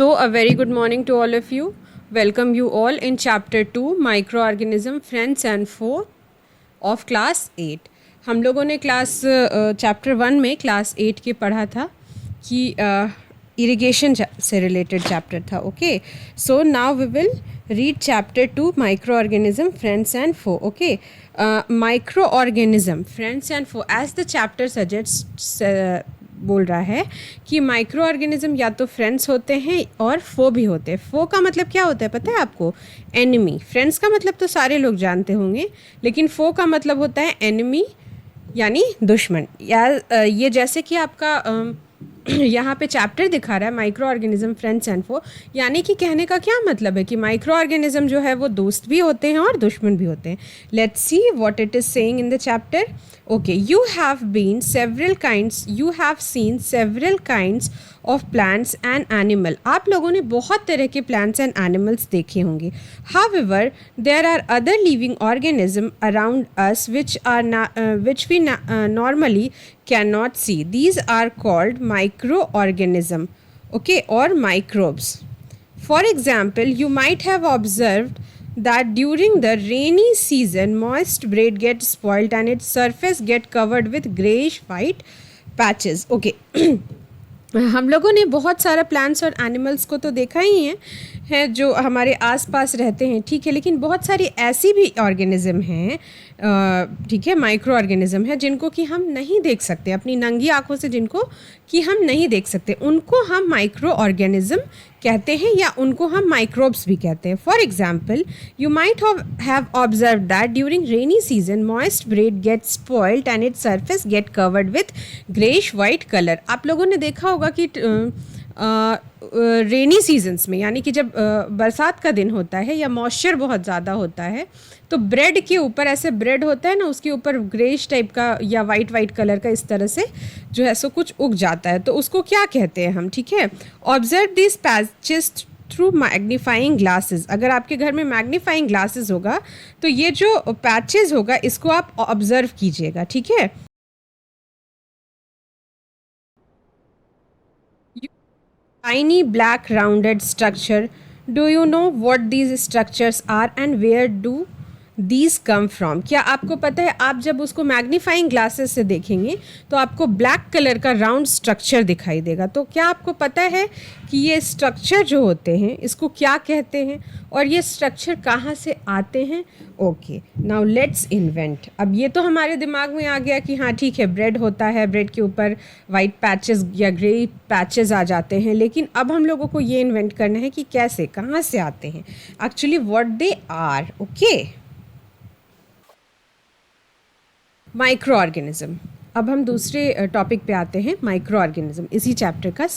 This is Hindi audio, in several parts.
So, a very good morning to all of you. Welcome you all in Chapter 2 Microorganism Friends and Foe of Class 8. हम लोगों ने चैप्टर 1 में क्लास 8 के पढ़ा था कि इरिगेशन से रिलेटेड चैप्टर था. Okay, so now we will read chapter 2 microorganism friends and foe. Okay, microorganism friends and foe as the chapter suggests बोल रहा है कि माइक्रो ऑर्गेनिज्म या तो फ्रेंड्स होते हैं और फो भी होते हैं. फो का मतलब क्या होता है पता है आपको? एनिमी. फ्रेंड्स का मतलब तो सारे लोग जानते होंगे, लेकिन फो का मतलब होता है एनिमी यानी दुश्मन. या ये जैसे कि आपका यहाँ पे चैप्टर दिखा रहा है माइक्रो ऑर्गेनिज्म फ्रेंड्स एंड फो, यानी कि कहने का क्या मतलब है कि माइक्रो ऑर्गेनिज्म जो है वो दोस्त भी होते हैं और दुश्मन भी होते हैं. Let's see what it is saying in the chapter. Okay, you have seen several kinds of plants and animal. आप लोगों ने बहुत तरह के plants and animals देखे होंगे. However, there are other living organisms around us which we normally cannot see. These are called microorganisms, okay, or microbes. For example, you might have observed that during the rainy season moist bread gets spoiled and its surface get covered with grayish white patches. Okay. हम लोगों ने बहुत सारा प्लांट्स और एनिमल्स को तो देखा ही है जो हमारे आसपास रहते हैं, ठीक है, लेकिन बहुत सारी ऐसी भी ऑर्गेनिज्म हैं, ठीक है, माइक्रो ऑर्गेनिज्म है जिनको कि हम नहीं देख सकते अपनी नंगी आंखों से, जिनको कि हम नहीं देख सकते, उनको हम माइक्रो ऑर्गेनिज्म कहते हैं या उनको हम माइक्रोब्स भी कहते हैं. For example, you might have observe that during rainy season moist bread gate spoiled and its surface get covered with greyish white colour. आप लोगों ने देखा होगा कि रेनी सीजन्स में, यानी कि जब बरसात का दिन होता है या मॉइस्चर बहुत ज़्यादा होता है, तो ब्रेड के ऊपर, ऐसे ब्रेड होता है ना, उसके ऊपर ग्रेइश टाइप का या वाइट कलर का इस तरह से जो है सो कुछ उग जाता है, तो उसको क्या कहते हैं हम, ठीक है. Observe this patches through magnifying glasses. अगर आपके घर में मैग्नीफाइंग ग्लासेस होगा तो ये जो पैचेस होगा इसको आप ऑब्जर्व कीजिएगा, ठीक है. Tiny black rounded structure. Do you know what these structures are and where do these come from? क्या आपको पता है, आप जब उसको मैग्नीफाइंग ग्लासेस से देखेंगे तो आपको ब्लैक कलर का राउंड स्ट्रक्चर दिखाई देगा. तो क्या आपको पता है कि ये स्ट्रक्चर जो होते हैं इसको क्या कहते हैं और ये स्ट्रक्चर कहाँ से आते हैं? Okay, now let's invent. अब ये तो हमारे दिमाग में आ गया कि हाँ ठीक है, ब्रेड होता है, ब्रेड के ऊपर वाइट पैचेस या ग्रे पैचेस आ जाते हैं, लेकिन अब हम लोगों को ये इन्वेंट करना है कि कैसे, कहाँ से आते हैं, actually what they are. Okay, micro organism. अब हम दूसरे टॉपिक पे आते हैं. माइक्रो ऑर्गेनिज्म इसी चैप्टर का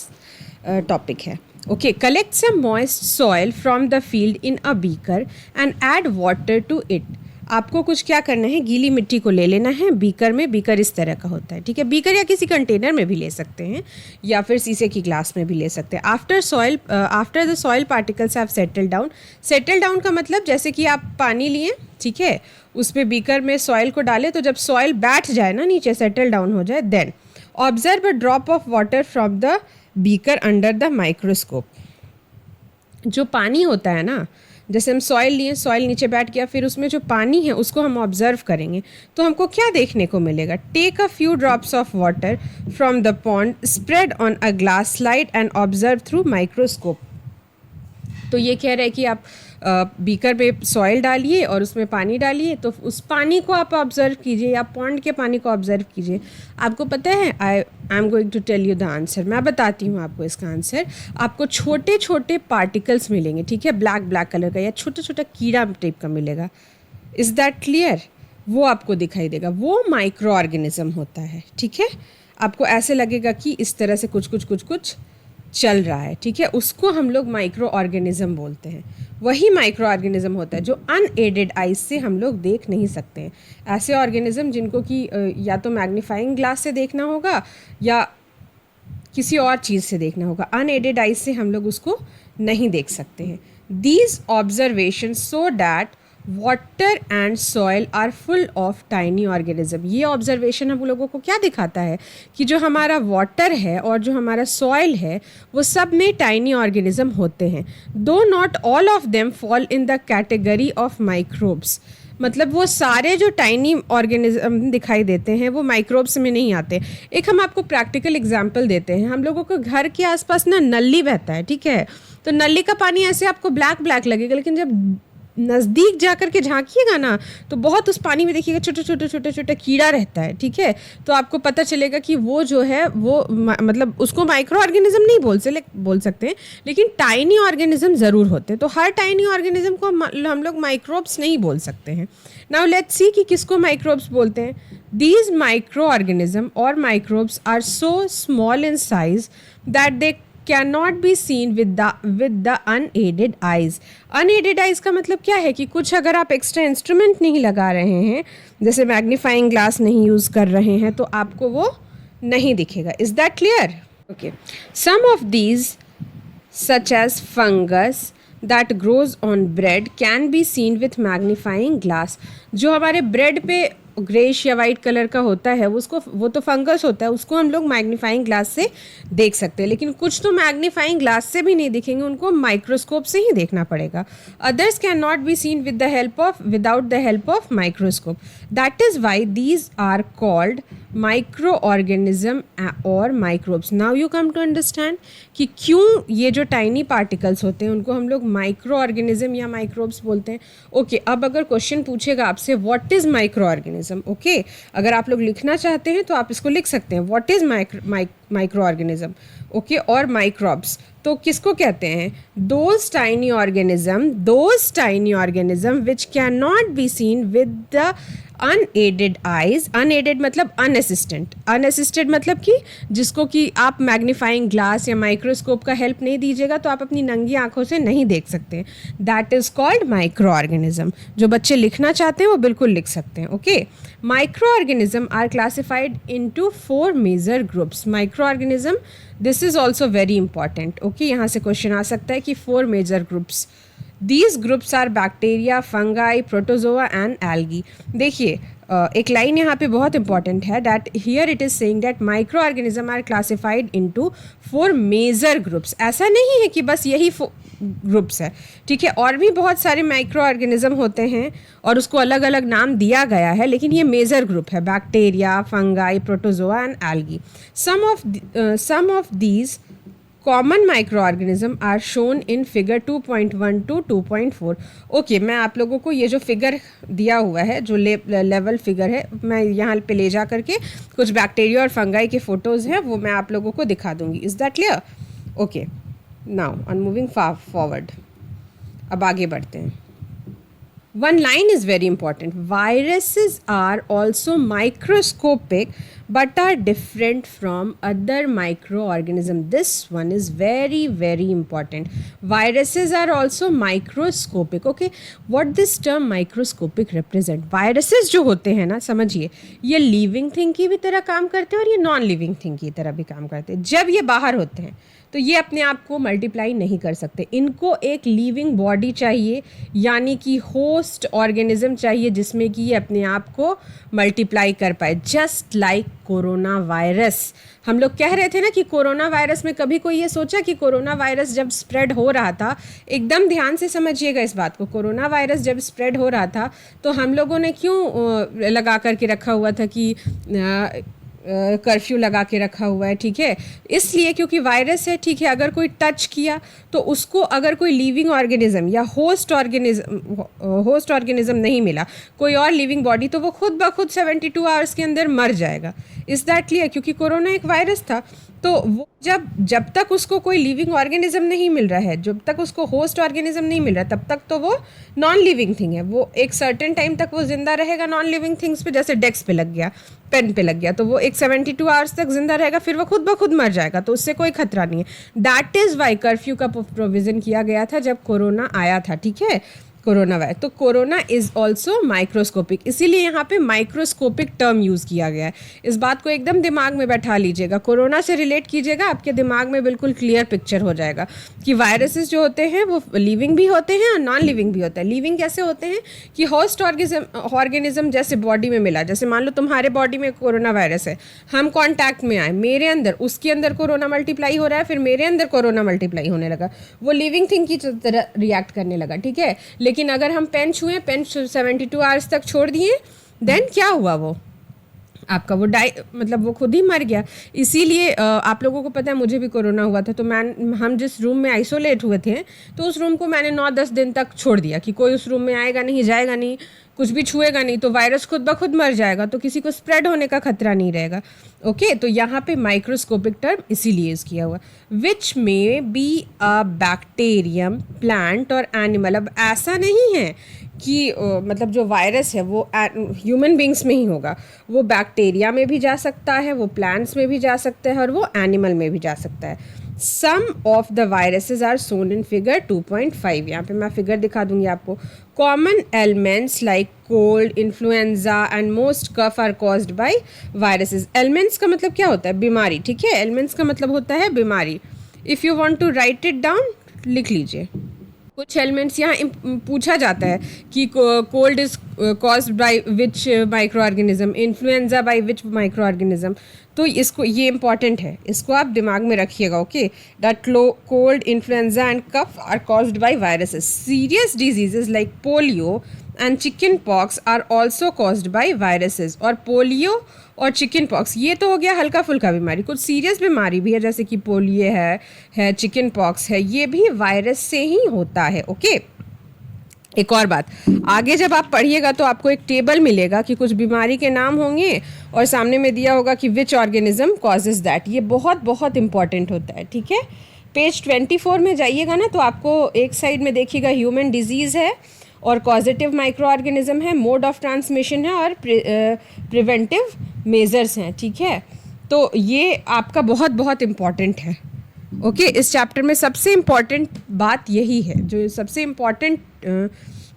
टॉपिक है. Okay, collect some moist soil from the field in a beaker and add water to it. आपको कुछ क्या करना है, गीली मिट्टी को ले लेना है बीकर में. बीकर इस तरह का होता है, ठीक है. बीकर या किसी कंटेनर में भी ले सकते हैं या फिर शीशे की ग्लास में भी ले सकते हैं. After the soil particles have settle down. Settle down का मतलब जैसे कि आप पानी लिए, ठीक है, उसमें बीकर में सॉइल को डालें, तो जब सॉइल बैठ जाए ना नीचे, सेटल डाउन हो जाए, then observe a drop of water from the beaker under the microscope. जो पानी होता है ना, जैसे हम सॉइल लिए, सॉइल नीचे बैठ गया, फिर उसमें जो पानी है उसको हम ऑब्जर्व करेंगे तो हमको क्या देखने को मिलेगा. Take a few drops of water from the pond, spread on a glass slide and observe through microscope. तो ये कह रहे हैं कि आप बीकर पे सॉइल डालिए और उसमें पानी डालिए, तो उस पानी को आप ऑब्जर्व कीजिए या पॉन्ड के पानी को ऑब्जर्व कीजिए. आपको पता है, I am going to tell you the answer. मैं बताती हूँ आपको इसका आंसर. आपको छोटे छोटे पार्टिकल्स मिलेंगे, ठीक है, ब्लैक कलर का या छोटा छोटा कीड़ा टाइप का मिलेगा. Is that clear? वो आपको दिखाई देगा, वो माइक्रो ऑर्गेनिज्म होता है, ठीक है. आपको ऐसे लगेगा कि इस तरह से कुछ कुछ कुछ कुछ चल रहा है, ठीक है, उसको हम लोग माइक्रो ऑर्गेनिज्म बोलते हैं. वही माइक्रो ऑर्गेनिज्म होता है जो अनएडेड आइज से हम लोग देख नहीं सकते हैं. ऐसे ऑर्गेनिज्म जिनको कि या तो मैग्नीफाइंग ग्लास से देखना होगा या किसी और चीज़ से देखना होगा. अनएडेड आइज से हम लोग उसको नहीं देख सकते हैं. These observation so that water and soil are full of tiny organism. ये ऑब्जर्वेशन हम लोगों को क्या दिखाता है कि जो हमारा वाटर है और जो हमारा सॉइल है वो सब में टाइनी ऑर्गेनिज्म होते हैं। दो not all of them fall in the category of microbes. मतलब वो सारे जो टाइनी ऑर्गेनिज्म दिखाई देते हैं वो माइक्रोब्स में नहीं आते। एक हम आपको प्रैक्टिकल एग्जांपल देते हैं। हम लोगों को घर के आसपास ना नली बहता है, ठीक है, तो नली का पानी ऐसे आपको ब्लैक ब्लैक लगेगा, लेकिन जब नज़दीक जा कर के झांकिएगा ना तो बहुत उस पानी में देखिएगा छोटे छोटे छोटे छोटे कीड़ा रहता है, ठीक है। तो आपको पता चलेगा कि वो जो है वो मतलब उसको माइक्रो ऑर्गेनिज्म नहीं बोल सकते हैं, लेकिन टाइनी ऑर्गेनिज्म ज़रूर होते हैं। तो हर टाइनी ऑर्गेनिज्म को हम लोग माइक्रोब्स नहीं बोल सकते हैं। नाउ लेट्स सी कि किसको माइक्रोब्स बोलते हैं। दीज माइक्रो ऑर्गेनिज्म और microbes are so small in size that they cannot be seen with the unaided eyes। unaided eyes का मतलब क्या है कि कुछ अगर आप एक्स्ट्रा इंस्ट्रूमेंट नहीं लगा रहे हैं, जैसे मैग्नीफाइंग ग्लास नहीं यूज़ कर रहे हैं, तो आपको वो नहीं दिखेगा। Is that clear? Okay, some of these such as fungus that grows on bread can be seen with magnifying glass। जो हमारे ब्रेड पे ग्रेश या वाइट कलर का होता है वो तो फंगस होता है, उसको हम लोग मैग्नीफाइंग ग्लास से देख सकते हैं। लेकिन कुछ तो मैग्नीफाइंग ग्लास से भी नहीं दिखेंगे, उनको माइक्रोस्कोप से ही देखना पड़ेगा। Others can not be seen without the help of microscope. That is why these are called micro organism और microbes. Now you come to understand कि क्यों ये जो टाइनी पार्टिकल्स होते हैं उनको हम लोग माइक्रो ऑर्गेनिज्म या माइक्रोब्स बोलते हैं। ओके, अब अगर क्वेश्चन पूछेगा आपसे what is micro organism, okay, अगर आप लोग लिखना चाहते हैं तो आप इसको लिख सकते हैं, what is micro organism, okay, और माइक्रोब्स तो किसको कहते हैं? Those tiny organism which can not be seen with the unaided eyes. Unaided मतलब अनअसिस्टेड मतलब कि जिसको कि आप मैग्नीफाइंग ग्लास या माइक्रोस्कोप का हेल्प नहीं दीजिएगा तो आप अपनी नंगी आंखों से नहीं देख सकते। That is called micro organism. जो बच्चे लिखना चाहते हैं वो बिल्कुल लिख सकते हैं। Okay, micro organism are classified into 4 major groups. Micro organism, this is also very important. Okay, यहाँ से क्वेश्चन आ सकता है कि 4 major groups. These groups are bacteria, fungi, protozoa and algae। देखिए एक लाइन यहाँ पे बहुत इंपॉर्टेंट है, that here it is saying that micro organism are classified into 4 major groups. ऐसा नहीं है कि बस यही ग्रुप्स है, ठीक है, और भी बहुत सारे माइक्रो ऑर्गेनिज्म होते हैं और उसको अलग अलग नाम दिया गया है, लेकिन ये मेजर ग्रुप है, bacteria, fungi, protozoa and algae. Some of these common microorganism are shown in figure 2.1 to 2.4। Okay, मैं आप लोगों को ये जो फिगर दिया हुआ है, जो लेवल फिगर है, मैं यहाँ पे ले जा करके कुछ बैक्टीरिया और फंगाई के फोटोज़ हैं वो मैं आप लोगों को दिखा दूंगी। Is that clear? Okay, now on moving forward, अब आगे बढ़ते हैं। One line is very important. Viruses are also microscopic but are different from other microorganisms. This one is very, very important. Viruses are also microscopic. Okay, what this term microscopic represent? Viruses जो होते हैं ना, समझिए, ये living thing की भी तरह काम करते हैं और ये non living thing की तरह भी काम करते हैं। जब ये बाहर होते हैं तो ये अपने आप को मल्टीप्लाई नहीं कर सकते, इनको एक लिविंग बॉडी चाहिए, यानी कि होस्ट ऑर्गेनिज्म चाहिए जिसमें कि ये अपने आप को मल्टीप्लाई कर पाए। Just like corona virus. हम लोग कह रहे थे ना कि कोरोना वायरस में कभी कोई ये सोचा कि कोरोना वायरस जब स्प्रेड हो रहा था, एकदम ध्यान से समझिएगा इस बात को, कोरोना वायरस जब स्प्रेड हो रहा था तो हम लोगों ने क्यों लगा करके रखा हुआ था कि कर्फ्यू लगा के रखा हुआ है, ठीक है, इसलिए क्योंकि वायरस है, ठीक है, अगर कोई टच किया तो उसको अगर कोई लिविंग ऑर्गेनिज्म या होस्ट ऑर्गेनिज्म नहीं मिला, कोई और लिविंग बॉडी, तो वो खुद ब खुद 72 आवर्स के अंदर मर जाएगा। Is that clear? क्योंकि कोरोना एक वायरस था, तो वो जब तक उसको कोई लिविंग ऑर्गेनिज्म नहीं मिल रहा है, जब तक उसको होस्ट ऑर्गेनिज्म नहीं मिल रहा, तब तक तो वो नॉन लिविंग थिंग है। वो एक सर्टेन टाइम तक वो जिंदा रहेगा नॉन लिविंग थिंग्स पे, जैसे डेस्क पे लग गया, पेन पे लग गया, तो वो एक 72 आवर्स तक जिंदा रहेगा, फिर वो खुद ब खुद मर जाएगा, तो उससे कोई खतरा नहीं है। दैट इज़ वाई कर्फ्यू का प्रोविज़न किया गया था जब कोरोना आया था, ठीक है। Corona virus. तो कोरोना इज़ ऑल्सो माइक्रोस्कोपिक, इसीलिए यहाँ पे माइक्रोस्कोपिक टर्म यूज़ किया गया है। इस बात को एकदम दिमाग में बैठा लीजिएगा, कोरोना से रिलेट कीजिएगा, आपके दिमाग में बिल्कुल क्लियर पिक्चर हो जाएगा कि वायरसेस जो होते हैं वो लिविंग भी होते हैं और नॉन लिविंग भी होते हैं। लिविंग कैसे होते हैं कि होस्ट ऑर्गेनिज्म जैसे बॉडी में मिला, जैसे मान लो तुम्हारे बॉडी में कोरोना वायरस है, हम कॉन्टैक्ट में आए, मेरे अंदर, उसके अंदर कोरोना मल्टीप्लाई हो रहा है, फिर मेरे अंदर कोरोना मल्टीप्लाई होने लगा, वो लिविंग थिंग की तरह रिएक्ट करने लगा, ठीक है। लेकिन अगर हम पेन छुए, पेन 72 आवर्स तक छोड़ दिए, देन क्या हुआ, वो आपका वो मतलब वो खुद ही मर गया। इसीलिए आप लोगों को पता है मुझे भी कोरोना हुआ था, तो हम जिस रूम में आइसोलेट हुए थे, तो उस रूम को मैंने 9-10 दिन तक छोड़ दिया कि कोई उस रूम में आएगा नहीं, जाएगा नहीं, कुछ भी छुएगा नहीं, तो वायरस खुद ब खुद मर जाएगा, तो किसी को स्प्रेड होने का खतरा नहीं रहेगा। ओके, तो यहाँ पे माइक्रोस्कोपिक टर्म इसीलिए यूज़ किया हुआ, which may be a bacterium, plant or animal. अब ऐसा नहीं है कि मतलब जो वायरस है वो ह्यूमन बींग्स में ही होगा, वो बैक्टीरिया में भी जा सकता है, वो प्लांट्स में भी जा सकता है और वो एनिमल में भी जा सकता है। Some of the viruses are shown in figure 2.5। यहाँ पे मैं फिगर दिखा दूंगी आपको। Common elements like cold, influenza and most cough are caused by viruses. Elements का मतलब क्या होता है? बीमारी, ठीक है। एलिमेंट्स का मतलब होता है बीमारी। If you want to write it down, लिख लीजिए। कुछ एलिमेंट्स यहाँ पूछा जाता है कि cold is caused by which micro organism, influenza by which micro organism. तो इसको, ये इंपॉर्टेंट है, इसको आप दिमाग में रखिएगा। Okay, that cold, influenza and cough are caused by viruses. Serious diseases like polio and chicken pox are also caused by viruses. और पोलियो और चिकन पॉक्स ये तो हो गया हल्का फुल्का बीमारी, कुछ सीरियस बीमारी भी है जैसे कि पोलियो है चिकन पॉक्स है, ये भी वायरस से ही होता है। ओके, एक और बात, आगे जब आप पढ़िएगा तो आपको एक टेबल मिलेगा कि कुछ बीमारी के नाम होंगे और सामने में दिया होगा कि विच ऑर्गेनिज्म कॉजेज दैट। ये बहुत बहुत इंपॉर्टेंट होता है, ठीक है। पेज 24 में जाइएगा ना, तो आपको एक साइड में देखिएगा ह्यूमन डिजीज़ है और कॉजेटिव माइक्रो ऑर्गेनिज्म है, मोड ऑफ ट्रांसमिशन है और प्रिवेंटिव मेजर्स हैं, ठीक है। तो ये आपका बहुत बहुत इम्पॉर्टेंट है। ओके, इस चैप्टर में सबसे इम्पॉर्टेंट बात यही है, जो सबसे इम्पॉर्टेंट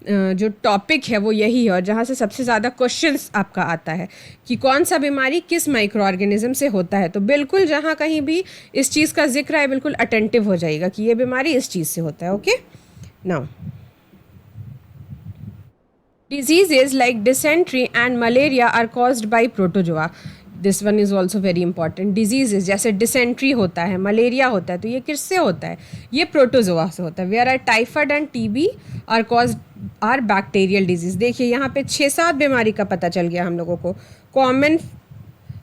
जो टॉपिक है वो यही है, और जहाँ से सबसे ज़्यादा क्वेश्चंस आपका आता है कि कौन सा बीमारी किस माइक्रो ऑर्गेनिज्म से होता है। तो बिल्कुल जहाँ कहीं भी इस चीज़ का जिक्र है, बिल्कुल अटेंटिव हो जाइएगा कि ये बीमारी इस चीज़ से होता है। Okay, now diseases like dysentery and malaria are caused by protozoa. This one is also very important. Diseases जैसे dysentery होता है, malaria होता है, तो ये किससे होता है? ये प्रोटोजोआ से होता है। Whereas typhoid and TB are caused are bacterial disease. देखिए यहाँ पे 6-7 बीमारी का पता चल गया हम लोगों को। Common,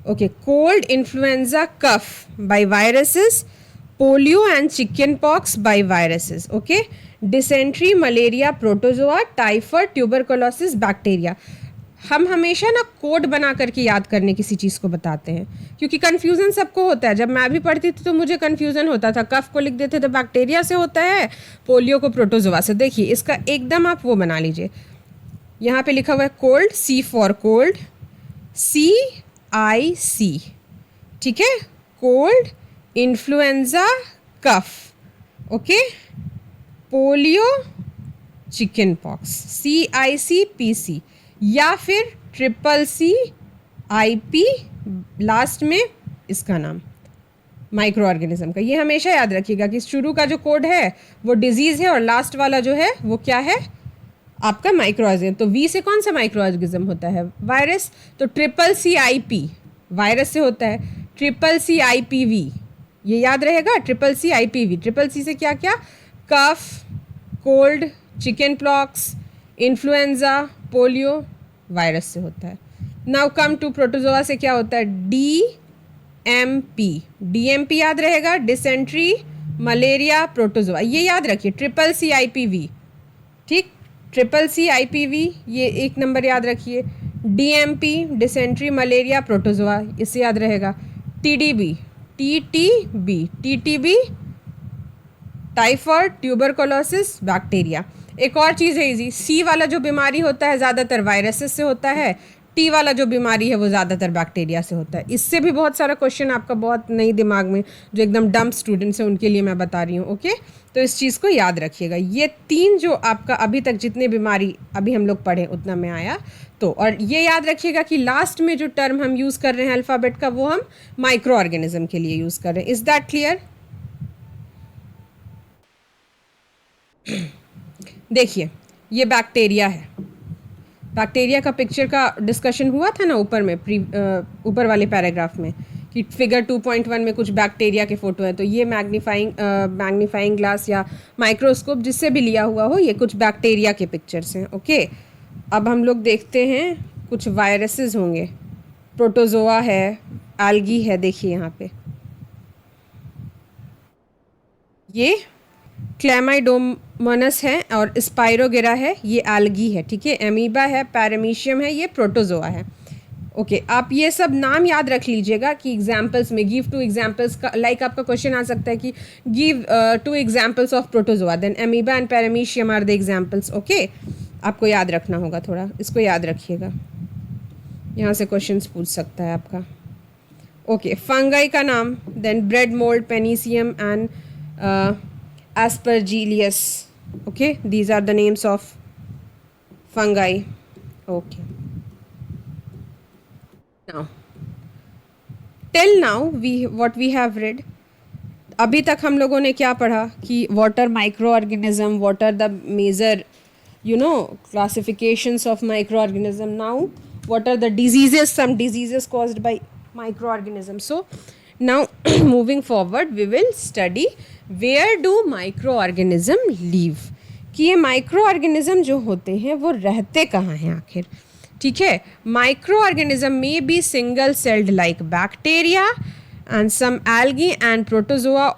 okay, cold, influenza, cough by viruses, polio and chicken pox by viruses. Okay, dysentery, malaria, protozoa, typhoid, tuberculosis, bacteria. हम हमेशा ना कोड बना करके याद करने किसी चीज़ को बताते हैं, क्योंकि कन्फ्यूज़न सबको होता है। जब मैं भी पढ़ती थी तो मुझे कन्फ्यूज़न होता था, कफ को लिख देते थे बैक्टीरिया से होता है, पोलियो को प्रोटोजोआ से। देखिए इसका एकदम आप वो बना लीजिए, यहाँ पे लिखा हुआ है cold, C for cold, CIC, ठीक है। Cold, influenza, cough, okay, polio, chicken pox, CIC-PC, या फिर CCC-IP लास्ट में इसका नाम माइक्रो ऑर्गेनिज्म का। ये हमेशा याद रखिएगा कि शुरू का जो कोड है वो डिजीज़ है और लास्ट वाला जो है वो क्या है? आपका माइक्रो ऑर्गेनिज्म। तो V से कौन सा माइक्रो ऑर्गेनिज्म होता है? वायरस। तो CCC-IP वायरस से होता है, CCC-IPV ये याद रहेगा, CCC-IPV। CCC से क्या क्या? Cough, cold, chicken pox, influenza, polio, virus से होता है। नाउ कम टू प्रोटोजोआ से क्या होता है? DMP याद रहेगा, डिसेंट्री, मलेरिया, प्रोटोजोआ, ये याद रखिए। CCC-IPV, ठीक, CCC-IPV ये एक नंबर याद रखिए। DMP, डिसेंट्री, मलेरिया, प्रोटोजोआ, इससे याद रहेगा। TTB, typhoid, tuberculosis, bacteria. एक और चीज़ है इजी, C वाला जो बीमारी होता है ज़्यादातर वायरसेस से होता है, टी वाला जो बीमारी है वो ज़्यादातर बैक्टीरिया से होता है। इससे भी बहुत सारा क्वेश्चन आपका बहुत नहीं दिमाग में, जो एकदम डम्प स्टूडेंट्स हैं उनके लिए मैं बता रही हूँ। ओके, तो इस चीज़ को याद रखिएगा। ये 3 जो आपका अभी तक जितने बीमारी अभी हम लोग पढ़े उतना में आया। तो और ये याद रखिएगा कि लास्ट में जो टर्म हम यूज़ कर रहे हैं अल्फ़ाबेट का, वो हम माइक्रो ऑर्गेनिज्म के लिए यूज़ कर रहे हैं। Is that clear? देखिए, ये बैक्टीरिया है। बैक्टीरिया का पिक्चर का डिस्कशन हुआ था ना ऊपर में, ऊपर वाले पैराग्राफ में, कि फिगर 2.1 में कुछ बैक्टीरिया के फ़ोटो हैं। तो ये मैग्नीफाइंग ग्लास या माइक्रोस्कोप जिससे भी लिया हुआ हो, ये कुछ बैक्टीरिया के पिक्चर्स हैं। ओके, अब हम लोग देखते हैं कुछ वायरसेस होंगे। प्रोटोजोआ है, एल्गी है, देखिए यहाँ पे ये क्लैमाइडोमोनस है और स्पाइरोगेरा है, ये एल्गी है। ठीक है, एमीबा है, पैरामीशियम है, ये प्रोटोजोआ है। ओके, आप ये सब नाम याद रख लीजिएगा कि एग्जाम्पल्स में गिव 2 एग्जाम्पल्स का, लाइक आपका क्वेश्चन आ सकता है कि give 2 examples of protozoa, then amoeba and paramecium are the examples. Okay, आपको याद रखना होगा, थोड़ा इसको याद रखिएगा, यहाँ से क्वेश्चंस पूछ सकता है आपका। ओके, फंगाई का नाम, then bread mould, penicillium and Aspergillus. Okay, these are the names of fungi. Okay, now till now what we have read, अभी तक हम लोगों ने क्या पढ़ा कि what are microorganism, what are the major classifications of microorganism. Now what are the diseases, some diseases caused by microorganisms. So now moving forward we will study where do microorganism live, कि ये माइक्रोऑर्गेनिज्म जो होते हैं वो रहते कहाँ हैं आखिर। ठीक है, microorganism may be single celled like bacteria and some algae and protozoa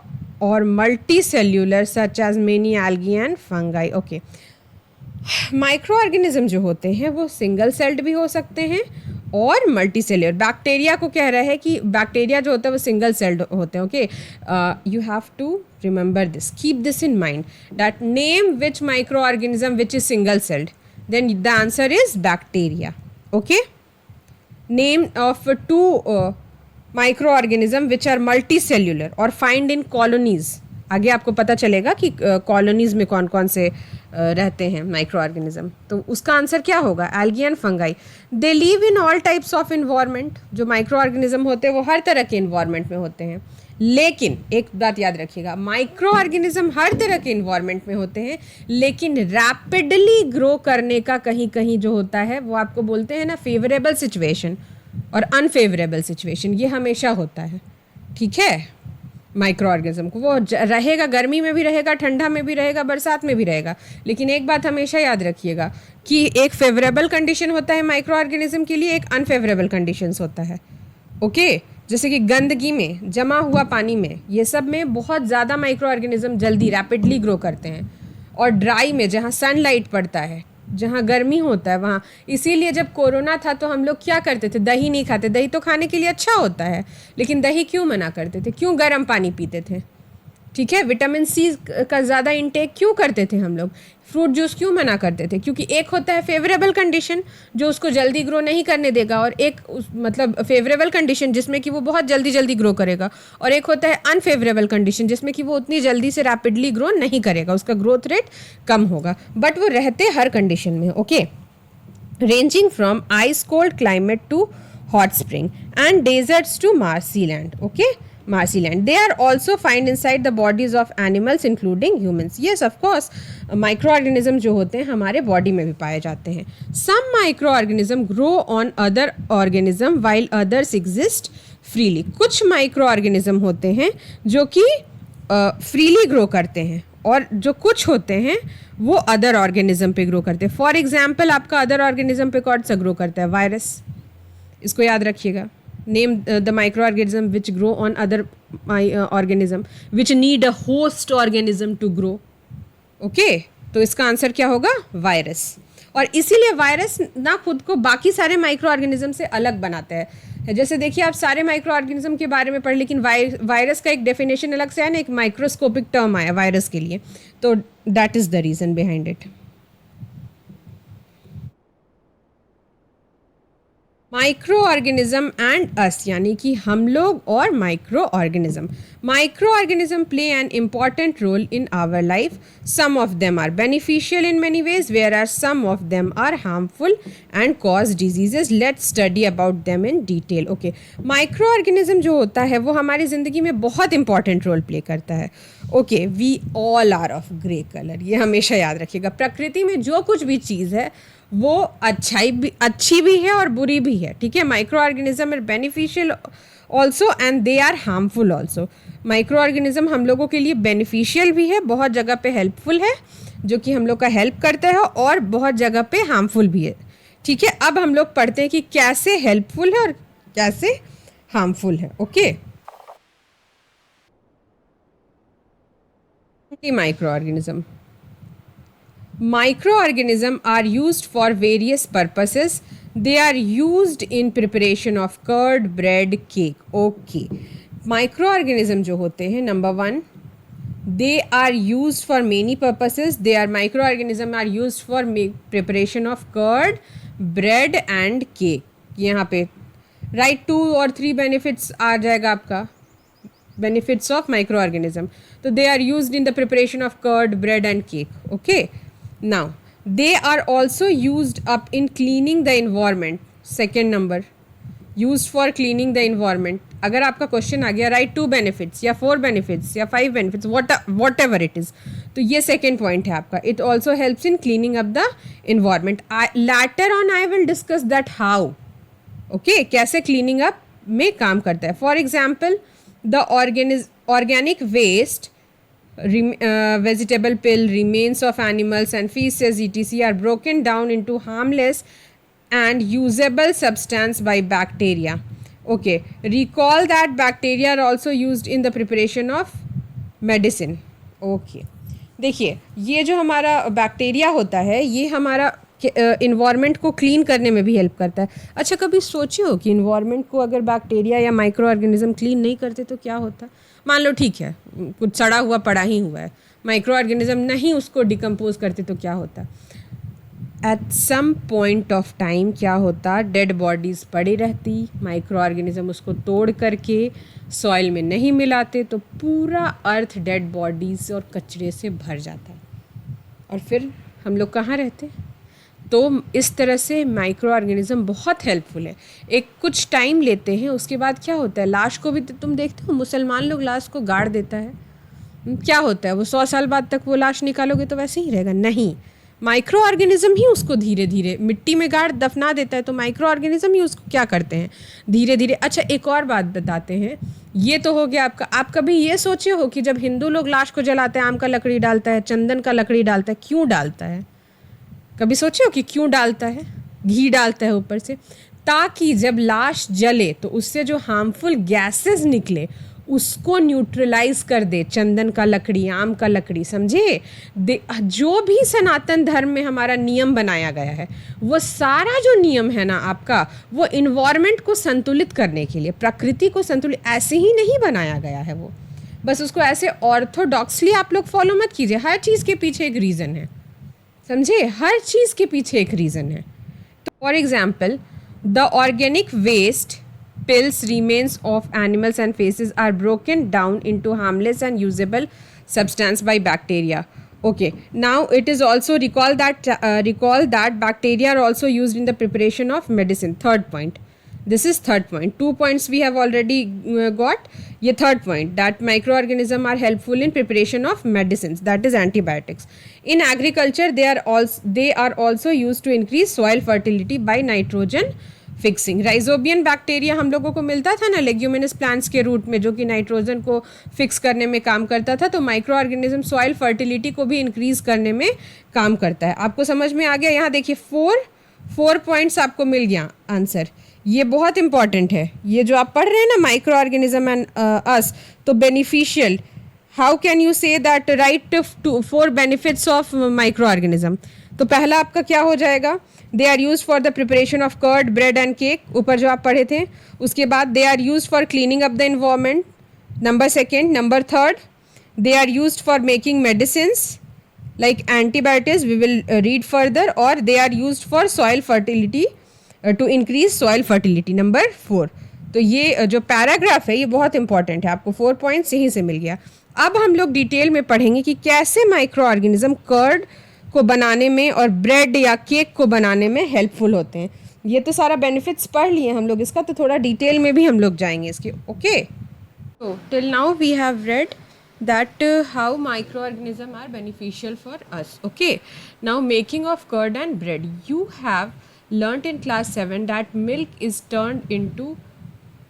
or multi cellular such as many algae and fungi. Okay, microorganism जो होते हैं वो सिंगल सेल्ड भी हो सकते हैं और मल्टी सेल्यूलर। बैक्टीरिया को कह रहा है कि बैक्टीरिया जो होता है वो सिंगल सेल्ड होते हैं। Okay, you have to remember this, keep this in mind, that name which micro organism which is single celled, then the answer is bacteria. Okay, name of 2 micro organism which are multi cellular और फाइंड इन कॉलोनीज। आगे आपको पता चलेगा कि कॉलोनीज में कौन कौन से रहते हैं माइक्रो ऑर्गेनिज्म। तो उसका आंसर क्या होगा, algae and fungi. They live in all types of environment. जो माइक्रो ऑर्गेनिज्म होते हैं वो हर तरह के इन्वायरमेंट में होते हैं, लेकिन एक बात याद रखिएगा, माइक्रो ऑर्गेनिज्म हर तरह के इन्वायरमेंट में होते हैं, लेकिन रैपिडली ग्रो करने का कहीं कहीं जो होता है वो आपको बोलते हैं ना फेवरेबल सिचुएशन और अनफेवरेबल सिचुएशन, ये हमेशा होता है। ठीक है, माइक्रो ऑर्गेनिज्म को वो रहेगा, गर्मी में भी रहेगा, ठंडा में भी रहेगा, बरसात में भी रहेगा, लेकिन एक बात हमेशा याद रखिएगा कि एक फेवरेबल कंडीशन होता है माइक्रो ऑर्गेनिज्म के लिए, एक अनफेवरेबल कंडीशंस होता है। ओके, जैसे कि गंदगी में, जमा हुआ पानी में, ये सब में बहुत ज़्यादा माइक्रो ऑर्गेनिज्म जल्दी रैपिडली ग्रो करते हैं, और ड्राई में जहाँ सनलाइट पड़ता है, जहाँ गर्मी होता है वहाँ। इसीलिए जब कोरोना था तो हम लोग क्या करते थे, दही नहीं खाते। दही तो खाने के लिए अच्छा होता है, लेकिन दही क्यों मना करते थे, क्यों गर्म पानी पीते थे। ठीक है, विटामिन सी का ज़्यादा इंटेक क्यों करते थे हम लोग, फ्रूट जूस क्यों मना करते थे, क्योंकि एक होता है फेवरेबल कंडीशन जो उसको जल्दी ग्रो नहीं करने देगा, और एक मतलब फेवरेबल कंडीशन जिसमें कि वो बहुत जल्दी जल्दी ग्रो करेगा, और एक होता है अनफेवरेबल कंडीशन जिसमें कि वो उतनी जल्दी से रैपिडली ग्रो नहीं करेगा, उसका ग्रोथ रेट कम होगा, बट वो रहते हर कंडीशन में। Okay, ranging from ice cold climate to hot spring and deserts to marshland. Okay, marshland. They are also found inside the bodies of animals including humans. Yes, of course, microorganism जो होते हैं हमारे बॉडी में भी पाए जाते हैं. Some microorganism grow on other organism while others exist freely. कुछ microorganism होते हैं जो कि freely grow करते हैं, और जो कुछ होते हैं वो अदर ऑर्गेनिज्म पे ग्रो करते हैं. फॉर एग्जाम्पल आपका अदर ऑर्गेनिज्म पे कौन सा ग्रो करता है, वायरस. इसको याद रखिएगा. Name the micro organism which grow on other organism which need a host organism to grow. Okay, तो इसका आंसर क्या होगा, वायरस. और इसीलिए वायरस ना खुद को बाकी सारे माइक्रो ऑर्गेनिज्म से अलग बनाता है. जैसे देखिए आप सारे माइक्रो ऑर्गेनिज्म के बारे में पढ़, लेकिन वायरस का एक डेफिनेशन अलग से है ना, एक माइक्रोस्कोपिक टर्म आया वायरस के लिए. तो that is the reason behind it. Micro organism and us, यानी कि हम लोग और micro organism. Micro organism play an important role in our life. Some of them are beneficial in many ways, where are some of them are harmful and cause diseases. Let's study about them in detail. Okay, micro organism जो होता है वो हमारी ज़िंदगी में बहुत इंपॉर्टेंट रोल प्ले करता है. Okay, we all are of grey colour, ये हमेशा याद रखिएगा. प्रकृति में जो कुछ भी चीज़ है वो अच्छी भी है और बुरी भी है. ठीक है, micro organism are beneficial also and they are harmful also. Micro organism हम लोगों के लिए बेनिफिशियल भी है, बहुत जगह पे हेल्पफुल है, जो कि हम लोग का हेल्प करता है, और बहुत जगह पे हार्मफुल भी है. ठीक है, अब हम लोग पढ़ते हैं कि कैसे हेल्पफुल है और कैसे हार्मफुल है. Okay, microorganism. Microorganisms are used for various purposes. They are used in preparation of curd, bread, cake. Okay. Microorganism जो होते हैं, number one, they are used for many purposes. Microorganisms are used for preparation of curd, bread and cake. यहाँ पे right 2 or 3 benefits आ जाएगा आपका. Benefits of microorganism. So they are used in the preparation of curd, bread and cake. Okay. Now, they are also used up in cleaning the environment. Second number, used for cleaning the environment. अगर आपका क्वेश्चन आ गया राइट 2 बेनिफिट्स या 4 बेनिफिट्स या 5 benefits, whatever it is, तो ये सेकेंड पॉइंट है आपका. It also helps in cleaning up the environment. Later on I will discuss that how. Okay, कैसे क्लीनिंग अप में काम करता है. For example, the organic waste, vegetable peel, remains of animals and feces etc. are broken down into harmless and usable substance by bacteria. Okay, recall that bacteria are also used in the preparation of medicine. Okay, देखिए ये जो हमारा बैक्टीरिया होता है ये हमारा इन्वायरमेंट को क्लीन करने में भी हेल्प करता है. अच्छा, कभी सोचे हो कि इन्वायरमेंट को अगर बैक्टीरिया या माइक्रो ऑर्गेनिज्म क्लीन नहीं करते तो क्या होता. मान लो ठीक है कुछ सड़ा हुआ पड़ा ही हुआ है, माइक्रो ऑर्गेनिज्म नहीं उसको डिकम्पोज करते तो क्या होता. At some point of time क्या होता, डेड बॉडीज़ पड़ी रहती, माइक्रो ऑर्गेनिज्म उसको तोड़ करके सॉइल में नहीं मिलाते तो पूरा अर्थ डेड बॉडीज़ और कचरे से भर जाता है और फिर हम लोग कहाँ रहते. तो इस तरह से माइक्रो ऑर्गेनिज्म बहुत हेल्पफुल है. एक कुछ टाइम लेते हैं, उसके बाद क्या होता है, लाश को भी तुम देखते हो मुसलमान लोग लाश को गाड़ देता है. क्या होता है, वो 100 साल बाद तक वो लाश निकालोगे तो वैसे ही रहेगा. नहीं, माइक्रो ऑर्गेनिज्म ही उसको धीरे धीरे मिट्टी में गाड़ दफना देता है. तो माइक्रो ऑर्गेनिज्म ही उसको क्या करते हैं, धीरे धीरे. अच्छा, एक और बात बताते हैं. ये तो हो गया आपका. आप कभी ये सोचे हो कि जब हिंदू लोग लाश को जलाते हैं आम का लकड़ी डालता है, चंदन का लकड़ी डालता है, क्यों डालता है. कभी सोचे हो कि क्यों डालता है. घी डालता है ऊपर से, ताकि जब लाश जले तो उससे जो हार्मफुल गैसेस निकले उसको न्यूट्रलाइज कर दे चंदन का लकड़ी, आम का लकड़ी. समझे. जो भी सनातन धर्म में हमारा नियम बनाया गया है वो सारा जो नियम है ना आपका, वो इन्वायरमेंट को संतुलित करने के लिए, प्रकृति को संतुलित, ऐसे ही नहीं बनाया गया है. वो बस उसको ऐसे ऑर्थोडॉक्सली आप लोग फॉलो मत कीजिए. हर चीज़ के पीछे एक रीज़न है. समझे, हर चीज़ के पीछे एक रीज़न है. तो for example, the organic waste, pills, remains of animals and feces are broken down into harmless and usable substance by bacteria. Okay, now it is also recall that bacteria are also used in the preparation of medicine. Third point. This is third point. 2 points we have already got. Ye third point, that microorganisms are helpful in preparation of medicines, that is antibiotics. In agriculture they are also used to increase soil fertility by nitrogen fixing. Rhizobium bacteria हम लोगों को मिलता था ना लेग्यूमिनस प्लांट्स के रूट में, जो कि नाइट्रोजन को फिक्स करने में काम करता था. तो माइक्रो ऑर्गेनिज्म सॉइल फर्टिलिटी को भी इंक्रीज करने में काम करता है. आपको समझ में आ गया. यहाँ देखिए 4 पॉइंट्स आपको मिल गया आंसर. ये बहुत इंपॉर्टेंट है. ये जो आप पढ़ रहे हैं ना माइक्रो ऑर्गेनिज्म एंड अस, तो beneficial, how can you say that write 4 benefits of micro organism. तो पहला आपका क्या हो जाएगा, they are use for the preparation of curd, bread and cake, ऊपर जो आप पढ़े थे. उसके बाद they are use for cleaning up the environment. Number second. Number third, they are use for making medicines like antibiotics, we will read further. और they are used for soil fertility to increase soil fertility. Number 4। तो ये जो पैराग्राफ है ये बहुत इंपॉर्टेंट है, आपको 4 पॉइंट्स यहीं से मिल गया। अब हम लोग डिटेल में पढ़ेंगे कि कैसे माइक्रो ऑर्गेनिज्म कर्ड को बनाने में और ब्रेड या केक को बनाने में हेल्पफुल होते हैं। ये तो सारा बेनिफिट्स पढ़ लिए हम लोग इसका, तो थोड़ा डिटेल में भी हम लोग जाएंगे इसके। ओके, तो till now we have read that how microorganisms are beneficial for us. Okay, now making of curd and bread. You have learnt in class 7 that milk is turned into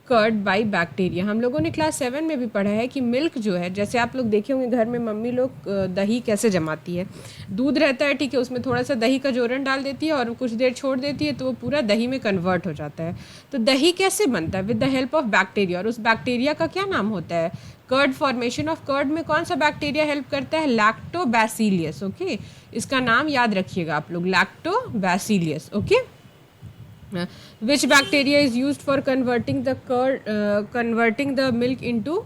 curd by bacteria. हम लोगों ने क्लास 7 में भी पढ़ा है कि मिल्क जो है, जैसे आप लोग देखे होंगे घर में मम्मी लोग दही कैसे जमाती है। दूध रहता है, ठीक है, उसमें थोड़ा सा दही का जोरन डाल देती है और कुछ देर छोड़ देती है तो वो पूरा दही में कन्वर्ट हो जाता है। तो दही कैसे बनता है? With the help of bacteria. और उस बैक्टीरिया का क्या नाम होता है? कर्ड। फॉर्मेशन ऑफ कर्ड में कौन सा बैक्टीरिया हेल्प करता है? लैक्टोबैसिलियस। ओके, इसका नाम याद रखिएगा आप लोग, lactobacillus. Okay, which bacteria is used for converting the curd, converting the milk into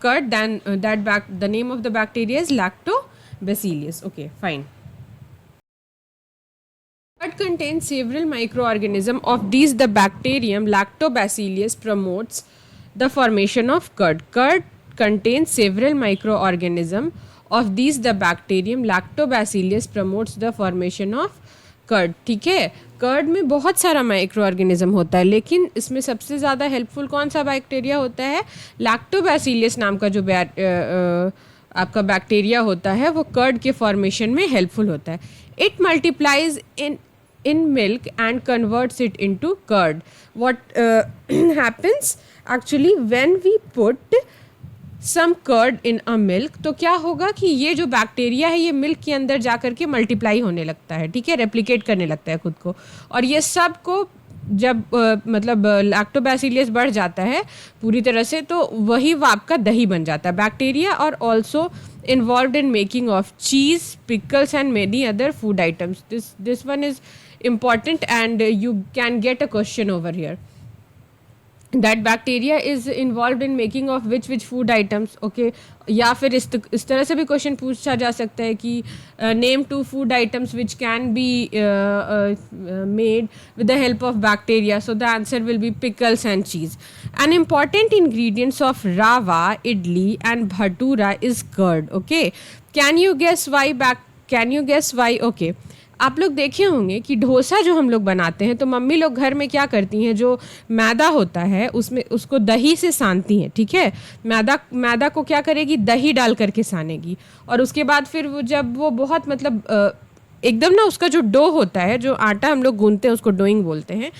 curd? Then the name of the bacteria is lactobacillus. Okay, fine. Curd contains several microorganisms. Of these, the bacterium lactobacillus promotes the formation of curd. Curd contains several microorganisms. Of these, the bacterium lactobacillus promotes the formation of curd. ठीक है, कर्ड में बहुत सारा माइक्रो ऑर्गेनिज्म होता है, लेकिन इसमें सबसे ज़्यादा हेल्पफुल कौन सा बैक्टीरिया होता है? लैक्टोबैसिलियस नाम का जो आपका बैक्टीरिया होता है वो कर्ड के फॉर्मेशन में हेल्पफुल होता है। It multiplies in milk and converts it into curd. What happens actually when we put some curd in a milk? तो क्या होगा कि ये जो बैक्टीरिया है ये मिल्क के अंदर जा कर के मल्टीप्लाई होने लगता है, ठीक है, रेप्लिकेट करने लगता है खुद को। और ये सब को जब मतलब लैक्टोबैसिलियस बढ़ जाता है पूरी तरह से, तो वही वो आपका दही बन जाता है। बैक्टीरिया और also involve in making of cheese, pickles and many other food items. This one is important and you can get a question over here that bacteria is involved in making of which food items. Okay, या फिर इस तरह से भी क्वेश्चन पूछा जा सकता है कि name 2 food items which can be made with the help of bacteria. So the answer will be pickles and cheese. An important ingredients of rava, idli and bhatura is curd. Okay, can you guess why? Okay, आप लोग देखे होंगे कि डोसा जो हम लोग बनाते हैं तो मम्मी लोग घर में क्या करती हैं, जो मैदा होता है उसमें उसको दही से सानती हैं। ठीक है, मैदा को क्या करेगी? दही डाल करके सानेगी, और उसके बाद फिर वो जब वो बहुत मतलब एकदम ना उसका जो डो होता है, जो आटा हम लोग गूंथते हैं उसको डोइंग बोलते हैं,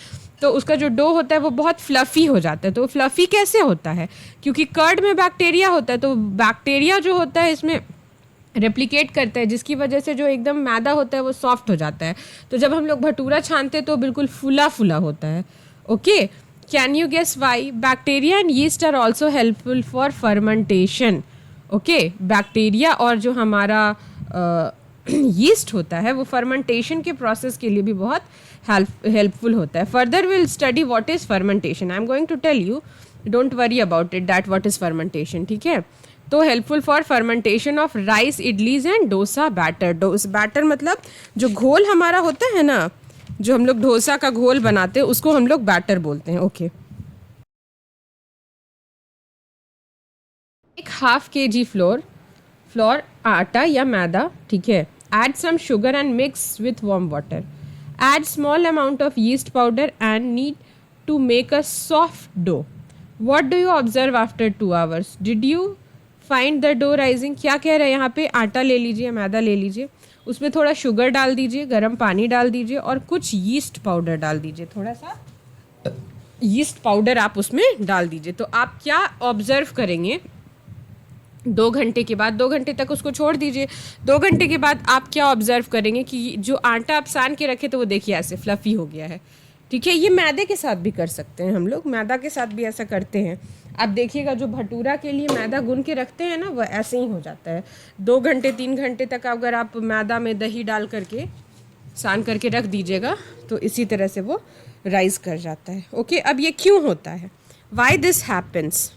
तो उसका जो डो होता है वो बहुत फ्लफ़ी हो जाता है। तो फ्लफ़ी कैसे होता है? क्योंकि कर्ड में बैक्टीरिया होता है, तो बैक्टीरिया जो होता है इसमें रेप्लिकेट करता है, जिसकी वजह से जो एकदम मैदा होता है वो सॉफ्ट हो जाता है। तो जब हम लोग भटूरा छानते हैं तो बिल्कुल फुला फुला होता है। Okay, can you guess why? Bacteria and yeast are also helpful for fermentation. Okay, bacteria और जो हमारा यीस्ट होता है वो फर्मेंटेशन के प्रोसेस के लिए भी बहुत हेल्पफुल होता है। Further will study what is fermentation. I am going to tell you, don't worry about it that what is fermentation. ठीक है, तो helpful for fermentation of rice, idlis and dosa batter. Batter मतलब जो घोल हमारा होता है ना, जो हम लोग डोसा का घोल बनाते हैं उसको हम लोग बैटर बोलते हैं। ओके, एक हाफ kg फ्लोर आटा या मैदा, ठीक है, add some sugar and mix with warm water, add small amount of yeast powder and knead to make a soft dough. What do you observe after 2 hours? Did you find the dough rising? क्या कह रहे हैं यहाँ पे? आटा ले लीजिए, मैदा ले लीजिए, उसमें थोड़ा शुगर डाल दीजिए, गर्म पानी डाल दीजिए और कुछ यीस्ट पाउडर डाल दीजिए, थोड़ा सा यीस्ट पाउडर आप उसमें डाल दीजिए। तो आप क्या ऑब्जर्व करेंगे? 2 घंटे के बाद, 2 घंटे तक उसको छोड़ दीजिए। 2 घंटे के बाद आप क्या ऑब्जर्व करेंगे कि जो आटा आप सान के रखे तो वो देखिए ऐसे फ्लफ़ी हो गया है। ठीक है, ये मैदे के साथ भी कर सकते हैं, हम लोग मैदा के साथ भी ऐसा करते हैं। आप देखिएगा जो भटूरा के लिए मैदा गूंथ के रखते हैं ना, वो ऐसे ही हो जाता है। 2 घंटे 3 घंटे तक अगर आप मैदा में दही डाल करके सान करके रख दीजिएगा तो इसी तरह से वो राइज कर जाता है। ओके, अब ये क्यों होता है? Why this happens?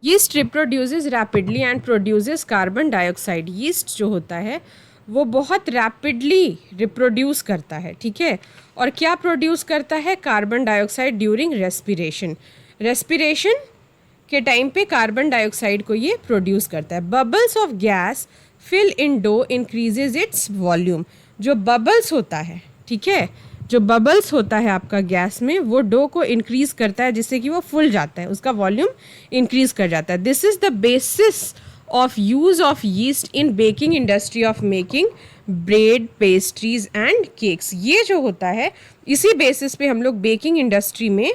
Yeast reproduces rapidly and produces carbon dioxide. Yeast जो होता है वो बहुत रैपिडली रिप्रोड्यूस करता है, ठीक है। और क्या प्रोड्यूस करता है? Carbon dioxide during respiration. Respiration के टाइम पे कार्बन डाइऑक्साइड को ये प्रोड्यूस करता है। Bubbles of gas fill in dough increases its volume. जो बबल्स होता है, ठीक है, जो बबल्स होता है आपका गैस में, वो डो को इंक्रीज करता है जिससे कि वो फुल जाता है, उसका वॉल्यूम इंक्रीज कर जाता है। This is the basis of use of yeast in baking industry of making bread, pastries and cakes. ये जो होता है, इसी बेसिस पे हम लोग बेकिंग इंडस्ट्री में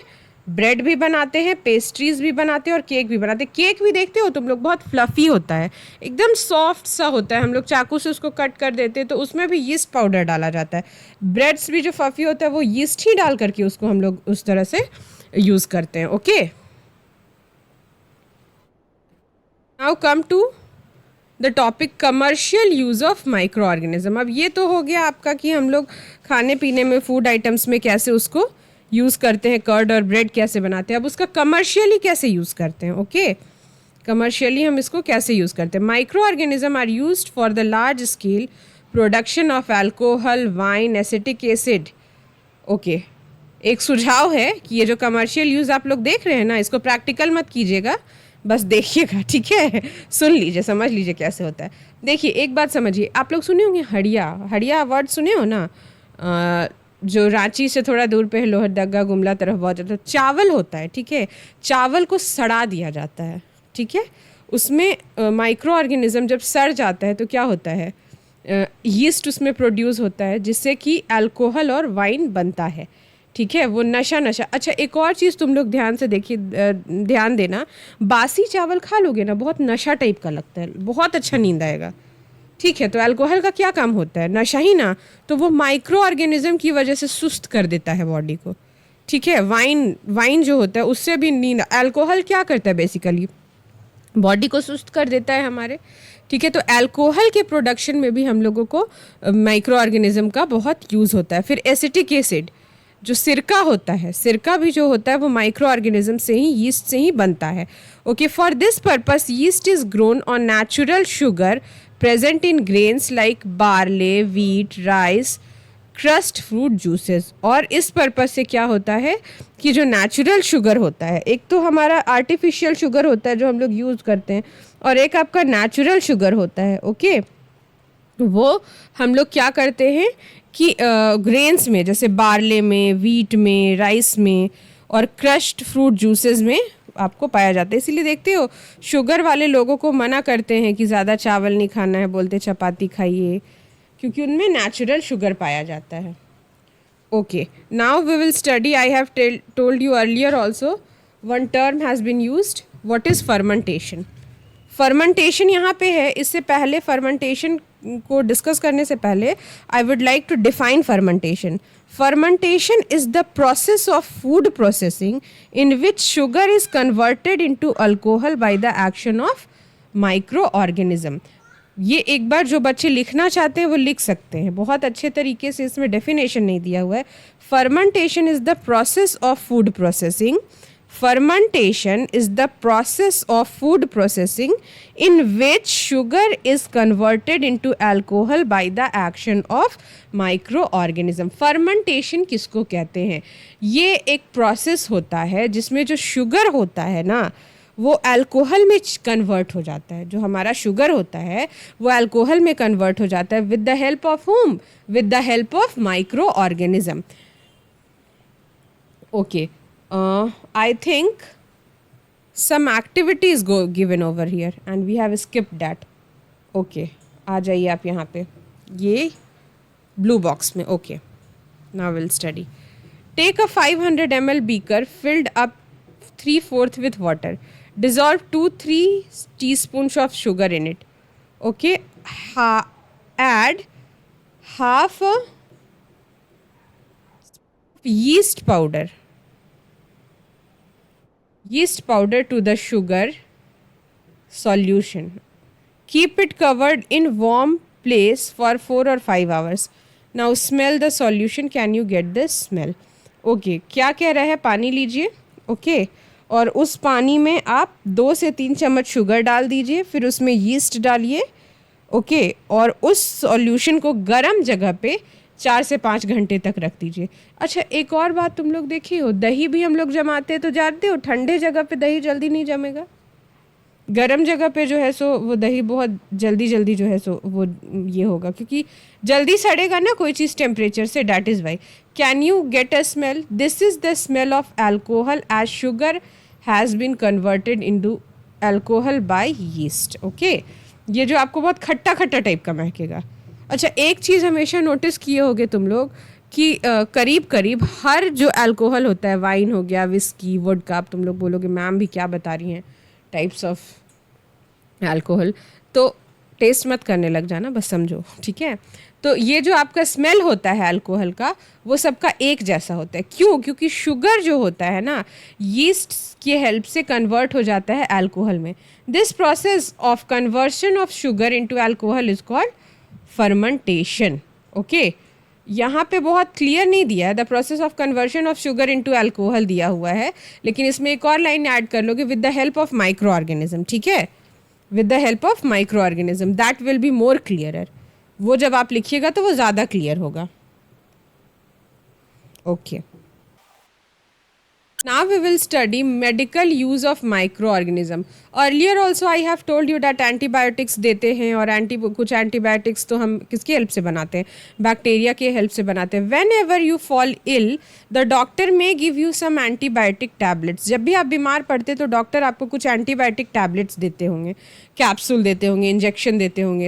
ब्रेड भी बनाते हैं, पेस्ट्रीज भी बनाते हैं और केक भी बनाते हैं। केक भी देखते हो तुम लोग, बहुत फ्लफ़ी होता है, एकदम सॉफ्ट सा होता है। हम लोग चाकू से उसको कट कर देते हैं तो उसमें भी यीस्ट पाउडर डाला जाता है। ब्रेड्स भी जो फ्लफ़ी होता है वो यीस्ट ही डाल करके उसको हम लोग उस तरह से यूज़ करते हैं। Okay, now come to the topic commercial use of micro organism. अब ये तो हो गया आपका कि हम लोग खाने पीने में, फूड आइटम्स में कैसे उसको यूज़ करते हैं, कर्ड और ब्रेड कैसे बनाते हैं। अब उसका कमर्शियली कैसे यूज़ करते हैं। ओके, कमर्शियली हम इसको कैसे यूज़ करते हैं। Micro organism are used for the large scale production of alcohol, wine, acetic acid. Okay, एक सुझाव है कि ये जो कमर्शियल यूज़ आप लोग देख रहे हैं ना, इसको प्रैक्टिकल मत कीजिएगा, बस देखिएगा, ठीक है। सुन लीजिए, समझ लीजिए कैसे होता है। देखिए, एक बात समझिए, आप लोग सुने होंगे हड़िया। हड़िया वर्ड सुने हो ना? जो रांची से थोड़ा दूर पे है, लोहरदगा, गुमला तरफ बहुत ज़्यादा चावल होता है, ठीक है। चावल को सड़ा दिया जाता है, ठीक है। उसमें माइक्रो ऑर्गेनिज्म जब सड़ जाता है तो क्या होता है, यीस्ट उसमें प्रोड्यूस होता है जिससे कि अल्कोहल और वाइन बनता है, ठीक है। वो नशा। अच्छा, एक और चीज़ तुम लोग ध्यान से देखिए, ध्यान देना, बासी चावल खा लोगे ना, बहुत नशा टाइप का लगता है, बहुत अच्छा नींद आएगा, ठीक है। तो अल्कोहल का क्या काम होता है? नशा ही ना। तो वो माइक्रो ऑर्गेनिज्म की वजह से सुस्त कर देता है बॉडी को, ठीक है। वाइन जो होता है उससे भी नींद। अल्कोहल क्या करता है? बेसिकली बॉडी को सुस्त कर देता है हमारे, ठीक है। तो अल्कोहल के प्रोडक्शन में भी हम लोगों को माइक्रो ऑर्गेनिज्म का बहुत यूज़ होता है। फिर एसिटिक एसिड, जो सिरका होता है, सिरका भी जो होता है वो माइक्रो ऑर्गेनिज्म से ही, यीस्ट से ही बनता है। Okay, for this purpose yeast is grown on natural sugar present in grains like barley, wheat, rice, crust fruit juices. और इस पर्पस से क्या होता है कि जो नेचुरल शुगर होता है, एक तो हमारा आर्टिफिशियल शुगर होता है जो हम लोग यूज़ करते हैं, और एक आपका नेचुरल शुगर होता है। ओके, वो हम लोग क्या करते हैं कि ग्रेन्स में, जैसे बार्ले में, वीट में, राइस में और क्रश्ड फ्रूट जूसेस में आपको पाया जाता है। इसीलिए देखते हो शुगर वाले लोगों को मना करते हैं कि ज़्यादा चावल नहीं खाना है, बोलते चपाती खाइए, क्योंकि उनमें नेचुरल शुगर पाया जाता है। Okay, now we will study, I have told you earlier also, one term has been used, what is fermentation. Fermentation यहाँ पे है। इससे पहले फर्मेंटेशन को डिस्कस करने से पहले I would like to define fermentation. Fermentation is the process of food processing in which sugar is converted into alcohol by the action of micro organism. ये एक बार जो बच्चे लिखना चाहते हैं वो लिख सकते हैं, बहुत अच्छे तरीके से इसमें डेफिनेशन नहीं दिया हुआ है। Fermentation is the process of food processing. Fermentation is the process of food processing in which sugar is converted into alcohol by the action of microorganism. Fermentation किसको कहते हैं? ये एक प्रोसेस होता है जिसमें जो शुगर होता है ना, वो अल्कोहल में कन्वर्ट हो जाता है। जो हमारा शुगर होता है वो अल्कोहल में कन्वर्ट हो जाता है with the help of whom? With the help of micro organism. Okay, I think some activity is given over here and we have skipped that. Okay, आ जाइए आप यहाँ पे, ये blue box में। Okay, now we'll study. Take a 500 ml beaker filled up 3/4 with water. Dissolve 2-3 teaspoons of sugar in it. Okay, add half a yeast powder to the sugar solution. Keep it covered in warm place for 4 or 5 hours. Now smell the solution. Can you get this smell? Okay, क्या कह रहा है? पानी लीजिए, ओके, और उस पानी में आप 2 से 3 चम्मच शुगर डाल दीजिए, फिर उसमें यीस्ट डालिए, ओके, और उस सॉल्यूशन को गर्म जगह पे 4 से 5 घंटे तक रख दीजिए। अच्छा, एक और बात तुम लोग देखी हो, दही भी हम लोग जमाते हैं तो जानते हो ठंडे जगह पे दही जल्दी नहीं जमेगा, गर्म जगह पे जो है सो वो दही बहुत जल्दी जल्दी जो है सो वो ये होगा, क्योंकि जल्दी सड़ेगा ना कोई चीज़ टेम्परेचर से, that is why. Can you get a smell? This is the smell of alcohol as sugar has been converted into alcohol by yeast. Okay, ये जो आपको बहुत खट्टा खट्टा टाइप का महकेगा। अच्छा, एक चीज़ हमेशा नोटिस किए होगे तुम लोग कि करीब करीब हर जो अल्कोहल होता है, वाइन हो गया, विस्की, वोडका, आप तुम लोग बोलोगे मैम भी क्या बता रही हैं टाइप्स ऑफ अल्कोहल, तो टेस्ट मत करने लग जाना, बस समझो, ठीक है। तो ये जो आपका स्मेल होता है अल्कोहल का, वो सबका एक जैसा होता है। क्यों? क्योंकि शुगर जो होता है ना, यीस्ट की हेल्प से कन्वर्ट हो जाता है अल्कोहल में। This process of conversion of sugar into alcohol is called fermentation. Okay, यहाँ पे बहुत क्लियर नहीं दिया है, the process of conversion of sugar into alcohol दिया हुआ है, लेकिन इसमें एक और लाइन ऐड कर लोगे, with the help of micro organism, ठीक है, with the help of micro organism, that will be more clearer. वो जब आप लिखिएगा तो वो ज़्यादा क्लियर होगा। Okay, now we will study medical use of microorganism. Earlier also I have told you that antibiotics देते हैं, और कुछ antibiotics तो हम किसकी हेल्प से बनाते हैं? बैक्टीरिया के हेल्प से बनाते हैं। Whenever you fall ill, the doctor may give you some antibiotic tablets. जब भी आप बीमार पड़ते तो डॉक्टर आपको कुछ एंटीबायोटिक टैबलेट्स देते होंगे, कैप्सूल देते होंगे, इंजेक्शन देते होंगे।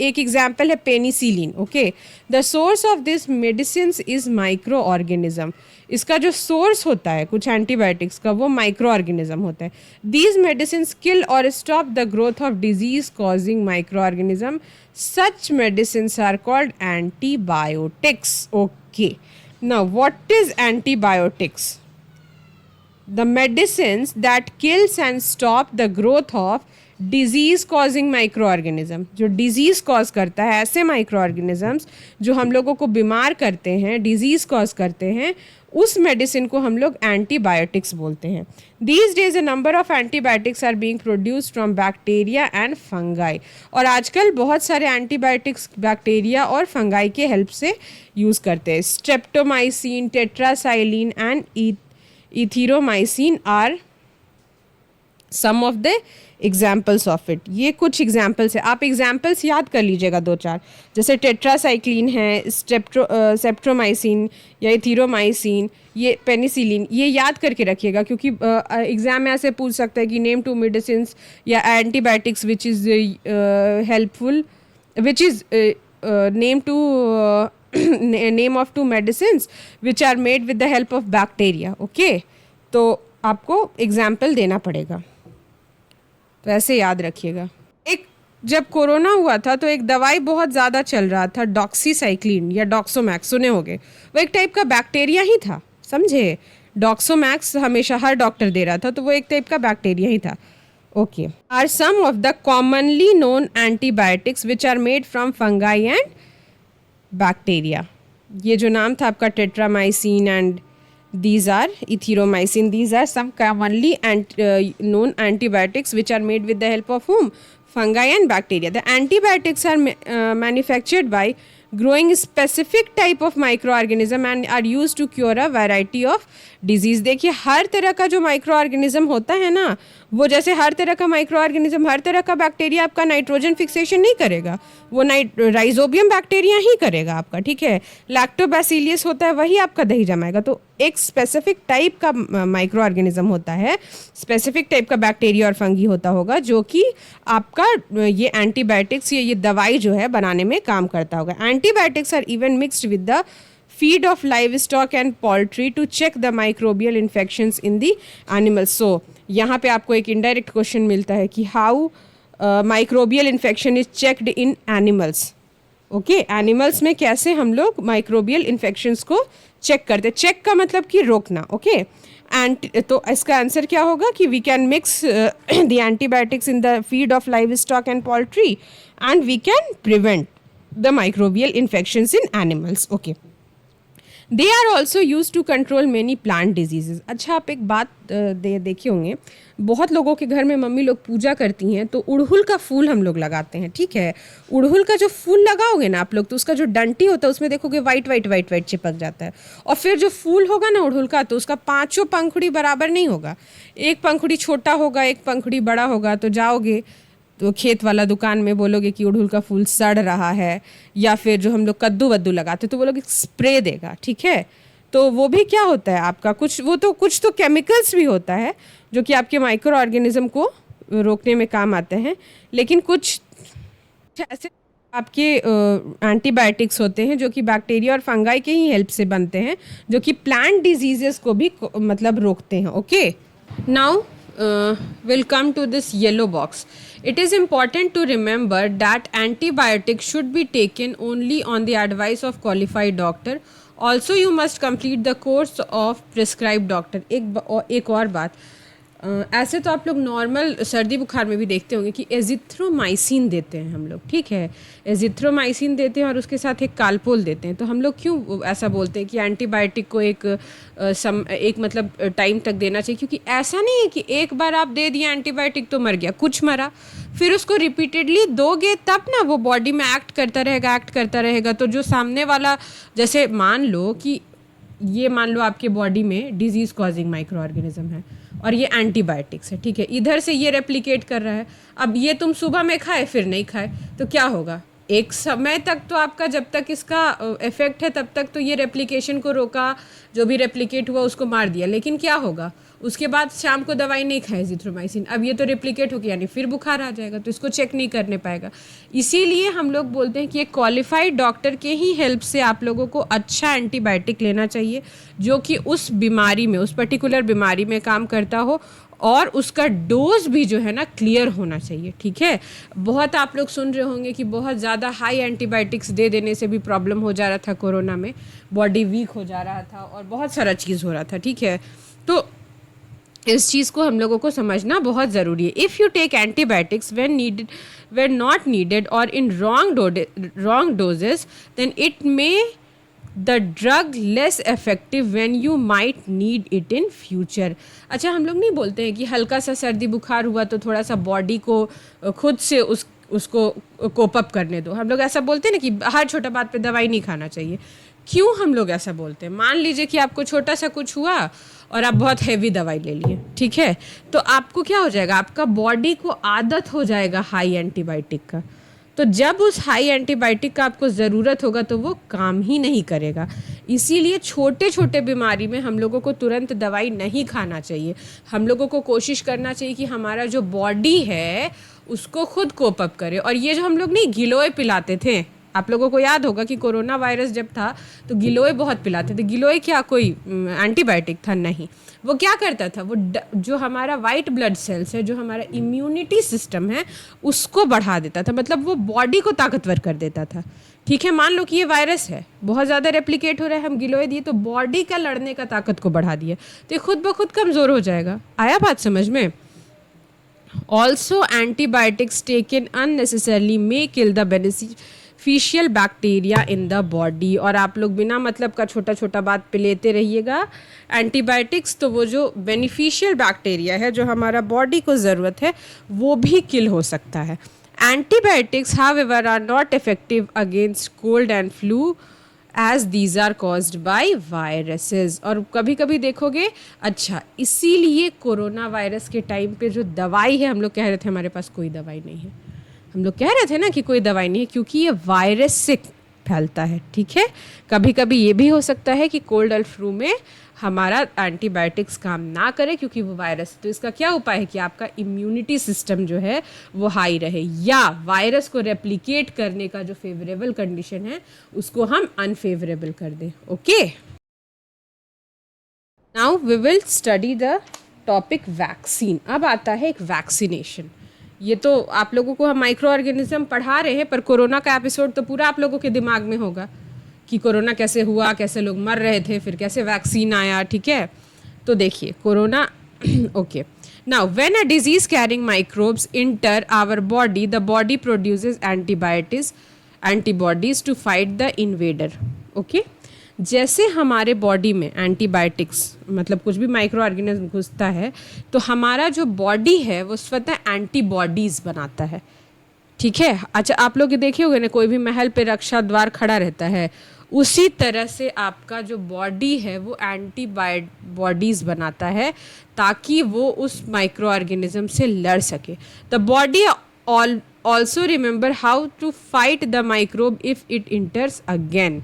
एक एग्जाम्पल है penicillin. Okay, the source of this medicine is micro organism. इसका जो सोर्स होता है कुछ एंटीबायोटिक्स का, वो माइक्रो ऑर्गेनिज्म होता है। दीज मेडिसिन किल और stop the growth of disease causing micro organism. Such medicine are called antibiotics. Okay, now what is antibiotics? The medicines that kills and stop the growth of disease causing micro organism. जो डिजीज़ कॉज करता है, ऐसे माइक्रो ऑर्गेनिजम्स जो हम लोगों को बीमार करते हैं, डिजीज़ कॉज करते हैं, उस मेडिसिन को हम लोग एंटीबायोटिक्स बोलते हैं। These days a number of antibiotics are being produced from bacteria and fungi. और आजकल बहुत सारे एंटीबायोटिक्स बैक्टीरिया और फंगाई के हेल्प से यूज़ करते हैं। Streptomycin, tetracycline and erythromycin are some of the examples of it. ये कुछ एग्जाम्पल्स है, आप एग्जाम्पल्स याद कर लीजिएगा 2-4, जैसे टेट्रासाइक्लिन है, सेप्ट्रोमाइसिन या इथीरोमाइसिन, ये पेनिसिलिन, ये याद करके रखिएगा, क्योंकि एग्जाम में ऐसे पूछ सकता है कि नेम टू मेडिसिन या antibiotics which is helpful, which is name two name of two medicine which are made with the help of bacteria. Okay, तो आपको एग्जाम्पल देना पड़ेगा, तो ऐसे याद रखिएगा। एक जब कोरोना हुआ था तो एक दवाई बहुत ज़्यादा चल रहा था, डॉक्सीसाइक्लिन या डॉक्सोमैक्स, सुने होंगे। वो एक टाइप का बैक्टीरिया ही था, समझे। डॉक्सोमैक्स हमेशा हर डॉक्टर दे रहा था, तो वो एक टाइप का बैक्टीरिया ही था। Okay, are some of the commonly known antibiotics which are made from fungi and bacteria. ये जो नाम था आपका tetramycin and these are erythromycin, these are some commonly known antibiotics which are made with the help of whom? Fungi and bacteria. The antibiotics are manufactured by growing specific type of microorganism and are used to cure a variety of disease. देखिए, हर तरह का जो माइक्रो ऑर्गेनिज्म होता है ना, वो जैसे हर तरह का माइक्रो ऑर्गेनिज्म, हर तरह का बैक्टीरिया आपका नाइट्रोजन फिक्सेशन नहीं करेगा, वो राइजोबियम बैक्टीरिया ही करेगा आपका, ठीक है। लैक्टोबैसिलियस होता है, वही आपका दही जमाएगा। तो एक स्पेसिफिक टाइप का माइक्रो ऑर्गेनिज्म होता है, स्पेसिफिक टाइप का बैक्टीरिया और फंगी होता होगा, जो कि आपका ये एंटीबायोटिक्स या ये दवाई जो है बनाने में काम करता होगा। Antibiotics are even mixed with the feed of livestock and poultry to check the microbial infections in the animals. So यहाँ पे आपको एक indirect question मिलता है कि how microbial infection is checked in animals. Okay, animals में कैसे हम लोग माइक्रोबियल इन्फेक्शंस को चेक करते हैं। चेक का मतलब कि रोकना। ओके, एंड तो इसका आंसर क्या होगा कि we can mix the antibiotics in the feed of livestock and poultry and we can prevent the microbial infections in animals. Okay, they are also use to control many plant diseases. अच्छा, आप एक बात देखे होंगे, बहुत लोगों के घर में मम्मी लोग पूजा करती हैं तो उड़हुल का फूल हम लोग लगाते हैं, ठीक है। उड़हुल का जो फूल लगाओगे ना आप लोग, तो उसका जो डंटी होता है उसमें देखोगे वाइट वाइट वाइट वाइट चिपक जाता है। और फिर जो फूल होगा ना उड़हुल का, तो उसका पांचों पंखुड़ी बराबर नहीं होगा, एक पंखुड़ी छोटा होगा, एक पंखुड़ी बड़ा होगा। तो जाओगे तो खेत वाला दुकान में बोलोगे कि उड़हुल का फूल सड़ रहा है, या फिर जो हम लोग कद्दू वद्दू लगाते तो वो लोग स्प्रे देगा, ठीक है। तो वो भी क्या होता है आपका, कुछ तो केमिकल्स भी होता है जो कि आपके माइक्रो ऑर्गेनिज्म को रोकने में काम आते हैं, लेकिन कुछ ऐसे आपके एंटीबायोटिक्स होते हैं जो कि बैक्टीरिया और फंगाई के ही हेल्प से बनते हैं, जो कि प्लांट डिजीजेस को भी मतलब रोकते हैं। Okay, now we'll come to this yellow box. It is important to remember that antibiotics should be taken only on the advice of qualified doctor. Also, you must complete the course of prescribed doctor. एक और बात, ऐसे तो आप लोग नॉर्मल सर्दी बुखार में भी देखते होंगे कि एजिथ्रोमाइसिन देते हैं हम लोग, ठीक है। एजिथ्रोमाइसिन देते हैं और उसके साथ एक कालपोल देते हैं। तो हम लोग क्यों ऐसा बोलते हैं कि एंटीबायोटिक को एक मतलब टाइम तक देना चाहिए, क्योंकि ऐसा नहीं है कि एक बार आप दे दिए एंटीबायोटिक तो मर गया, कुछ मरा, फिर उसको रिपीटेडली दोगे तब ना वो बॉडी में एक्ट करता रहेगा। तो जो सामने वाला, जैसे मान लो आपके बॉडी में डिजीज़ कॉजिंग माइक्रो ऑर्गेनिज्म है और ये एंटीबायोटिक्स है, ठीक है। इधर से ये रेप्लिकेट कर रहा है, अब ये तुम सुबह में खाए फिर नहीं खाए तो क्या होगा, एक समय तक तो आपका, जब तक इसका इफेक्ट है तब तक तो ये रेप्लिकेशन को रोका, जो भी रेप्लिकेट हुआ उसको मार दिया। लेकिन क्या होगा उसके बाद, शाम को दवाई नहीं खाए एजिथ्रोमाइसिन, अब ये तो रेप्लिकेट हो गया, यानी फिर बुखार आ जाएगा, तो इसको चेक नहीं करने पाएगा। इसीलिए हम लोग बोलते हैं कि एक क्वालिफाइड डॉक्टर के ही हेल्प से आप लोगों को अच्छा एंटीबायोटिक लेना चाहिए, जो कि उस बीमारी में, उस पर्टिकुलर बीमारी में काम करता हो, और उसका डोज भी जो है ना क्लियर होना चाहिए, ठीक है। बहुत आप लोग सुन रहे होंगे कि बहुत ज़्यादा हाई एंटीबायोटिक्स दे देने से भी प्रॉब्लम हो जा रहा था, कोरोना में बॉडी वीक हो जा रहा था और बहुत सारा चीज़ हो रहा था, ठीक है। तो इस चीज़ को हम लोगों को समझना बहुत ज़रूरी है। If you take antibiotics when not needed or in wrong doses, then it may the drug less effective when you might need it in future. अच्छा, हम लोग नहीं बोलते हैं कि हल्का सा सर्दी बुखार हुआ तो थोड़ा सा बॉडी को खुद से उसको कोप अप करने दो। हम लोग ऐसा बोलते हैं ना कि हर छोटा बात पे दवाई नहीं खाना चाहिए। क्यों हम लोग ऐसा बोलते हैं? मान लीजिए कि आपको छोटा सा कुछ हुआ और आप बहुत हैवी दवाई ले लिए, ठीक है, तो आपको क्या हो जाएगा, आपका बॉडी को आदत हो जाएगा हाई एंटीबायोटिक का। तो जब उस हाई एंटीबायोटिक का आपको ज़रूरत होगा तो वो काम ही नहीं करेगा। इसीलिए छोटे छोटे बीमारी में हम लोगों को तुरंत दवाई नहीं खाना चाहिए। हम लोगों को कोशिश करना चाहिए कि हमारा जो बॉडी है उसको खुद कोप अप करे। और ये जो हम लोग नहीं गिलोय पिलाते थे, आप लोगों को याद होगा कि कोरोना वायरस जब था तो गिलोय बहुत पिलाते थे। गिलोय क्या कोई एंटीबायोटिक था? नहीं। वो क्या करता था, वो जो हमारा वाइट ब्लड सेल्स है, जो हमारा इम्यूनिटी सिस्टम है, उसको बढ़ा देता था, मतलब वो बॉडी को ताकतवर कर देता था, ठीक है। मान लो कि ये वायरस है, बहुत ज़्यादा रेप्लिकेट हो रहा है, हम गिलोय दिए तो बॉडी का लड़ने का ताकत को बढ़ा दिया, तो ये खुद ब खुद कमज़ोर हो जाएगा। आया बात समझ में? Also antibiotics taken unnecessarily may kill the beneficial bacteria in the body. और आप लोग बिना मतलब का छोटा छोटा बात पे लेते रहिएगा एंटीबायोटिक्स, तो वो जो बेनिफिशियल बैक्टीरिया है, जो हमारा बॉडी को ज़रूरत है, वो भी किल हो सकता है। Antibiotics however are not effective against cold and flu as these are caused by viruses. और कभी कभी देखोगे, अच्छा इसीलिए कोरोना वायरस के टाइम पे जो दवाई है, हम लोग कह रहे थे हमारे पास कोई दवाई नहीं है, हम लोग कह रहे थे ना कि कोई दवाई नहीं है, क्योंकि ये वायरस से फैलता है, ठीक है। कभी कभी ये भी हो सकता है कि कोल्ड और फ्लू में हमारा एंटीबायोटिक्स काम ना करे क्योंकि वो वायरस। तो इसका क्या उपाय है कि आपका इम्यूनिटी सिस्टम जो है वो हाई रहे, या वायरस को रेप्लिकेट करने का जो फेवरेबल कंडीशन है उसको हम अनफेवरेबल कर दें। Okay, now we will study the topic vaccine. अब आता है एक वैक्सीनेशन। ये तो आप लोगों को हम माइक्रो ऑर्गेनिज्म पढ़ा रहे हैं, पर कोरोना का एपिसोड तो पूरा आप लोगों के दिमाग में होगा कि कोरोना कैसे हुआ, कैसे लोग मर रहे थे, फिर कैसे वैक्सीन आया, ठीक है। तो देखिए corona okay, now when a disease carrying microbes enter our body, the body produces antibodies to fight the invader. Okay, जैसे हमारे बॉडी में एंटीबायोटिक्स मतलब कुछ भी माइक्रो ऑर्गेनिज्म घुसता है तो हमारा जो बॉडी है वो स्वतः एंटीबॉडीज़ बनाता है, ठीक है। अच्छा, आप लोग ये देखे होंगे ना, कोई भी महल पे रक्षा द्वार खड़ा रहता है, उसी तरह से आपका जो बॉडी है वो एंटीबॉडीज़ बनाता है ताकि वो उस माइक्रो ऑर्गेनिज्म से लड़ सके। The body also remember how to fight the microbe if it enters again.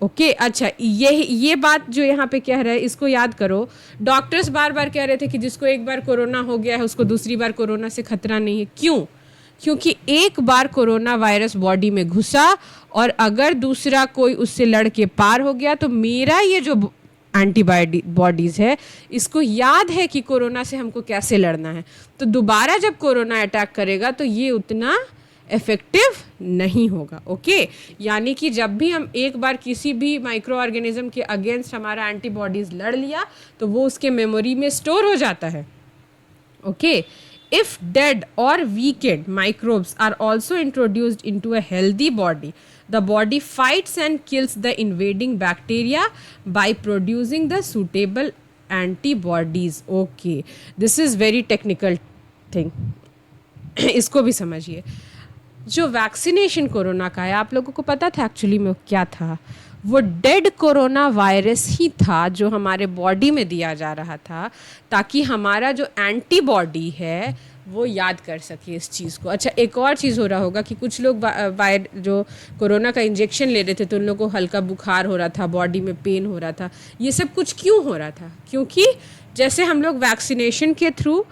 Okay अच्छा, ये बात जो यहाँ पे कह रहा है इसको याद करो। डॉक्टर्स बार बार कह रहे थे कि जिसको एक बार कोरोना हो गया है उसको दूसरी बार कोरोना से खतरा नहीं है। क्यों? क्योंकि एक बार कोरोना वायरस बॉडी में घुसा और अगर दूसरा कोई उससे लड़ के पार हो गया तो मेरा ये जो एंटीबॉडीज़ है इसको याद है कि कोरोना से हमको कैसे लड़ना है, तो दोबारा जब कोरोना अटैक करेगा तो ये उतना इफेक्टिव नहीं होगा। ओके, यानी कि जब भी हम एक बार किसी भी माइक्रो ऑर्गेनिज्म के अगेंस्ट हमारा एंटीबॉडीज़ लड़ लिया तो वो उसके मेमोरी में स्टोर हो जाता है। Okay, if dead or weakened microbes are also introduced into a healthy body, the body fights and kills the invading bacteria by producing the suitable antibodies. Okay, this is very technical thing. इसको भी समझिए। जो वैक्सीनेशन कोरोना का है, आप लोगों को पता था एक्चुअली में क्या था? वो डेड कोरोना वायरस ही था जो हमारे बॉडी में दिया जा रहा था ताकि हमारा जो एंटीबॉडी है वो याद कर सके इस चीज़ को। अच्छा, एक और चीज़ हो रहा होगा कि कुछ लोग जो कोरोना का इंजेक्शन ले रहे थे तो उन लोगों को हल्का बुखार हो रहा था, बॉडी में पेन हो रहा था। ये सब कुछ क्यों हो रहा था? क्योंकि जैसे हम लोग वैक्सीनेशन के थ्रू,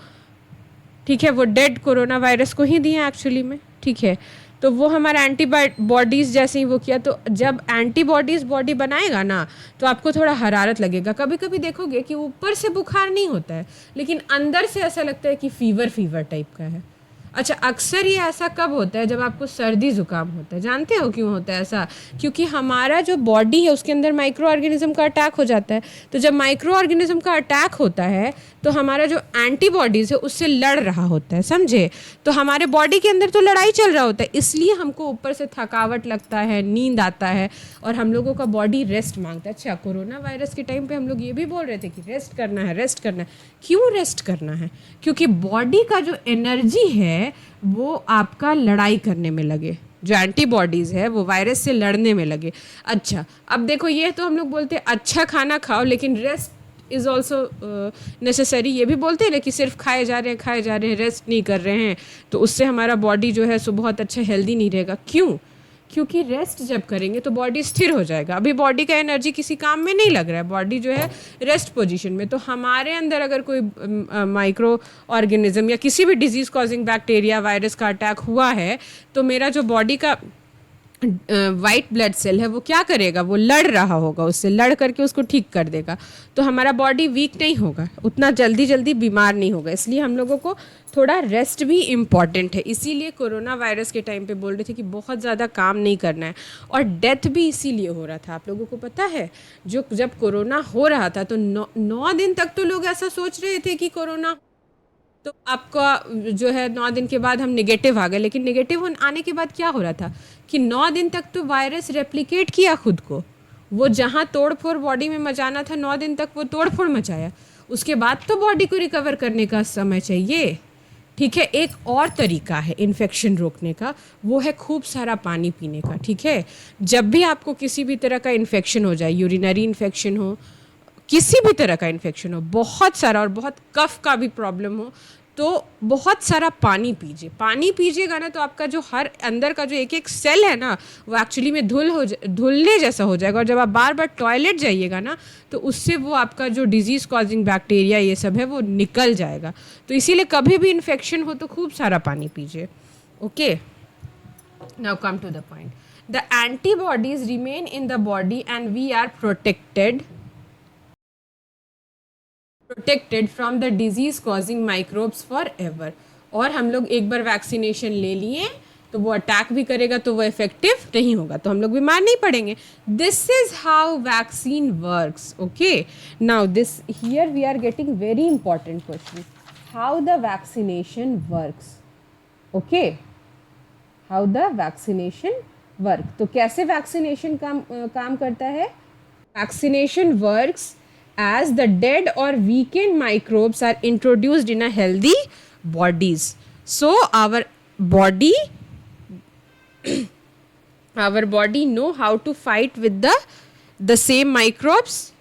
ठीक है, वो डेड कोरोना वायरस को ही दिए एक्चुअली में, ठीक है, तो वो हमारा एंटीबॉडीज़ जैसे ही वो किया, तो जब एंटीबॉडीज़ बॉडी बनाएगा ना तो आपको थोड़ा हरारत लगेगा। कभी कभी देखोगे कि ऊपर से बुखार नहीं होता है लेकिन अंदर से ऐसा लगता है कि फीवर टाइप का है। अच्छा, अक्सर ये ऐसा कब होता है? जब आपको सर्दी ज़ुकाम होता है। जानते हो क्यों होता है ऐसा? क्योंकि हमारा जो बॉडी है उसके अंदर माइक्रो ऑर्गेनिज्म का अटैक हो जाता है। तो जब माइक्रो ऑर्गेनिज्म का अटैक होता है तो हमारा जो एंटीबॉडीज़ है उससे लड़ रहा होता है, समझे? तो हमारे बॉडी के अंदर तो लड़ाई चल रहा होता है, इसलिए हमको ऊपर से थकावट लगता है, नींद आता है और हम लोगों का बॉडी रेस्ट मांगता है। अच्छा, कोरोना वायरस के टाइम पे हम लोग ये भी बोल रहे थे कि रेस्ट करना है, रेस्ट करना है। क्यों रेस्ट करना है? क्योंकि बॉडी का जो एनर्जी है वो आपका लड़ाई करने में लगे, जो एंटीबॉडीज़ है वो वायरस से लड़ने में लगे। अच्छा, अब देखो, ये तो हम लोग बोलते हैं अच्छा खाना खाओ लेकिन रेस्ट इज़ ऑल्सो नेसेसरी। ये भी बोलते हैं ना कि सिर्फ खाए जा रहे हैं, रेस्ट नहीं कर रहे हैं, तो उससे हमारा बॉडी जो है सो बहुत अच्छा हेल्दी नहीं रहेगा। क्यों? क्योंकि रेस्ट जब करेंगे तो बॉडी स्थिर हो जाएगा। अभी बॉडी का एनर्जी किसी काम में नहीं लग रहा है, बॉडी जो है रेस्ट पोजीशन में। तो हमारे अंदर अगर कोई माइक्रो ऑर्गेनिज्म या किसी भी डिजीज़ कॉजिंग बैक्टीरिया वायरस का अटैक हुआ है तो मेरा जो बॉडी का वाइट ब्लड सेल है वो क्या करेगा? वो लड़ रहा होगा, उससे लड़ करके उसको ठीक कर देगा। तो हमारा बॉडी वीक नहीं होगा, उतना जल्दी बीमार नहीं होगा। इसलिए हम लोगों को थोड़ा रेस्ट भी इम्पॉर्टेंट है। इसीलिए कोरोना वायरस के टाइम पे बोल रहे थे कि बहुत ज़्यादा काम नहीं करना है। और डेथ भी इसीलिए हो रहा था। आप लोगों को पता है, जब कोरोना हो रहा था तो 9 दिन तक तो लोग ऐसा सोच रहे थे कि कोरोना, तो आपका जो है 9 दिन के बाद हम नेगेटिव आ गए। लेकिन नेगेटिव आने के बाद क्या हो रहा था कि 9 दिन तक तो वायरस रेप्लिकेट किया खुद को। वो जहाँ तोड़ फोड़ बॉडी में मचाना था 9 दिन तक वो तोड़ फोड़ मचाया। उसके बाद तो बॉडी को रिकवर करने का समय चाहिए, ठीक है। एक और तरीका है इन्फेक्शन रोकने का, वो है खूब सारा पानी पीने का, ठीक है। जब भी आपको किसी भी तरह का इन्फेक्शन हो जाए, यूरिनरी इन्फेक्शन हो, किसी भी तरह का इन्फेक्शन हो, बहुत सारा, और बहुत कफ का भी प्रॉब्लम हो, तो बहुत सारा पानी पीजिए। पानी पीजिएगा ना तो आपका जो हर अंदर का जो एक एक सेल है ना वो एक्चुअली में धुलने जैसा हो जाएगा। और जब आप बार बार टॉयलेट जाइएगा ना तो उससे वो आपका जो डिजीज़ कॉजिंग बैक्टीरिया ये सब है वो निकल जाएगा। तो इसीलिए कभी भी इन्फेक्शन हो तो खूब सारा पानी पीजिए। Okay, now come to the point. The antibodies remain in the body and we are protected from the disease causing microbes for ever. और हम लोग एक बार वैक्सीनेशन ले लिए तो वो अटैक भी करेगा तो वो इफेक्टिव नहीं होगा, तो हम लोग बीमार नहीं पड़ेंगे। This is how vaccine works. Okay, now this here we are getting very important question, how the vaccination works. Okay, how the vaccination work, तो कैसे वैक्सीनेशन काम करता है? Vaccination works as the dead or weakened microbes are introduced in a healthy bodies. So body our body know how to fight with the same microbes.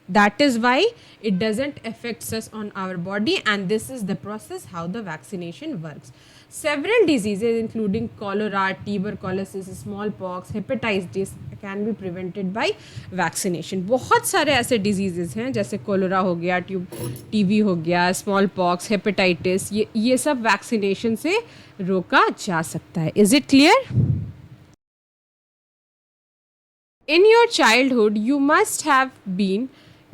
That is why it doesn't affect us on our body, and this is the process how the vaccination works. Several diseases including cholera, tuberculosis, smallpox, hepatitis can be prevented by vaccination. बहुत सारे ऐसे diseases हैं जैसे कोलोरा हो गया, टीबी हो गया, स्मॉल पॉक्स, हेपेटाइटिस, ये सब वैक्सीनेशन से रोका जा सकता है. Is it clear? In your childhood, you must have been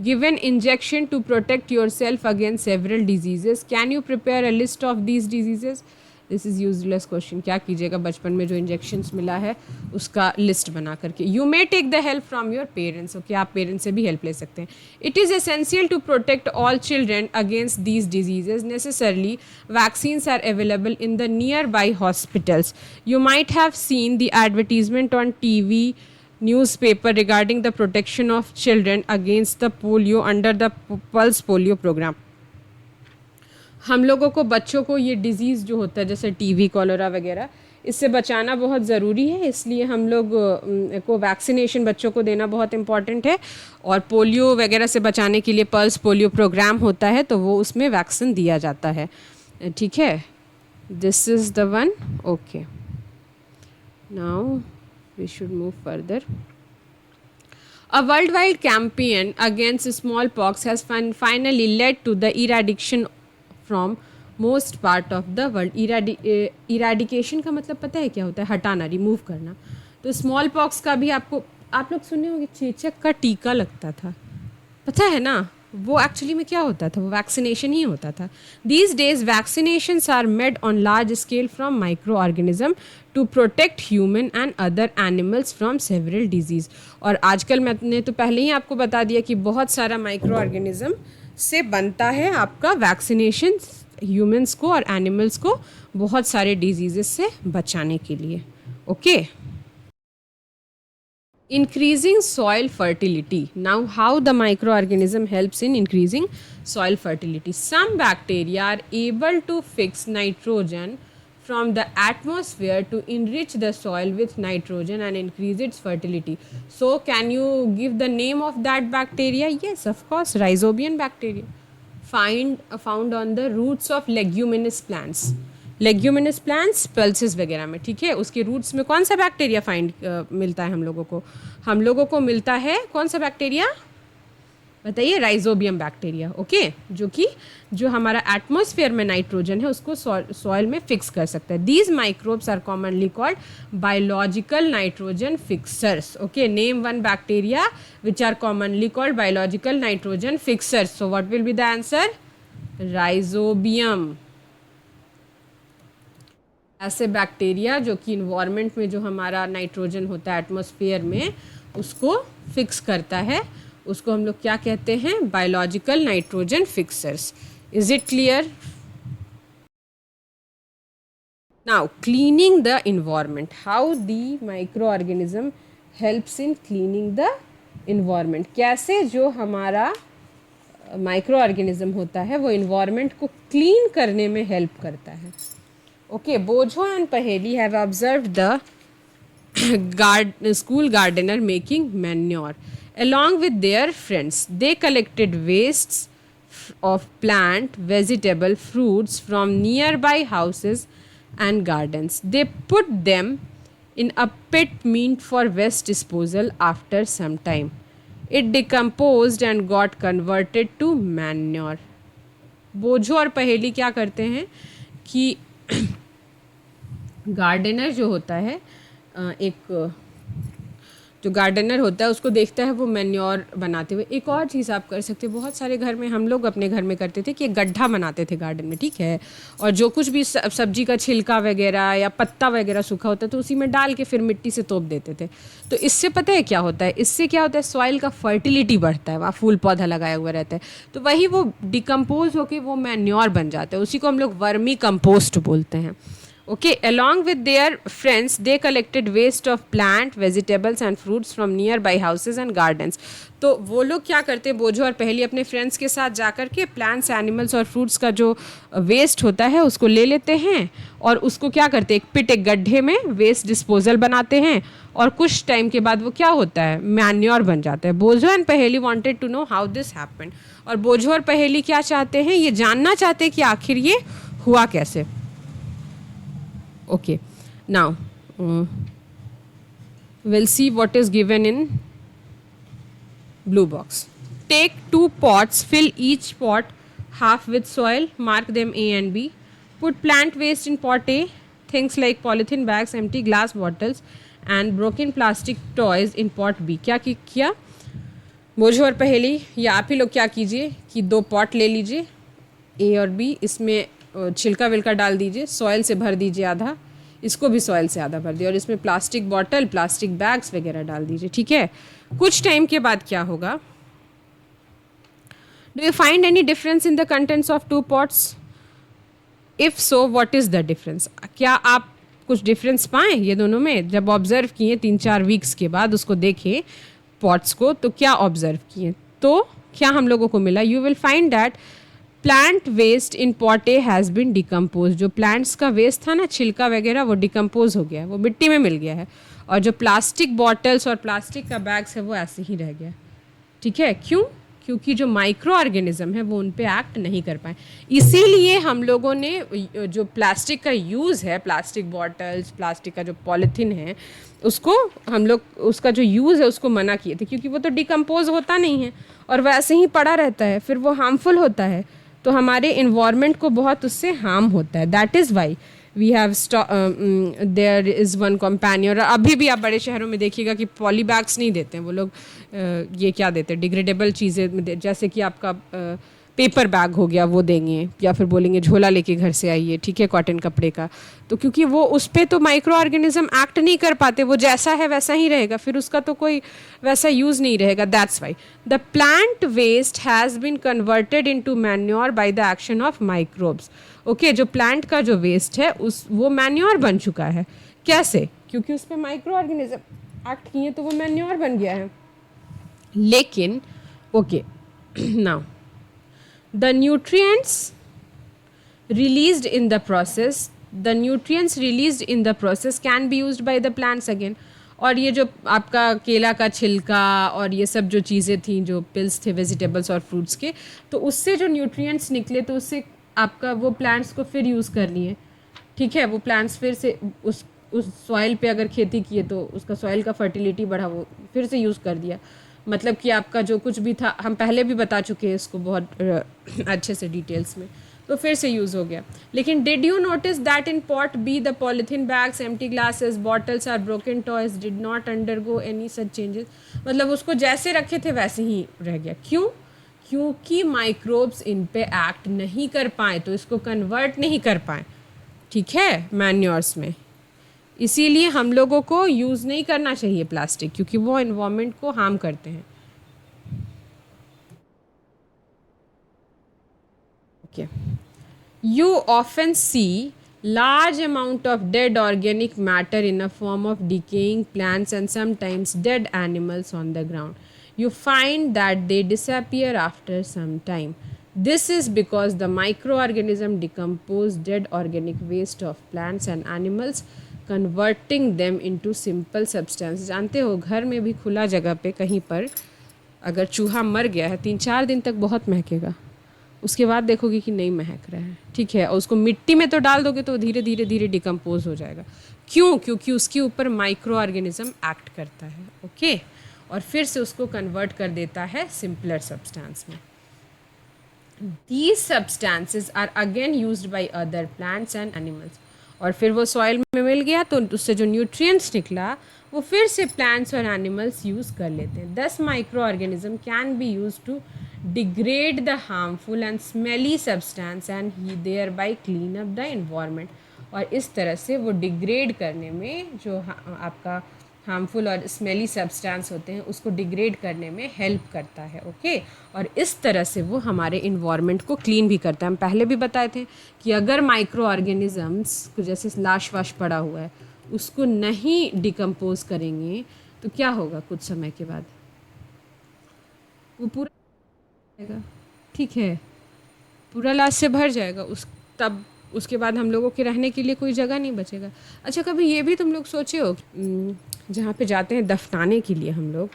given injection to protect yourself against several diseases. Can you prepare a list of these diseases? This is useless question. क्या कीजिएगा बचपन में जो इंजेक्शंस मिला है उसका लिस्ट बना करके. You may take the help from your parents. Okay, आप पेरेंट्स से भी हेल्प ले सकते हैं. It is essential to protect all children against these diseases. Necessarily, vaccines are available in the nearby hospitals. You might have seen the advertisement on TV, newspaper regarding the protection of children against the polio under the pulse polio program. हम लोगों को बच्चों को ये डिज़ीज़ जो होता है जैसे टीवी, कॉलरा वगैरह, इससे बचाना बहुत ज़रूरी है, इसलिए हम लोग को वैक्सीनेशन बच्चों को देना बहुत इम्पॉर्टेंट है. और पोलियो वगैरह से बचाने के लिए पल्स पोलियो प्रोग्राम होता है तो वो उसमें वैक्सीन दिया जाता है. ठीक है, this is the one. Okay, now we should move further. A worldwide campaign against smallpox has finally led to the eradication from most part of the world. Eradication का मतलब पता है क्या होता है? हटाना, रिमूव करना. तो स्मॉल पॉक्स का भी आप लोग सुने होंगे, चेचक का टीका लगता था, पता है ना? वो एक्चुअली में क्या होता था? वो वैक्सीनेशन ही होता था. These days vaccinations are made on large scale from micro organism to protect human and other animals from several disease. और आजकल मैंने तो पहले ही आपको बता दिया कि बहुत सारा माइक्रो ऑर्गेनिज्म से बनता है आपका वैक्सीनेशन ह्यूमन्स को और एनिमल्स को बहुत सारे डिजीज़ से बचाने के लिए. Okay. Increasing soil fertility. Now, how the microorganism helps in increasing soil fertility? Some bacteria are able to fix nitrogen from the atmosphere to enrich the soil with nitrogen and increase its fertility. So, can you give the name of that bacteria? Yes, of course, Rhizobium bacteria. Found on the roots of leguminous plants. Leguminous plants, pulses वगैरह में. ठीक है, उसके रूट्स में कौन सा बैक्टीरिया मिलता है हम लोगों को मिलता है कौन सा बैक्टीरिया बताइए? Rhizobium bacteria. ओके, जो हमारा एटमॉस्फेयर में नाइट्रोजन है उसको सॉइल में फिक्स कर सकता है. These microbes are commonly called biological nitrogen fixers. Okay, name one bacteria which are commonly called biological nitrogen fixers. So what will be the answer? Rhizobium. ऐसे बैक्टीरिया जो कि इन्वायरमेंट में जो हमारा नाइट्रोजन होता है एटमॉस्फेयर में उसको फिक्स करता है, उसको हम लोग क्या कहते हैं? Biological nitrogen fixers. Is it clear? Now, cleaning the environment. How the micro organism helps in cleaning the environment. कैसे जो हमारा माइक्रो ऑर्गेनिज्म होता है वो इन्वायरमेंट को क्लीन करने में हेल्प करता है. Okay, Bojo and Paheli have observed the school gardener making manure. Along with their friends, they collected wastes of plant, vegetable, fruits from nearby houses and gardens. They put them in a pit meant for waste disposal. After some time, it decomposed and got converted to manure. बोझो और पहेली क्या करते हैं कि गार्डनर जो होता है एक जो गार्डनर होता है उसको देखता है वो मैन्योर बनाते हुए. एक और चीज़ आप कर सकते हैं, बहुत सारे घर में हम लोग अपने घर में करते थे कि एक गड्ढा बनाते थे गार्डन में. ठीक है, और जो कुछ भी सब्जी का छिलका वगैरह या पत्ता वगैरह सूखा होता है तो उसी में डाल के फिर मिट्टी से तोप देते थे. तो इससे पता है क्या होता है? इससे क्या होता है? सॉइल का फर्टिलिटी बढ़ता है, वहाँ फूल पौधा लगाया हुआ रहता है तो वही वो डिकम्पोज होकर वो मैन्योर बन जाता है. उसी को हम लोग वर्मी कंपोस्ट बोलते हैं. Okay, along with their friends, they collected waste of plant, vegetables and fruits from nearby houses and gardens. तो वो लोग क्या करते हैं, बोझो और पहेली अपने फ्रेंड्स के साथ जा कर के प्लांट्स, एनिमल्स और फ्रूट्स का जो वेस्ट होता है उसको ले लेते हैं और उसको क्या करते हैं, एक पिट, एक गड्ढे में वेस्ट डिस्पोजल बनाते हैं और कुछ टाइम के बाद वो क्या होता है, मैन्योर बन जाता है. Boojho and Paheli wanted to know how this happened. और बोझो और पहेली क्या चाहते हैं, ये जानना चाहते हैं कि आखिर ये हुआ कैसे. Okay, now we'll see what is given in blue box. Take 2 pots, fill each pot half with soil, mark them A and B. Put plant waste in pot A, things like polythene bags, empty glass bottles and broken plastic toys in pot B. क्या किया बोझो और पहेली, या आप ही लोग क्या कीजिए कि 2 पॉट ले लीजिए A और B, इसमें छिलका विलका डाल दीजिए, सॉइल से भर दीजिए आधा, इसको भी सॉइल से आधा भर दिया और इसमें प्लास्टिक बॉटल, प्लास्टिक बैग्स वगैरह डाल दीजिए. ठीक है, कुछ टाइम के बाद क्या होगा, do you find any difference in the contents of 2 pots? If so what is the difference? क्या आप कुछ डिफरेंस पाएँ ये दोनों में? जब ऑब्जर्व किए 3-4 वीक्स के बाद उसको देखें पॉट्स को, तो क्या ऑब्जर्व किए, तो क्या हम लोगों को मिला? You will find that plant waste in pot A has been decompose. जो प्लांट्स का वेस्ट था ना, छिलका वगैरह, वो डिकम्पोज हो गया है, वो मिट्टी में मिल गया है. और जो प्लास्टिक बॉटल्स और प्लास्टिक का बैग्स है वो ऐसे ही रह गया. ठीक है, क्यों? क्योंकि जो माइक्रो ऑर्गेनिज्म है वो उन पे एक्ट नहीं कर पाए. इसीलिए हम लोगों ने जो प्लास्टिक का यूज़ है, प्लास्टिक बॉटल्स, प्लास्टिक का जो पॉलीथीन है, उसको हम लोग, उसका जो यूज़ है उसको मना किए थे, क्योंकि वो तो डिकम्पोज होता नहीं है और वैसे ही पड़ा रहता है, फिर वो हार्मफुल होता है, तो हमारे इन्वायरमेंट को बहुत उससे हार्म होता है. That is why we have there is one companion. और अभी भी आप बड़े शहरों में देखिएगा कि पॉली बैग्स नहीं देते हैं वो लोग, ये क्या देते हैं, डिग्रेडेबल चीज़ें, जैसे कि आपका पेपर बैग हो गया वो देंगे, या फिर बोलेंगे झोला लेके घर से आइए. ठीक है, कॉटन कपड़े का, तो क्योंकि वो उस पर तो माइक्रो ऑर्गेनिज्म एक्ट नहीं कर पाते, वो जैसा है वैसा ही रहेगा, फिर उसका तो कोई वैसा यूज़ नहीं रहेगा. That's why the plant waste has been converted into manure by the action of microbes. Okay, जो प्लांट का जो वेस्ट है उस वो मैन्योर बन चुका है. कैसे? क्योंकि उस पर माइक्रो ऑर्गेनिज्म एक्ट किए तो वो मैन्योर बन गया है. लेकिन okay, now the nutrients released in the process can be used by the plants again. और ये जो आपका केला का छिलका और ये सब जो चीज़ें थी, जो पिल्स थे वेजिटेबल्स और फ्रूट्स के, तो उससे जो न्यूट्रिएंट्स निकले तो उससे आपका वो प्लांट्स को फिर यूज़ कर लिए. ठीक है, वो प्लांट्स फिर से उस सॉइल पे अगर खेती किए तो उसका सॉइल का फर्टिलिटी बढ़ा, वो फिर से यूज़ कर दिया. मतलब कि आपका जो कुछ भी था, हम पहले भी बता चुके हैं इसको बहुत अच्छे से डिटेल्स में, तो फिर से यूज़ हो गया. लेकिन did you notice that in pot B the polythene bags, empty glasses, bottles are broken toys did not undergo any such changes. मतलब उसको जैसे रखे थे वैसे ही रह गया. क्यों? क्योंकि माइक्रोब्स इन पे एक्ट नहीं कर पाए, तो इसको कन्वर्ट नहीं कर पाए. ठीक है, मैन्योर्स में. इसीलिए हम लोगों को यूज़ नहीं करना चाहिए प्लास्टिक, क्योंकि वो इन्वायरमेंट को हार्म करते हैं. Okay, you often see large amount of dead organic matter in a form of decaying plants and sometimes dead animals on the ground. You find that they disappear after some time. This is because the microorganism decompose dead organic waste of plants and animals, converting them into simple substances. जानते हो, घर में भी खुला जगह पे कहीं पर अगर चूहा मर गया है 3-4 दिन तक बहुत महकेगा, उसके बाद देखोगे कि नहीं महक रहा है. ठीक है, और उसको मिट्टी में तो डाल दोगे तो धीरे धीरे धीरे डिकम्पोज हो जाएगा. क्यों? क्योंकि उसके ऊपर माइक्रो ऑर्गेनिज्म एक्ट करता है. ओके, और फिर से उसको कन्वर्ट कर देता है सिंपलर सब्सटेंस में. These substances are again used by other plants and animals. और फिर वो सॉइल में मिल गया तो उससे जो न्यूट्रिएंट्स निकला वो फिर से प्लांट्स और एनिमल्स यूज़ कर लेते हैं. This micro organism can be use to degrade the harmful and smelly substance and he thereby clean up the environment. और इस तरह से वो डिग्रेड करने में जो आपका हार्मफुल और स्मेली सब्सटेंस होते हैं उसको डिग्रेड करने में हेल्प करता है। ओके, और इस तरह से वो हमारे इन्वायरमेंट को क्लीन भी करता है। हम पहले भी बताए थे कि अगर माइक्रो ऑर्गेनिजम्स जैसे लाश वाश पड़ा हुआ है उसको नहीं डिकम्पोज करेंगे तो क्या होगा, कुछ समय के बाद वो पूरा जाएगा, ठीक है, पूरा लाश से भर जाएगा। तब उसके बाद हम लोगों के रहने के लिए कोई जगह नहीं बचेगा। अच्छा, कभी ये भी तुम लोग सोचे हो जहाँ पे जाते हैं दफनाने के लिए हम लोग,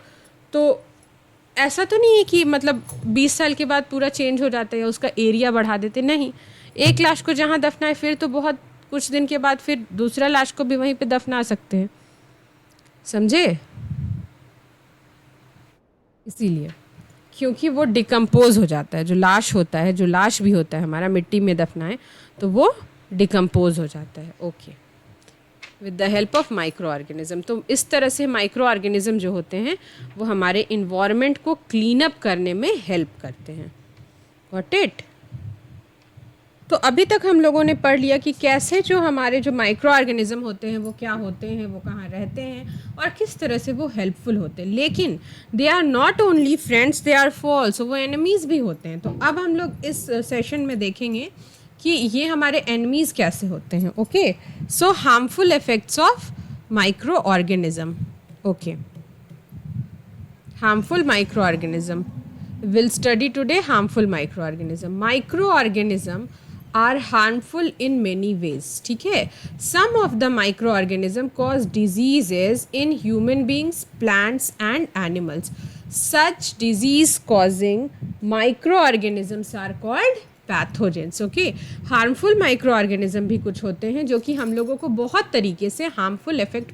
तो ऐसा तो नहीं है कि मतलब 20 साल के बाद पूरा चेंज हो जाता है या उसका एरिया बढ़ा देते, नहीं। एक लाश को जहाँ दफनाए फिर तो बहुत कुछ दिन के बाद फिर दूसरा लाश को भी वहीं पे दफना सकते हैं, समझे? इसीलिए, क्योंकि वो डिकम्पोज हो जाता है, जो लाश होता है, जो लाश भी होता है हमारा मिट्टी में दफनाए तो वो डिकम्पोज हो जाता है। Okay, with the help of micro organism. तो इस तरह से माइक्रो ऑर्गेनिज्म जो होते हैं वो हमारे इन्वायरमेंट को क्लीन अप करने में हेल्प करते हैं। Got it? तो अभी तक हम लोगों ने पढ़ लिया कि कैसे जो हमारे जो माइक्रो ऑर्गेनिज्म होते हैं वो क्या होते हैं, वो कहाँ रहते हैं और किस तरह से वो हेल्पफुल होते हैं। लेकिन they are not only friends, they are false, वो एनिमीज़ भी होते हैं। तो अब हम लोग इस सेशन में देखेंगे कि ये हमारे एनिमीज़ कैसे होते हैं। Okay, so harmful effects of micro organism. Okay, harmful microorganism. We'll study today harmful microorganism. Microorganism are harmful in many ways. ठीक है, some of the microorganism cause diseases in human beings, plants and animals. Such disease causing microorganisms are called pathogens. Okay, harmful micro organism भी कुछ होते हैं जो कि हम लोगों को बहुत तरीके से हार्मफुल इफेक्ट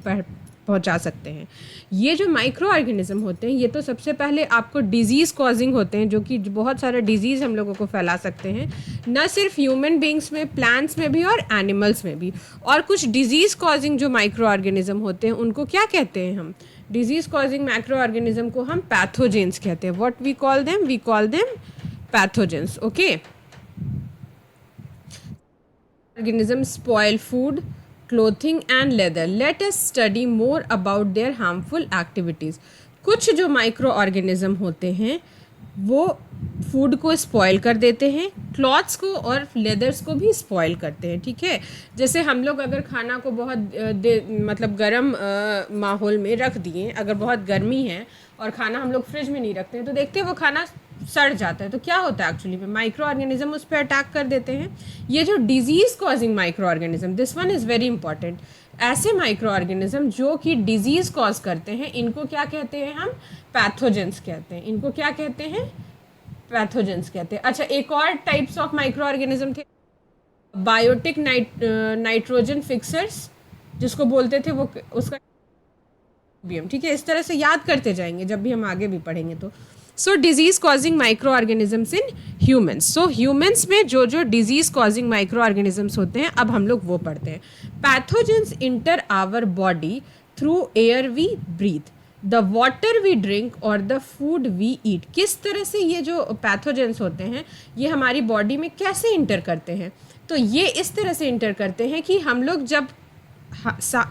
पहुंचा सकते हैं। ये जो माइक्रो ऑर्गेनिज्म होते हैं ये तो सबसे पहले आपको डिजीज़ कॉजिंग होते हैं, जो कि बहुत सारा डिजीज़ हम लोगों को फैला सकते हैं, न सिर्फ ह्यूमन बींग्स में, प्लांट्स में भी और एनिमल्स में भी। और कुछ डिजीज़ कॉजिंग जो माइक्रो ऑर्गेनिज्म होते हैं उनको क्या कहते हैं हम? डिजीज़ कॉजिंग माइक्रो ऑर्गेनिज्म को हम पैथोजेंस कहते हैं। What we call them? We call them pathogens. Okay, organisms spoil food, clothing and leather. Let us study more about their harmful activities. कुछ जो माइक्रो ऑर्गेनिज्म होते हैं वो फूड को स्पॉइल कर देते हैं, क्लॉथ्स को और लेदर्स को भी स्पॉइल करते हैं। ठीक है, जैसे हम लोग अगर खाना को बहुत मतलब गर्म माहौल में रख दिए, अगर बहुत गर्मी है और खाना हम लोग फ्रिज में नहीं रखते हैं तो देखते हैं वो खाना सड़ जाता है। तो क्या होता है एक्चुअली में, माइक्रो ऑर्गेनिज्म उस पर अटैक कर देते हैं। ये जो disease causing micro organism, this one is very important. ऐसे माइक्रो ऑर्गेनिज्म जो कि डिजीज़ कॉज करते हैं इनको क्या कहते हैं हम? पैथोजेंस कहते हैं। इनको क्या कहते हैं? पैथोजेंस कहते हैं। अच्छा, एक और टाइप्स ऑफ माइक्रो ऑर्गेनिज्म थे, बायोटिक नाइट्रोजन फिक्सर्स जिसको बोलते थे, वो उसका भी हम, ठीक है, इस तरह से याद करते जाएंगे जब भी हम आगे भी पढ़ेंगे तो। So disease causing micro organisms in humans. So humans में जो जो डिजीज कॉजिंग माइक्रो ऑर्गेनिजम्स होते हैं अब हम लोग वो पढ़ते हैं। Pathogens enter our body through air we breathe, the water we drink और द फूड वी ईट। किस तरह से ये जो पैथोजेंस होते हैं ये हमारी बॉडी में कैसे इंटर करते हैं? तो ये इस तरह से इंटर करते हैं कि हम लोग जब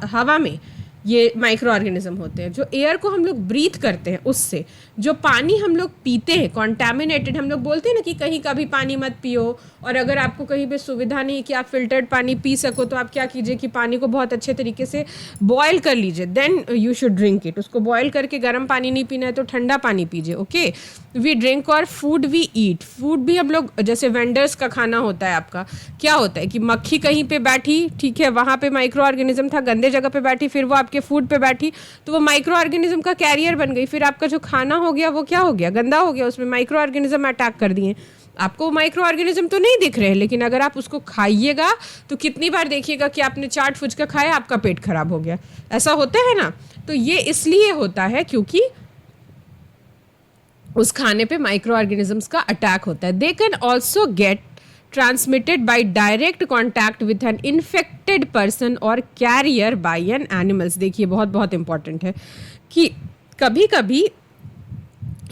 हवा में, ये माइक्रो ऑर्गेनिज्म होते हैं जो एयर को हम लोग ब्रीथ करते हैं, उससे जो पानी हम लोग पीते हैं कॉन्टैमिनेटेड, हम लोग बोलते हैं ना कि कहीं का भी पानी मत पियो, और अगर आपको कहीं पे सुविधा नहीं कि आप फिल्टर्ड पानी पी सको तो आप क्या कीजिए कि पानी को बहुत अच्छे तरीके से बॉयल कर लीजिए, then you should drink it. उसको बॉयल करके गर्म पानी नहीं पीना है तो ठंडा पानी पीजिए। ओके, वी ड्रिंक और फूड वी ईट। फूड भी हम लोग, जैसे वेंडर्स का खाना होता है आपका, क्या होता है कि मक्खी कहीं पे बैठी, ठीक है, वहाँ पे माइक्रो ऑर्गेनिज्म था, गंदे जगह पे बैठी, फिर वो आपके फूड पे बैठी तो वो माइक्रो ऑर्गेनिज्म का कैरियर बन गई, फिर आपका जो खाना हो गया वो क्या हो गया? गंदा हो गया, उसमें माइक्रो ऑर्गेनिज्म अटैक कर दिए। आपको माइक्रो ऑर्गेनिज्म तो नहीं दिख रहे, लेकिन अगर आप उसको खाइएगा तो कितनी बार देखिएगा कि आपने चाट फुचका खाया, आपका पेट खराब हो गया। ऐसा होता है ना? तो ये इसलिए होता है क्योंकि उस खाने पे माइक्रो ऑर्गेनिजम्स का अटैक होता है। They can also get transmitted by direct contact with an infected person or carrier by an animals। देखिए बहुत बहुत इंपॉर्टेंट है कि कभी कभी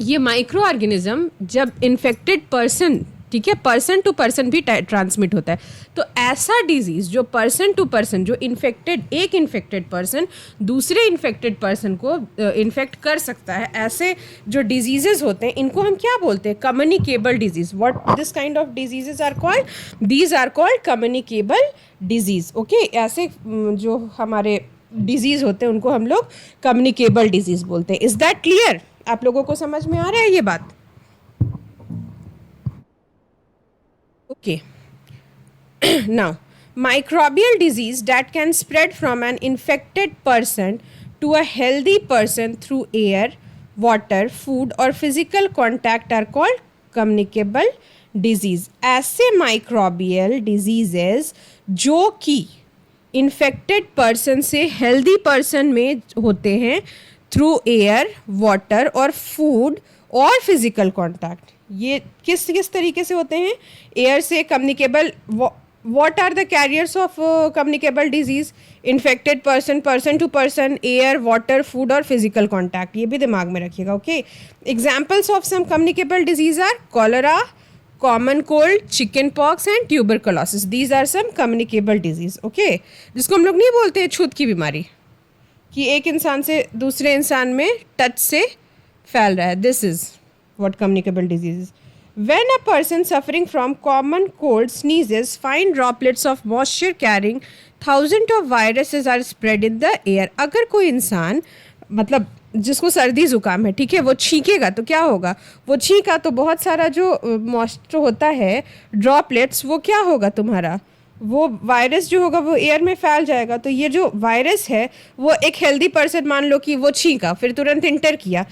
ये माइक्रो ऑर्गेनिज्म जब इन्फेक्टेड पर्सन ठीक है, पर्सन टू पर्सन भी ट्रांसमिट होता है। तो ऐसा डिजीज़ जो पर्सन टू पर्सन, जो एक इन्फेक्टेड पर्सन दूसरे इन्फेक्टेड पर्सन को इन्फेक्ट कर सकता है, ऐसे जो डिजीजेज होते हैं इनको हम क्या बोलते हैं? Communicable disease. What this kind of diseases are called? These are called communicable disease. Okay, ऐसे जो हमारे डिजीज़ होते हैं उनको हम लोग कम्युनिकेबल डिजीज़ बोलते हैं। Is that clear? आप लोगों को समझ में आ रहा है ये बात? Okay. Now, microbial disease that can spread from an infected person to a healthy person through air, water, food or physical contact are called communicable disease. ऐसे microbial diseases जो कि इन्फेक्टेड पर्सन से हेल्दी पर्सन में होते हैं थ्रू एयर, वाटर और फूड और फिजिकल कांटेक्ट। ये किस किस तरीके से होते हैं? एयर से communicable. What are the carriers of communicable disease? Infected person, person to person, air, water, food और फिजिकल कांटेक्ट। ये भी दिमाग में रखिएगा। Okay, examples of some communicable disease are cholera, common cold, chicken pox and tuberculosis. These are some communicable disease. Okay, जिसको हम लोग नहीं बोलते हैं छूत की बीमारी, कि एक इंसान से दूसरे इंसान में टच से फैल रहा है। This is what communicable disease is. When a person suffering from common cold sneezes, fine droplets of moisture carrying thousands of viruses are spread in the air. अगर कोई इंसान, मतलब जिसको सर्दी ज़ुकाम है, ठीक है, वो छींकेगा तो क्या होगा? वो छींका तो बहुत सारा जो मॉइस्चर होता है, ड्रॉपलेट्स, वो क्या होगा तुम्हारा? वो वायरस जो होगा वो एयर में फैल जाएगा। तो ये जो वायरस है वो एक हेल्दी पर्सन, मान लो कि वो छींका, फिर तुरंत इंटर किया,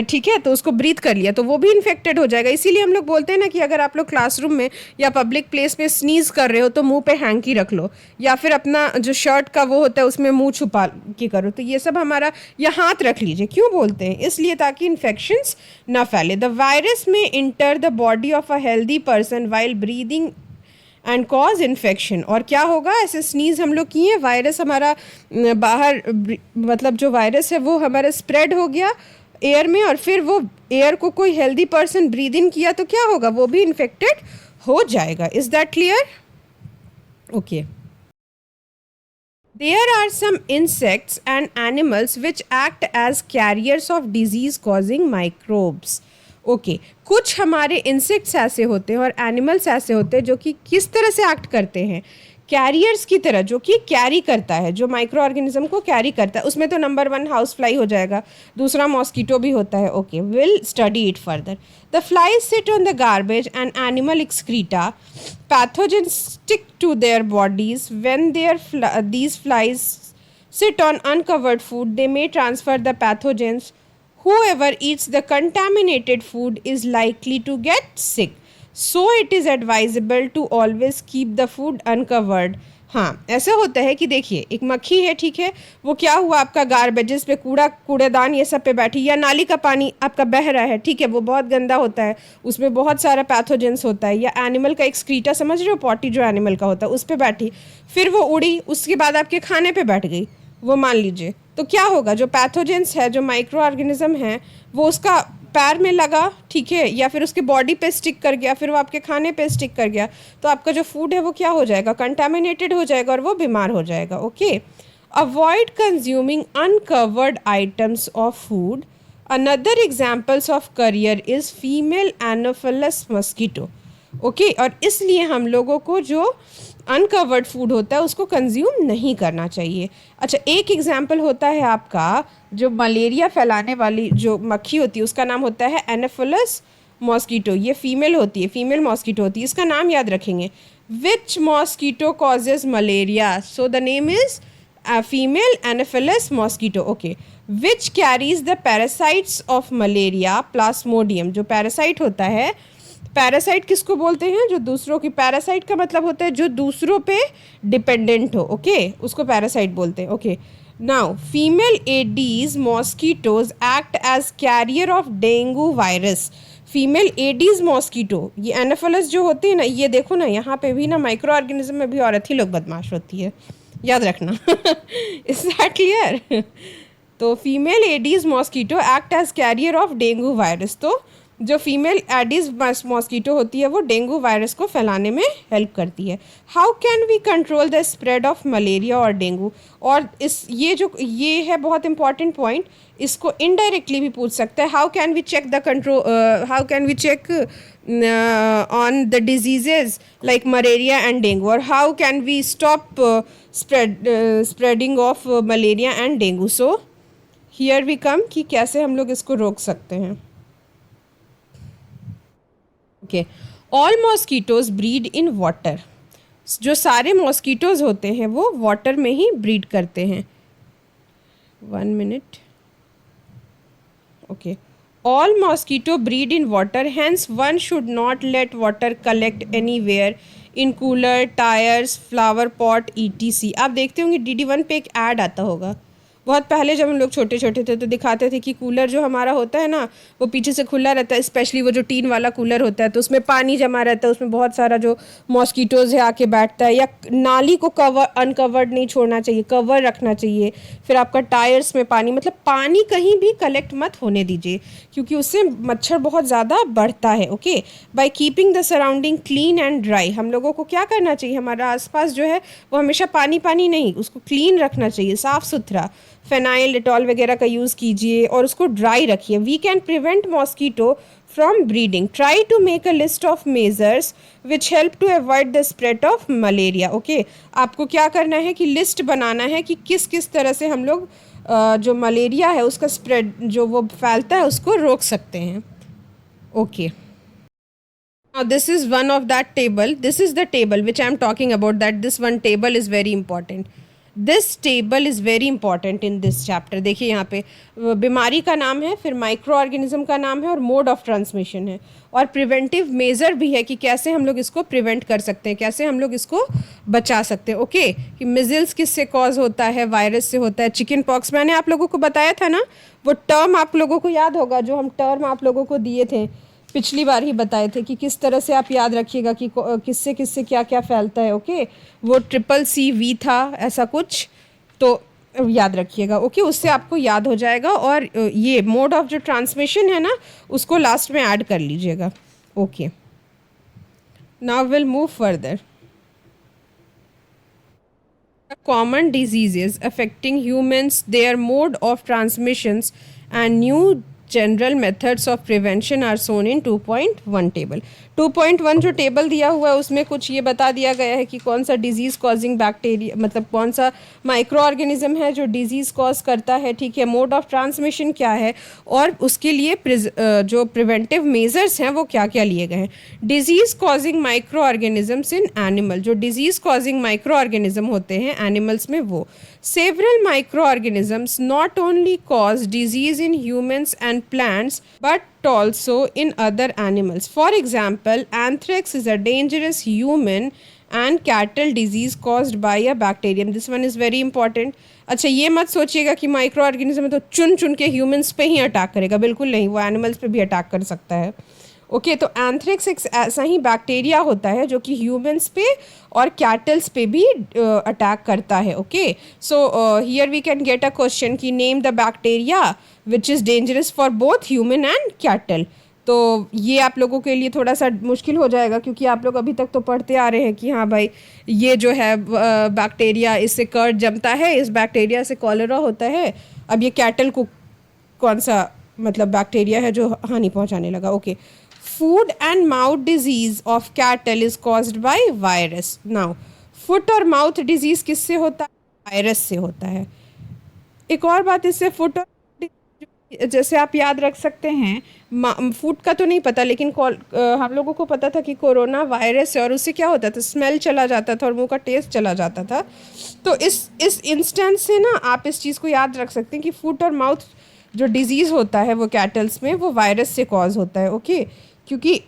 ठीक है, तो उसको ब्रीथ कर लिया, तो वो भी इन्फेक्टेड हो जाएगा। इसीलिए हम लोग बोलते हैं ना कि अगर आप लोग क्लासरूम में या पब्लिक प्लेस में स्नीज कर रहे हो तो मुंह पे हैंकी रख लो, या फिर अपना जो शर्ट का वो होता है उसमें मुंह छुपा के करो। तो ये सब हमारा, या हाथ रख लीजिए। क्यों बोलते हैं? इसलिए ताकि इन्फेक्शंस ना फैले। द वायरस में enter the body of a healthy person while breathing and cause infection. और क्या होगा? ऐसे स्नीज हम लोग किए, वायरस हमारा बाहर, मतलब जो वायरस है वो हमारा स्प्रेड हो गया एयर में, और फिर वो एयर को कोई हेल्दी पर्सन ब्रीद इन किया तो क्या होगा? वो भी इन्फेक्टेड हो जाएगा। Is that clear? Okay. There are some insects and animals which act as carriers of disease causing microbes. Okay, कुछ हमारे इंसेक्ट्स ऐसे होते हैं और एनिमल्स ऐसे होते हैं जो कि किस तरह से एक्ट करते हैं? कैरियर्स की तरह, जो कि कैरी करता है, जो माइक्रो ऑर्गेनिज्म को कैरी करता है। उसमें तो नंबर 1 हाउस फ्लाई हो जाएगा, दूसरा मॉस्किटो भी होता है। Okay, will study it further. The flies sit on the garbage and animal excreta, pathogens stick to their bodies when these flies sit on uncovered food, they may transfer the pathogens. Whoever eats the contaminated food is likely to get sick. So it is advisable to always keep the food uncovered. हाँ, ऐसा होता है कि देखिए, एक मक्खी है, ठीक है, वो क्या हुआ, आपका गार्बेजेस पे, कूड़ेदान ये सब पे बैठी, या नाली का पानी आपका बह रहा है, ठीक है, वो बहुत गंदा होता है, उसमें बहुत सारा पैथोजेंस होता है, या एनिमल का एक्सक्रीटा, समझ रहे हो, पॉटी जो एनिमल का होता है, उस पर बैठी, फिर वो उड़ी, उसके बाद आपके खाने पे बैठ गई, वो मान लीजिए, तो क्या होगा? जो पैथोजेंस है, जो माइक्रो ऑर्गेनिज्म है, वो उसका पैर में लगा, ठीक है, या फिर उसके बॉडी पे स्टिक कर गया, फिर वो आपके खाने पे स्टिक कर गया, तो आपका जो फूड है वो क्या हो जाएगा? कंटामिनेटेड हो जाएगा और वो बीमार हो जाएगा। Okay, avoid consuming uncovered items of food. Another examples of career is female Anopheles mosquito. Okay, और इसलिए हम लोगों को जो अनकवर्ड फूड होता है उसको कंज्यूम नहीं करना चाहिए। अच्छा, एक एग्जाम्पल होता है आपका, जो मलेरिया फैलाने वाली जो मक्खी होती है उसका नाम होता है एनोफिलस मॉस्किटो। ये फीमेल होती है, फीमेल मॉस्किटो होती है। इसका नाम याद रखेंगे, which mosquito causes malaria? So the name is female anopheles mosquito. Okay, which carries the parasites of malaria plasmodium. जो पैरासाइट होता है, पैरासाइट किसको बोलते हैं? जो दूसरों की, पैरासाइट का मतलब होता है जो दूसरों पे डिपेंडेंट हो। ओके, उसको पैरासाइट बोलते हैं। Okay, now female aedes mosquitoes act as carrier of dengue virus. Female aedes mosquito, ये एनोफिलस जो होती है ना, ये देखो ना, यहाँ पे भी ना माइक्रो ऑर्गेनिज्म में भी औरत ही लोग बदमाश होती है, याद रखना। Is that clear? तो female aedes mosquito act as carrier of dengue virus. तो जो फीमेल एडिस मॉस्किटो होती है वो डेंगू वायरस को फैलाने में हेल्प करती है. How can we control the spread of malaria और डेंगू. और ये है बहुत इंपॉर्टेंट पॉइंट, इसको इनडायरेक्टली भी पूछ सकता है. How can we check the control, how can we check on the diseases like malaria and dengue, or how can we stop spreading of malaria and dengue. So here we come कि कैसे हम लोग इसको रोक सकते हैं. Okay, all mosquitoes breed in water. जो सारे मॉस्कीटोज होते हैं वो वाटर में ही ब्रीड करते हैं. 1 minute. Okay, all mosquito breed in water, hence one should not let water collect anywhere in cooler, tires, flower pot etc. आप देखते होंगे DD1 पे एक ऐड आता होगा बहुत पहले, जब हम लोग छोटे छोटे थे तो दिखाते थे कि कूलर जो हमारा होता है ना वो पीछे से खुला रहता है, स्पेशली वो जो टीन वाला कूलर होता है, तो उसमें पानी जमा रहता है, उसमें बहुत सारा जो मॉस्किटोज़ है आके बैठता है. या नाली को अनकवर्ड नहीं छोड़ना चाहिए, कवर रखना चाहिए. फिर आपका टायर्स में पानी, मतलब पानी कहीं भी कलेक्ट मत होने दीजिए क्योंकि उससे मच्छर बहुत ज़्यादा बढ़ता है. Okay, by keeping the surrounding clean and dry. हम लोगों को क्या करना चाहिए, हमारा आसपास जो है वो हमेशा पानी पानी नहीं, उसको क्लीन रखना चाहिए, साफ़ सुथरा. फेनाइल, डेटॉल वगैरह का यूज़ कीजिए और उसको ड्राई रखिए. We can prevent mosquito from breeding. Try to make a list of measures which help to avoid the spread of malaria. Okay, आपको क्या करना है कि लिस्ट बनाना है कि किस किस तरह से हम लोग जो मलेरिया है उसका स्प्रेड जो वो फैलता है उसको रोक सकते हैं. Okay, now this is one of that table, this is the table which I am talking about, that this one table is very important. This table is very important in this chapter. देखिए यहाँ पे बीमारी का नाम है, फिर माइक्रो ऑर्गेनिज्म का नाम है और मोड ऑफ ट्रांसमिशन है, और प्रिवेंटिव मेज़र भी है कि कैसे हम लोग इसको प्रिवेंट कर सकते हैं, कैसे हम लोग इसको बचा सकते हैं. ओके, कि मिज़ल्स किससे कॉज होता है, वायरस से होता है. चिकन पॉक्स मैंने आप लोगों को बताया था ना, वो टर्म आप लोगों को याद होगा, जो हम टर्म आप लोगों को दिए थे पिछली बार ही बताए थे कि किस तरह से आप याद रखिएगा कि किससे किससे क्या क्या फैलता है. ओके, वो CCC था ऐसा कुछ, तो याद रखिएगा. ओके, उससे आपको याद हो जाएगा. और ये मोड ऑफ जो ट्रांसमिशन है ना उसको लास्ट में ऐड कर लीजिएगा. Okay, now will move further. Common diseases affecting humans, their mode of transmissions and new general methods of prevention are shown in 2.1 table. 2.1 जो टेबल दिया हुआ है उसमें कुछ ये बता दिया गया है कि कौन सा डिजीज़ कॉजिंग बैक्टीरिया, मतलब कौन सा माइक्रो ऑर्गेनिज्म है जो डिजीज़ कॉज करता है. ठीक है, मोड ऑफ ट्रांसमिशन क्या है और उसके लिए जो प्रिवेंटिव मेजर्स हैं वो क्या क्या लिए गए हैं. Disease causing micro organisms in animal, जो डिजीज़ कॉजिंग माइक्रो ऑर्गेनिज्म होते हैं एनिमल्स में वो. Several micro organisms not only cause disease in humans and plants but also in other animals. For example, anthrax is a dangerous human and cattle disease caused by a bacterium. This one is very important. अच्छा, ये मत सोचिएगा कि माइक्रो ऑर्गेनिज्म तो चुन चुन के ह्यूमंस पे ही अटैक करेगा, बिल्कुल नहीं, वो एनिमल्स पे भी अटैक कर सकता है. ओके, तो एंथ्रेक्स एक ऐसा ही बैक्टीरिया होता है जो कि ह्यूमंस पे और कैटल्स पे भी अटैक करता है. Okay, so here we can get a question कि name the bacteria which is dangerous for both human and cattle. तो ये आप लोगों के लिए थोड़ा सा मुश्किल हो जाएगा क्योंकि आप लोग अभी तक तो पढ़ते आ रहे हैं कि हाँ भाई ये जो है बैक्टीरिया, इससे कर्ड जमता है, इस बैक्टीरिया से कॉलेरा होता है. अब ये कैटल को कौन सा मतलब बैक्टीरिया है जो हानि पहुंचाने लगा. Okay, food and mouth disease of cattle is caused by virus. Now foot और माउथ डिजीज किससे होता है? वायरस से होता है. एक और बात, इससे फुट और जैसे आप याद रख सकते हैं, फूड का तो नहीं पता लेकिन हम लोगों को पता था कि कोरोना वायरस है और उससे क्या होता था, स्मेल चला जाता था और मुंह का टेस्ट चला जाता था. तो इस इंस्टेंस से ना आप इस चीज़ को याद रख सकते हैं कि फुट और माउथ जो डिजीज़ होता है वो कैटल्स में वो वायरस से कॉज होता है. ओके, क्योंकि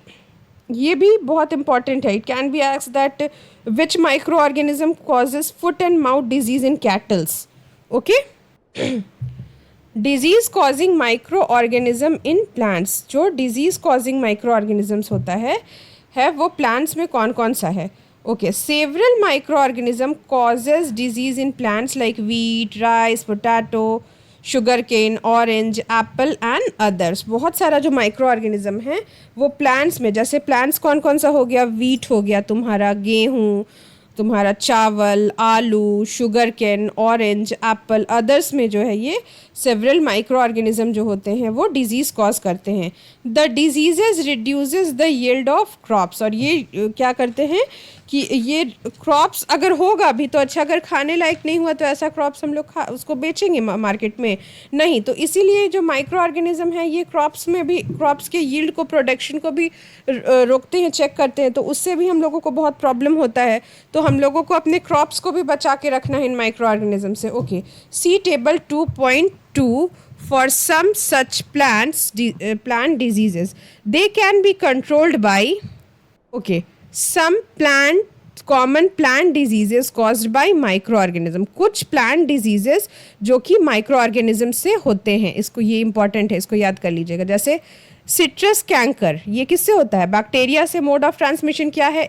ये भी बहुत इंपॉर्टेंट है. It can be asked that which micro organism causes foot and mouth disease in cattles. Okay, disease causing micro organism in plants, जो डिजीज़ कॉजिंग माइक्रो ऑर्गेनिजम्स होता है वो प्लांट्स में कौन कौन सा है. Okay, several micro organism causes disease in plants like wheat, rice, potato, sugar cane, orange, apple and others. बहुत सारा जो माइक्रो ऑर्गेनिज्म है वो प्लांट्स में, जैसे प्लांट्स कौन कौन सा हो गया, वीट हो गया तुम्हारा, गेहूँ, तुम्हारा चावल, आलू, sugar cane, orange, apple, others में जो है ये सेवरल माइक्रो ऑर्गेनिज्म जो होते हैं वो डिजीज़ कॉज करते हैं। The diseases reduces the yield of crops, और ये क्या करते हैं कि ये क्रॉप्स अगर होगा भी तो अच्छा, अगर खाने लायक नहीं हुआ तो ऐसा क्रॉप्स हम लोग उसको बेचेंगे मार्केट में नहीं। तो इसीलिए जो माइक्रो ऑर्गेनिज्म है ये क्रॉप्स में भी, क्रॉप्स के यील्ड को, प्रोडक्शन को भी रोकते हैं, चेक करते हैं, तो उससे भी हम लोगों को बहुत प्रॉब्लम होता है। तो हम लोगों को अपने क्रॉप्स को भी बचा के रखना है इन माइक्रो ऑर्गेनिज्म से। Okay, see table 2.2 for some such plant diseases they can be controlled by, okay, some common plant diseases caused by microorganism। कुछ plant diseases जो कि microorganism से होते हैं, इसको, ये important है, इसको याद कर लीजिएगा। जैसे सिट्रस कैंकर, ये किससे होता है, बैक्टीरिया से। मोड ऑफ ट्रांसमिशन क्या है,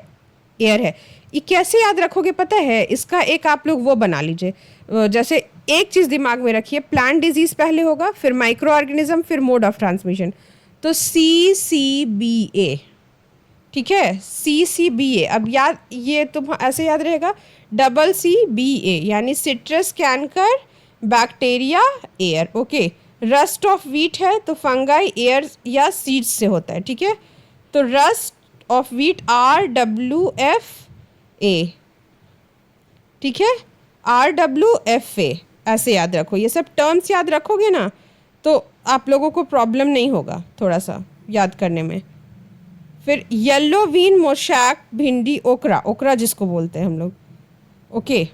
एयर है। ये कैसे याद रखोगे पता है, इसका एक आप लोग वो बना लीजिए, जैसे एक चीज़ दिमाग में रखिए, प्लांट डिजीज पहले होगा, फिर माइक्रो ऑर्गेनिज्म, फिर मोड ऑफ ट्रांसमिशन। तो CCBA, ठीक है, CCBA। अब याद, ये तुम ऐसे याद रहेगा, CCBA यानी citrus canker, bacteria, air. Okay, rust of wheat है तो फंगाई, एयर या सीड्स से होता है, ठीक है। तो रस्ट ऑफ वीट RWFA, ठीक है, RWFA, ऐसे याद रखो। ये सब टर्म्स याद रखोगे ना तो आप लोगों को प्रॉब्लम नहीं होगा थोड़ा सा याद करने में। फिर येलो वीन, मोशैक, भिंडी, ओकरा, ओकरा जिसको बोलते हैं हम लोग, ओके,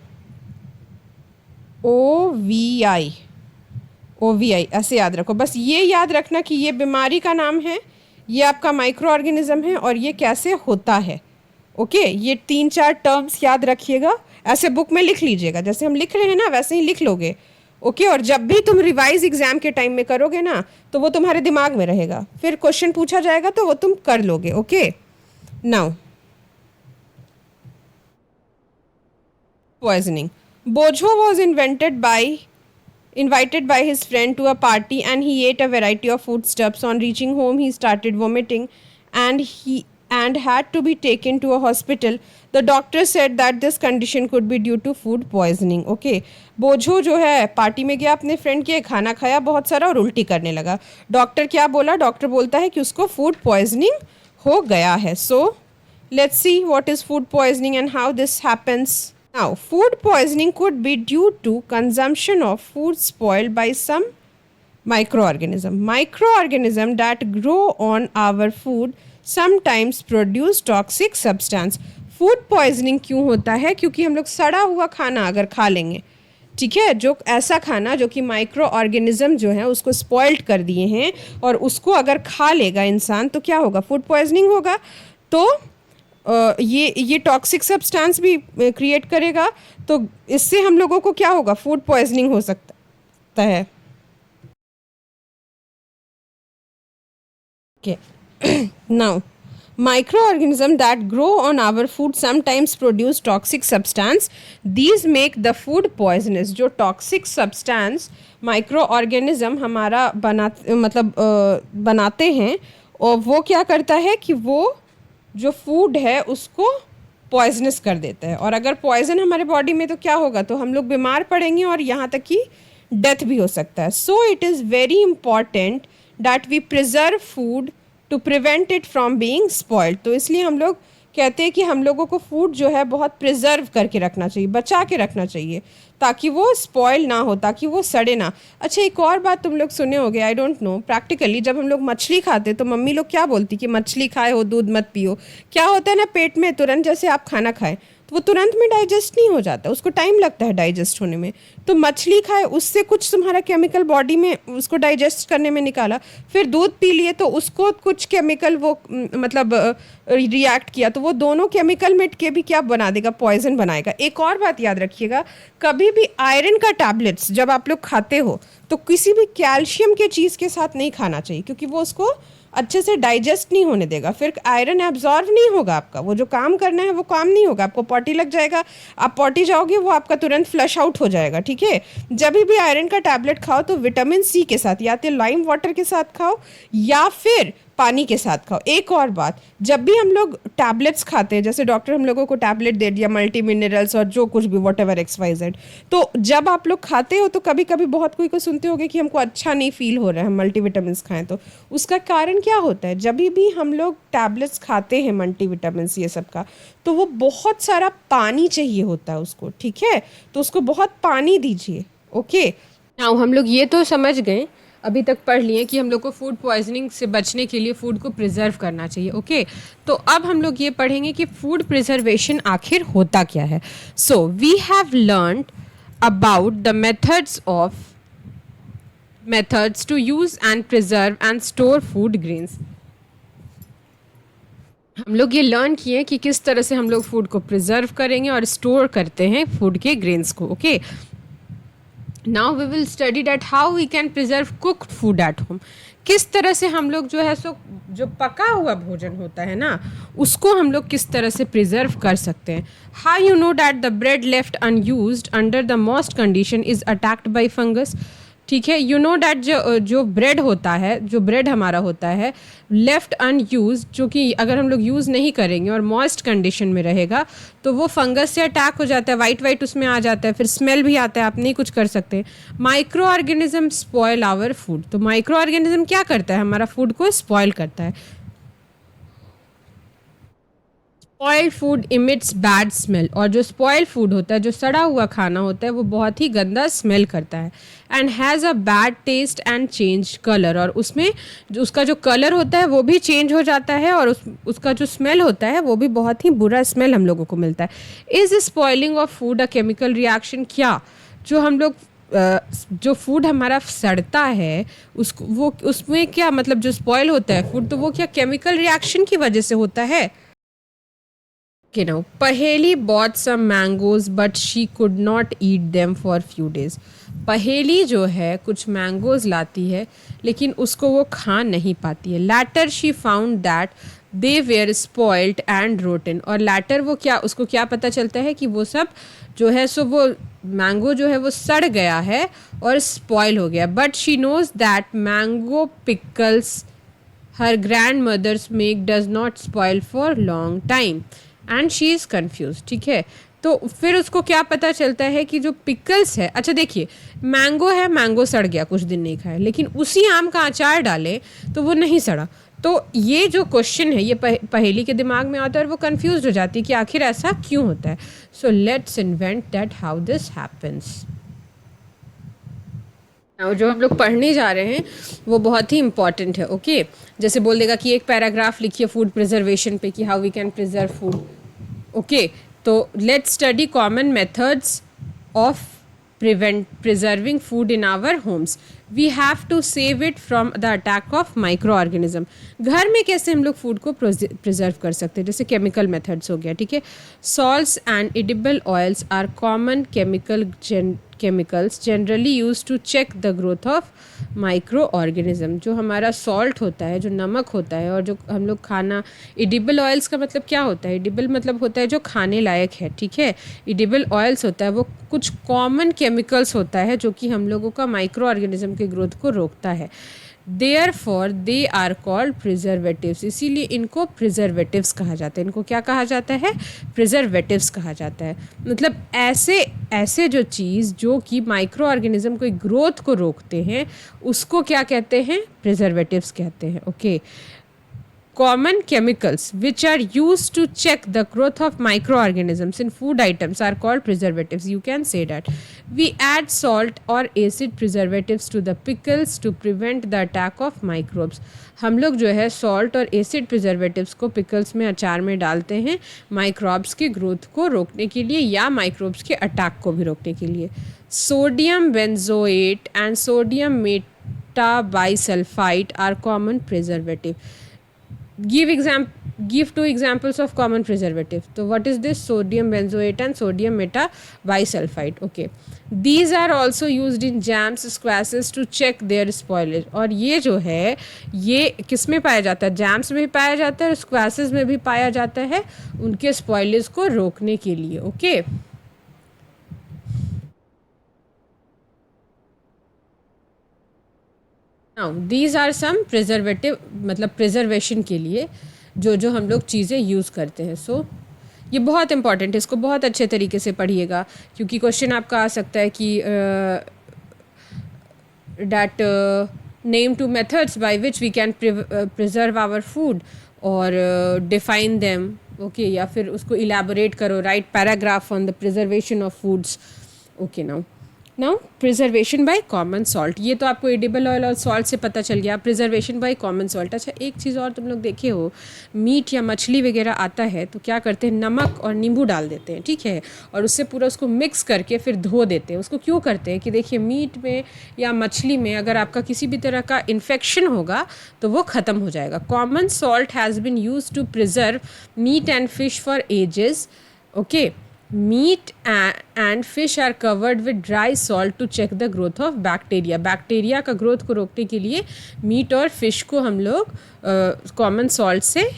OVI ऐसे याद रखो। बस ये याद रखना कि ये बीमारी का नाम है, ये आपका माइक्रो ऑर्गेनिज्म है और ये कैसे होता है। ओके, ये 3-4 टर्म्स याद रखिएगा, ऐसे बुक में लिख लीजिएगा, जैसे हम लिख रहे हैं ना वैसे ही लिख लोगे। ओके, और जब भी तुम रिवाइज एग्जाम के टाइम में करोगे ना तो वो तुम्हारे दिमाग में रहेगा, फिर क्वेश्चन पूछा जाएगा तो वो तुम कर लोगे। Okay, now poisoning. Boojho was invited by his friend to a party and he ate a variety of foodstuffs. On reaching home he started vomiting and had to be taken to a hospital. The doctor said that this condition could be due to food poisoning. Okay, बोझो जो है पार्टी में गया, अपने फ्रेंड के, खाना खाया बहुत सारा और उल्टी करने लगा। डॉक्टर क्या बोला, डॉक्टर बोलता है कि उसको फूड पॉइजनिंग हो गया है। So let's see what is food poisoning and how this happens. Now, food poisoning could be due to consumption of food spoiled by some microorganism. Microorganism that grow on our food sometimes produce toxic substance. Food poisoning क्यों होता है, क्योंकि हम लोग सड़ा हुआ खाना अगर खा लेंगे, ठीक है, जो ऐसा खाना जो कि माइक्रो ऑर्गेनिज्म जो है उसको स्पॉइल्ड कर दिए हैं और उसको अगर खा लेगा इंसान तो क्या होगा, फूड पॉइजनिंग होगा। तो ये टॉक्सिक सब्सटेंस भी क्रिएट करेगा, तो इससे हम लोगों को क्या होगा, फूड पॉइजनिंग हो सकता है। Okay. Now, microorganisms that grow on our food sometimes produce toxic substance. These make the food poisonous. जो toxic substance microorganism हमारा बनाते हैं, और वो क्या करता है कि वो जो फूड है उसको पॉइजनस कर देता है, और अगर पॉइजन हमारे बॉडी में तो क्या होगा, तो हम लोग बीमार पड़ेंगे और यहाँ तक कि डेथ भी हो सकता है। So it is very important that we preserve food to prevent it from being spoiled. तो इसलिए हम लोग कहते हैं कि हम लोगों को फूड जो है बहुत प्रिजर्व करके रखना चाहिए, बचा के रखना चाहिए, ताकि वो स्पॉइल ना हो, ताकि वो सड़े ना। अच्छा, एक और बात तुम लोग सुने होगे, आई डोंट नो, प्रैक्टिकली जब हम लोग मछली खाते तो मम्मी लोग क्या बोलती कि मछली खाए हो दूध मत पियो। क्या होता है ना, पेट में तुरंत जैसे आप खाना खाएं तो वो तुरंत में डाइजेस्ट नहीं हो जाता, उसको टाइम लगता है डाइजेस्ट होने में। तो मछली खाए, उससे कुछ तुम्हारा केमिकल बॉडी में उसको डाइजेस्ट करने में निकाला, फिर दूध पी लिए तो उसको कुछ केमिकल वो रिएक्ट किया, तो वो दोनों केमिकल मिट के भी क्या बना देगा, पॉइजन बनाएगा। एक और बात याद रखिएगा, कभी भी आयरन का टैबलेट्स जब आप लोग खाते हो तो किसी भी कैल्शियम के चीज़ के साथ नहीं खाना चाहिए, क्योंकि वो उसको अच्छे से डाइजेस्ट नहीं होने देगा, फिर आयरन एब्जॉर्व नहीं होगा, आपका वो जो काम करना है वो काम नहीं होगा, आपको पॉटी लग जाएगा, आप पॉटी जाओगे वो आपका तुरंत फ्लश आउट हो जाएगा, ठीक है। जब भी आयरन का टैबलेट खाओ तो विटामिन सी के साथ, या तो लाइम वाटर के साथ खाओ या फिर पानी के साथ खाओ। एक और बात, जब भी हम लोग टैबलेट्स खाते हैं, जैसे डॉक्टर हम लोगों को टैबलेट दे दिया मल्टी मिनरल्स और जो कुछ भी व्हाटएवर XYZ, तो जब आप लोग खाते हो तो कभी कभी बहुत कोई को सुनते होगे कि हमको अच्छा नहीं फील हो रहा है, हम मल्टीविटामिन खाएं तो उसका कारण क्या होता है? जब भी हम लोग टैबलेट्स खाते हैं मल्टीविटामिन ये सब का, तो वो बहुत सारा पानी चाहिए होता है उसको, ठीक है, तो उसको बहुत पानी दीजिए। ओके, नाउ हम लोग ये तो समझ गए, अभी तक पढ़ लिए कि हम लोग को फूड पॉइजनिंग से बचने के लिए फूड को प्रिजर्व करना चाहिए। ओके, तो अब हम लोग ये पढ़ेंगे कि फूड प्रिजर्वेशन आखिर होता क्या है। So we have learned about the methods to use and preserve and store food grains। हम लोग ये लर्न किए कि किस तरह से हम लोग फूड को प्रिजर्व करेंगे और स्टोर करते हैं फूड के ग्रेन्स को। Okay, now we will study that how we can preserve cooked food at home. किस तरह से हम लोग जो है सो जो पका हुआ भोजन होता है ना, उसको हम लोग किस तरह से प्रिजर्व कर सकते हैं। How you know that the bread left unused under the moist condition is attacked by fungus. ठीक है, यू नो डैट जो ब्रेड होता है, जो ब्रेड हमारा होता है लेफ्ट अनयूज, जो कि अगर हम लोग यूज़ नहीं करेंगे और मॉइस्ट कंडीशन में रहेगा तो वो फंगस से अटैक हो जाता है, वाइट वाइट उसमें आ जाता है, फिर स्मेल भी आता है, आप नहीं कुछ कर सकते। Micro organism spoil our food. तो माइक्रो ऑर्गेनिज्म क्या करता है? हमारा फूड को स्पॉयल करता है। Spoil food emits bad smell, और जो स्पॉइल फूड होता है, जो सड़ा हुआ खाना होता है, वो बहुत ही गंदा स्मेल करता है। And has a bad taste and change colour, और उसमें जो उसका जो कलर होता है वो भी चेंज हो जाता है, और उसका जो स्मेल होता है वो भी बहुत ही बुरा स्मेल हम लोगों को मिलता है। Is spoiling of food a chemical reaction? क्या जो हम लोग जो फूड हमारा सड़ता है उसको वो उसमें क्या मतलब जो स्पॉइल होता है फूड, तो वो क्या केमिकल रिएक्शन की वजह से होता है? Okay, now Paheli bought some mangoes but she could not eat them for few days। पहेली जो है कुछ मैंगोज लाती है लेकिन उसको वो खा नहीं पाती है। Later she found that they were spoiled and rotten, और लैटर वो क्या, उसको क्या पता चलता है कि वो सब जो है सो वो मैंगो जो है वो सड़ गया है और स्पॉइल हो गया। But she knows that mango pickles her grand mothers make does not spoil for long time and she is confuse. ठीक है, तो फिर उसको क्या पता चलता है कि जो पिकल्स है, अच्छा देखिए मैंगो है, मैंगो सड़ गया, कुछ दिन नहीं खाया, लेकिन उसी आम का अचार डाले तो वो नहीं सड़ा। तो ये जो क्वेश्चन है ये पहेली के दिमाग में आता है और वो कंफ्यूज हो जाती है कि आखिर ऐसा क्यों होता है। So let's invent that how this happens. जो हम लोग पढ़ने जा रहे हैं वो बहुत ही इंपॉर्टेंट है। ओके, जैसे बोल देगा कि एक पैराग्राफ लिखिए फूड प्रिजर्वेशन पे कि how we can preserve food. Okay, तो let's study common methods of preserving food in our homes। we have to save it from the attack of microorganism। घर में कैसे हम लोग फूड को प्रिजर्व कर सकते हैं, जैसे केमिकल मेथड्स हो गया। ठीक है, salts and edible oils are common chemicals generally used to check the growth of microorganism। जो हमारा सॉल्ट होता है, जो नमक होता है, और जो हम लोग खाना, एडिबल ऑयल्स का मतलब क्या होता है? एडिबल मतलब होता है जो खाने लायक है। ठीक है, एडिबल ऑयल्स होता है वो कुछ कॉमन केमिकल्स होता है जो कि हम लोगों का माइक्रो ऑर्गेनिज्म के ग्रोथ को रोकता है। Therefore they are called preservatives. इसीलिए इनको प्रिजर्वेटिव्स कहा जाता है। इनको क्या कहा जाता है? प्रिजर्वेटिव्स कहा जाता है। मतलब ऐसे जो चीज़ जो कि माइक्रो ऑर्गेनिज्म को ग्रोथ को रोकते हैं उसको क्या कहते हैं? प्रिजर्वेटिव्स कहते हैं। Okay, common chemicals which are used to check the growth of microorganisms in food items are called preservatives। you can say that we add salt or acid preservatives to the pickles to prevent the attack of microbes। हम लोग जो है सॉल्ट और एसिड प्रिजर्वेटिव्स को पिकल्स में, अचार में डालते हैं माइक्रोब्स की ग्रोथ को रोकने के लिए या माइक्रोब्स के अटैक को भी रोकने के लिए। Sodium benzoate and sodium metabisulphite are common preservative. Give Give two examples of common preservative. So what is this? Sodium benzoate and sodium metabisulfite. Okay, these are also used in jams, squashes to check their spoilage. और ये जो है ये किस में पाया जाता है? जैम्स में भी पाया जाता है और स्क्वासेस में भी पाया जाता है, उनके स्पॉइलेज को रोकने के लिए. Okay, now these are some preservative, मतलब प्रिजर्वेशन के लिए जो जो हम लोग चीज़ें यूज़ करते हैं. सो ये बहुत इंपॉर्टेंट है, इसको बहुत अच्छे तरीके से पढ़िएगा, क्योंकि क्वेश्चन आपका आ सकता है कि that name two methods by which we can preserve our food और डिफाइन देम. ओके, या फिर उसको इलेबोरेट करो, write paragraph on the preservation of foods. Okay, now preservation by common salt. ये तो आपको एडिबल ऑयल और सॉल्ट से पता चल गया. Preservation by common salt. अच्छा, एक चीज़ और तुम लोग देखे हो, मीट या मछली वगैरह आता है तो क्या करते हैं, नमक और नींबू डाल देते हैं, ठीक है, और उससे पूरा उसको मिक्स करके फिर धो देते हैं. उसको क्यों करते हैं कि देखिए मीट में या मछली में अगर आपका किसी भी तरह का इन्फेक्शन होगा तो वो ख़त्म हो जाएगा. Common salt has been use to preserve meat and fish for ages. Okay, meat and fish are covered with dry salt to check the growth of bacteria. Bacteria का ग्रोथ को रोकने के लिए मीट और फिश को हम लोग कॉमन सॉल्ट से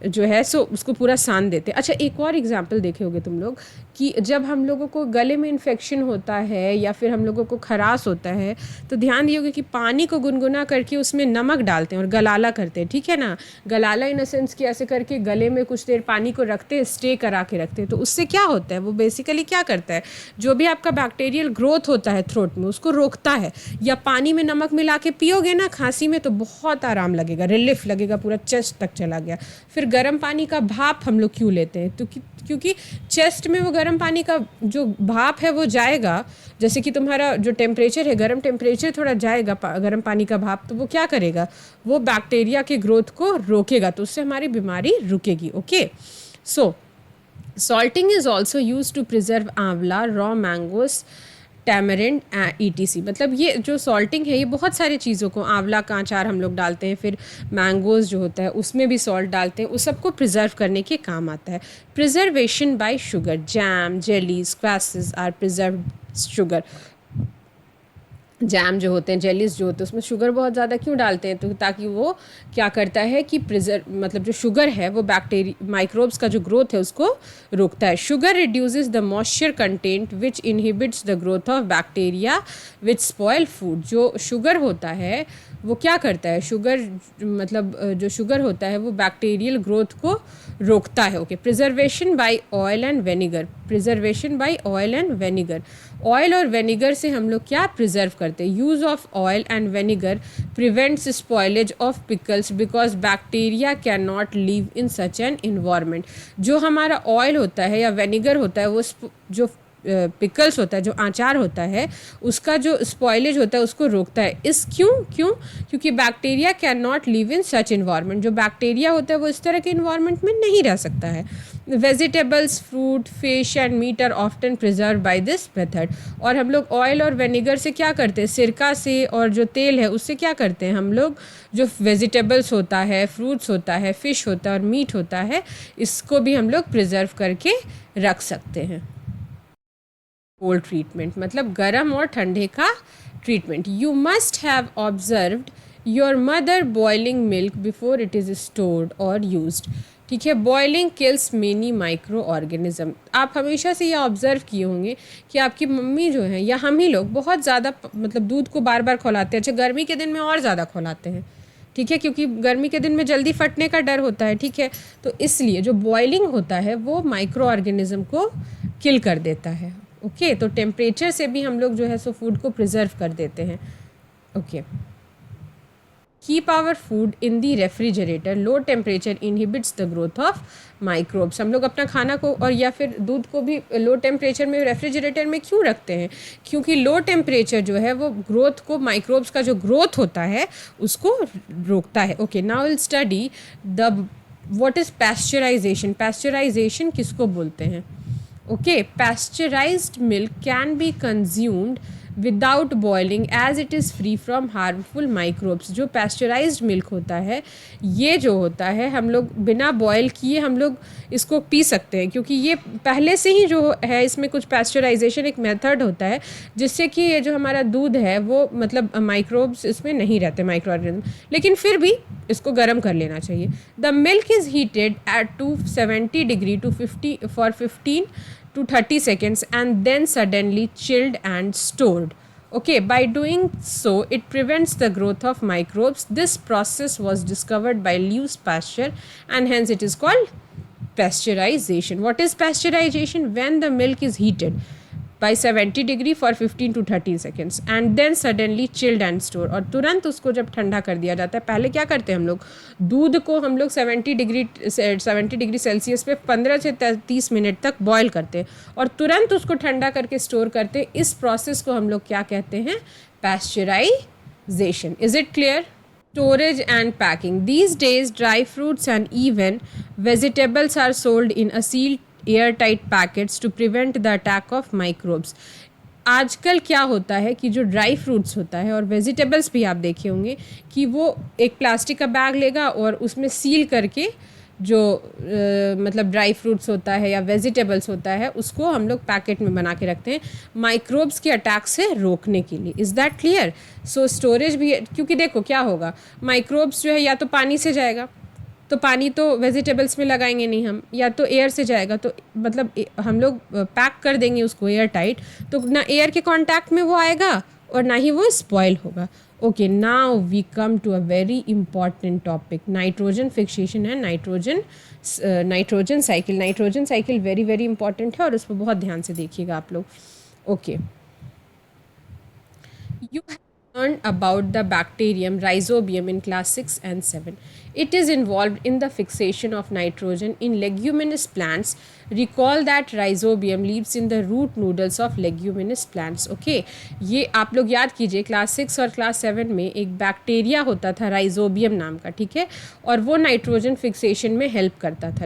जो है सो उसको पूरा सान देते हैं. अच्छा, एक और एग्जांपल देखे होगे तुम लोग कि जब हम लोगों को गले में इन्फेक्शन होता है या फिर हम लोगों को खराश होता है तो ध्यान दियोगे कि पानी को गुनगुना करके उसमें नमक डालते हैं और गलाला करते हैं, ठीक है ना. गलाला इन अ सेंस कि ऐसे करके गले में कुछ देर पानी को रखते हैं, स्टे करा के रखते हैं. तो उससे क्या होता है, वो बेसिकली क्या करता है, जो भी आपका बैक्टीरियल ग्रोथ होता है थ्रोट में उसको रोकता है. या पानी में नमक मिला के पियोगे ना खांसी में तो बहुत आराम लगेगा, रिलीफ लगेगा, पूरा चेस्ट तक चला गया. फिर गर्म पानी का भाप हम लोग क्यों लेते हैं, तो क्योंकि चेस्ट में वो गर्म पानी का जो भाप है वो जाएगा. जैसे कि तुम्हारा जो टेम्परेचर है, गर्म टेम्परेचर थोड़ा जाएगा गर्म पानी का भाप, तो वो क्या करेगा, वो बैक्टीरिया के ग्रोथ को रोकेगा, तो उससे हमारी बीमारी रुकेगी. Okay, so salting is also use to preserve amla, raw mangoes, tamarind, ETC. मतलब ये जो सॉल्टिंग है ये बहुत सारी चीज़ों को, आंवला का अचार हम लोग डालते हैं, फिर मैंगोज़ जो होता है उसमें भी सॉल्ट डालते हैं, उस सबको प्रिजर्व करने के काम आता है. Preservation by sugar. Jam, jelly, squashes are preserve sugar. Jam जो होते हैं, जेलीज जो होते हैं, उसमें शुगर बहुत ज़्यादा क्यों डालते हैं, तो ताकि वो क्या करता है कि मतलब जो शुगर है वो बैक्टीरिया माइक्रोब्स का जो ग्रोथ है उसको रोकता है. Sugar reduces the moisture content which inhibits the growth of bacteria which spoil food. जो शुगर होता है वो क्या करता है, शुगर मतलब जो शुगर होता है वो बैक्टीरियल ग्रोथ को रोकता है. Okay, preservation by oil and vinegar. Preservation by oil and vinegar. Oil और वेनिगर से हम लोग क्या प्रिजर्व करते हैं. Use of oil and vinegar prevents spoilage of pickles because bacteria can not live in such an environment. जो हमारा ऑयल होता है या वेनिगर होता है वो जो पिकल्स होता है, जो आचार होता है, उसका जो स्पॉइलेज होता है उसको रोकता है. क्योंकि bacteria can not live in such environment. जो बैक्टीरिया होता है वो इस तरह के इन्वायरमेंट में नहीं रह सकता है. Vegetables, fruit, fish and meat are often preserve by this method. और हम लोग ऑयल और वेनिगर से क्या करते हैं, सिरका से, और जो तेल है उससे क्या करते हैं हम लोग, जो वेजिटेबल्स होता है, फ्रूट्स होता है, फिश होता है और मीट होता है, इसको भी हम लोग प्रिजर्व करके रख सकते हैं. कोल्ड ट्रीटमेंट मतलब गर्म और ठंडे का treatment. You must have observed your mother boiling milk before it is stored और यूज्ड. ठीक है, boiling kills many micro organism. आप हमेशा से ये ऑब्जर्व किए होंगे कि आपकी मम्मी जो है या हम ही लोग बहुत ज़्यादा मतलब दूध को बार बार खौलाते हैं. अच्छा, गर्मी के दिन में और ज़्यादा खौलाते हैं, ठीक है, क्योंकि गर्मी के दिन में जल्दी फटने का डर होता है, ठीक है, तो इसलिए जो बॉइलिंग होता है वो माइक्रो ऑर्गेनिज्म को किल कर देता है. ओके, तो टेम्परेचर से भी हम लोग जो है सो फूड को प्रिजर्व कर देते हैं. Okay, keep our food in the refrigerator. Low temperature inhibits the growth of microbes. हम लोग अपना खाना को और या फिर दूध को भी लो टेम्परेचर में रेफ्रिजरेटर में क्यों रखते हैं, क्योंकि लो टेम्परेचर जो है वो ग्रोथ को, माइक्रोब्स का जो ग्रोथ होता है उसको रोकता है. Okay, now will study the what is pasteurization. Pasteurization किसको बोलते हैं. Okay, pasteurized milk can be consumed without boiling as it is free from harmful microbes. जो पैस्चराइज्ड मिल्क होता है ये जो होता है हम लोग बिना बॉयल किए हम लोग इसको पी सकते हैं, क्योंकि ये पहले से ही जो है इसमें कुछ पैस्चराइजेशन एक मेथड होता है जिससे कि ये जो हमारा दूध है वो मतलब माइक्रोब्स इसमें नहीं रहते, माइक्रो ऑर्गेनिज्म। लेकिन फिर भी इसको गर्म कर लेना चाहिए। The milk is heated at 270 degree to 50 for 15 to 30 seconds and then suddenly chilled and stored. Okay, by doing so, it prevents the growth of microbes. This process was discovered by Louis Pasteur and hence it is called pasteurization. What is pasteurization? When the milk is heated by 70 degree for 15 to 30 seconds and then suddenly chilled and stored, और तुरंत उसको जब ठंडा कर दिया जाता है। पहले क्या करते हैं हम लोग, दूध को हम लोग 70 डिग्री सेल्सियस पे 15 से 30 मिनट तक बॉयल करते हैं और तुरंत उसको ठंडा करके स्टोर करते हैं। इस प्रोसेस को हम लोग क्या कहते हैं, pasteurisation. Is it clear? Storage and packing. These days, dry fruits and even vegetables are sold in a sealed airtight packets to prevent the attack of microbes. आजकल क्या होता है कि जो ड्राई फ्रूट्स होता है और वेजिटेबल्स भी आप देखे होंगे कि वो एक प्लास्टिक का बैग लेगा और उसमें सील करके जो मतलब ड्राई फ्रूट्स होता है या वेजिटेबल्स होता है उसको हम लोग पैकेट में बना के रखते हैं माइक्रोब्स के अटैक से रोकने के लिए। Is that clear? So storage भी, क्योंकि देखो क्या होगा, माइक्रोब्स जो है या तो पानी से जाएगा, तो पानी तो वेजिटेबल्स में लगाएंगे नहीं हम, या तो एयर से जाएगा, तो मतलब हम लोग पैक कर देंगे उसको एयर टाइट, तो ना एयर के कांटेक्ट में वो आएगा और ना ही वो स्पॉइल होगा। Okay, now we come to a very important topic, nitrogen fixation and nitrogen cycle. Nitrogen cycle very very important है और उस पर बहुत ध्यान से देखिएगा आप लोग। Okay, you have learned about the bacterium Rhizobium in class 6 and 7. It is involved in the fixation of nitrogen in leguminous plants. Recall that Rhizobium lives in the root noodles of leguminous plants. Okay, ये आप लोग याद कीजिए क्लास 6 और क्लास 7 में एक बैक्टीरिया होता था राइजोबियम नाम का, ठीक है, और वो नाइट्रोजन फिक्सेशन में हेल्प करता था।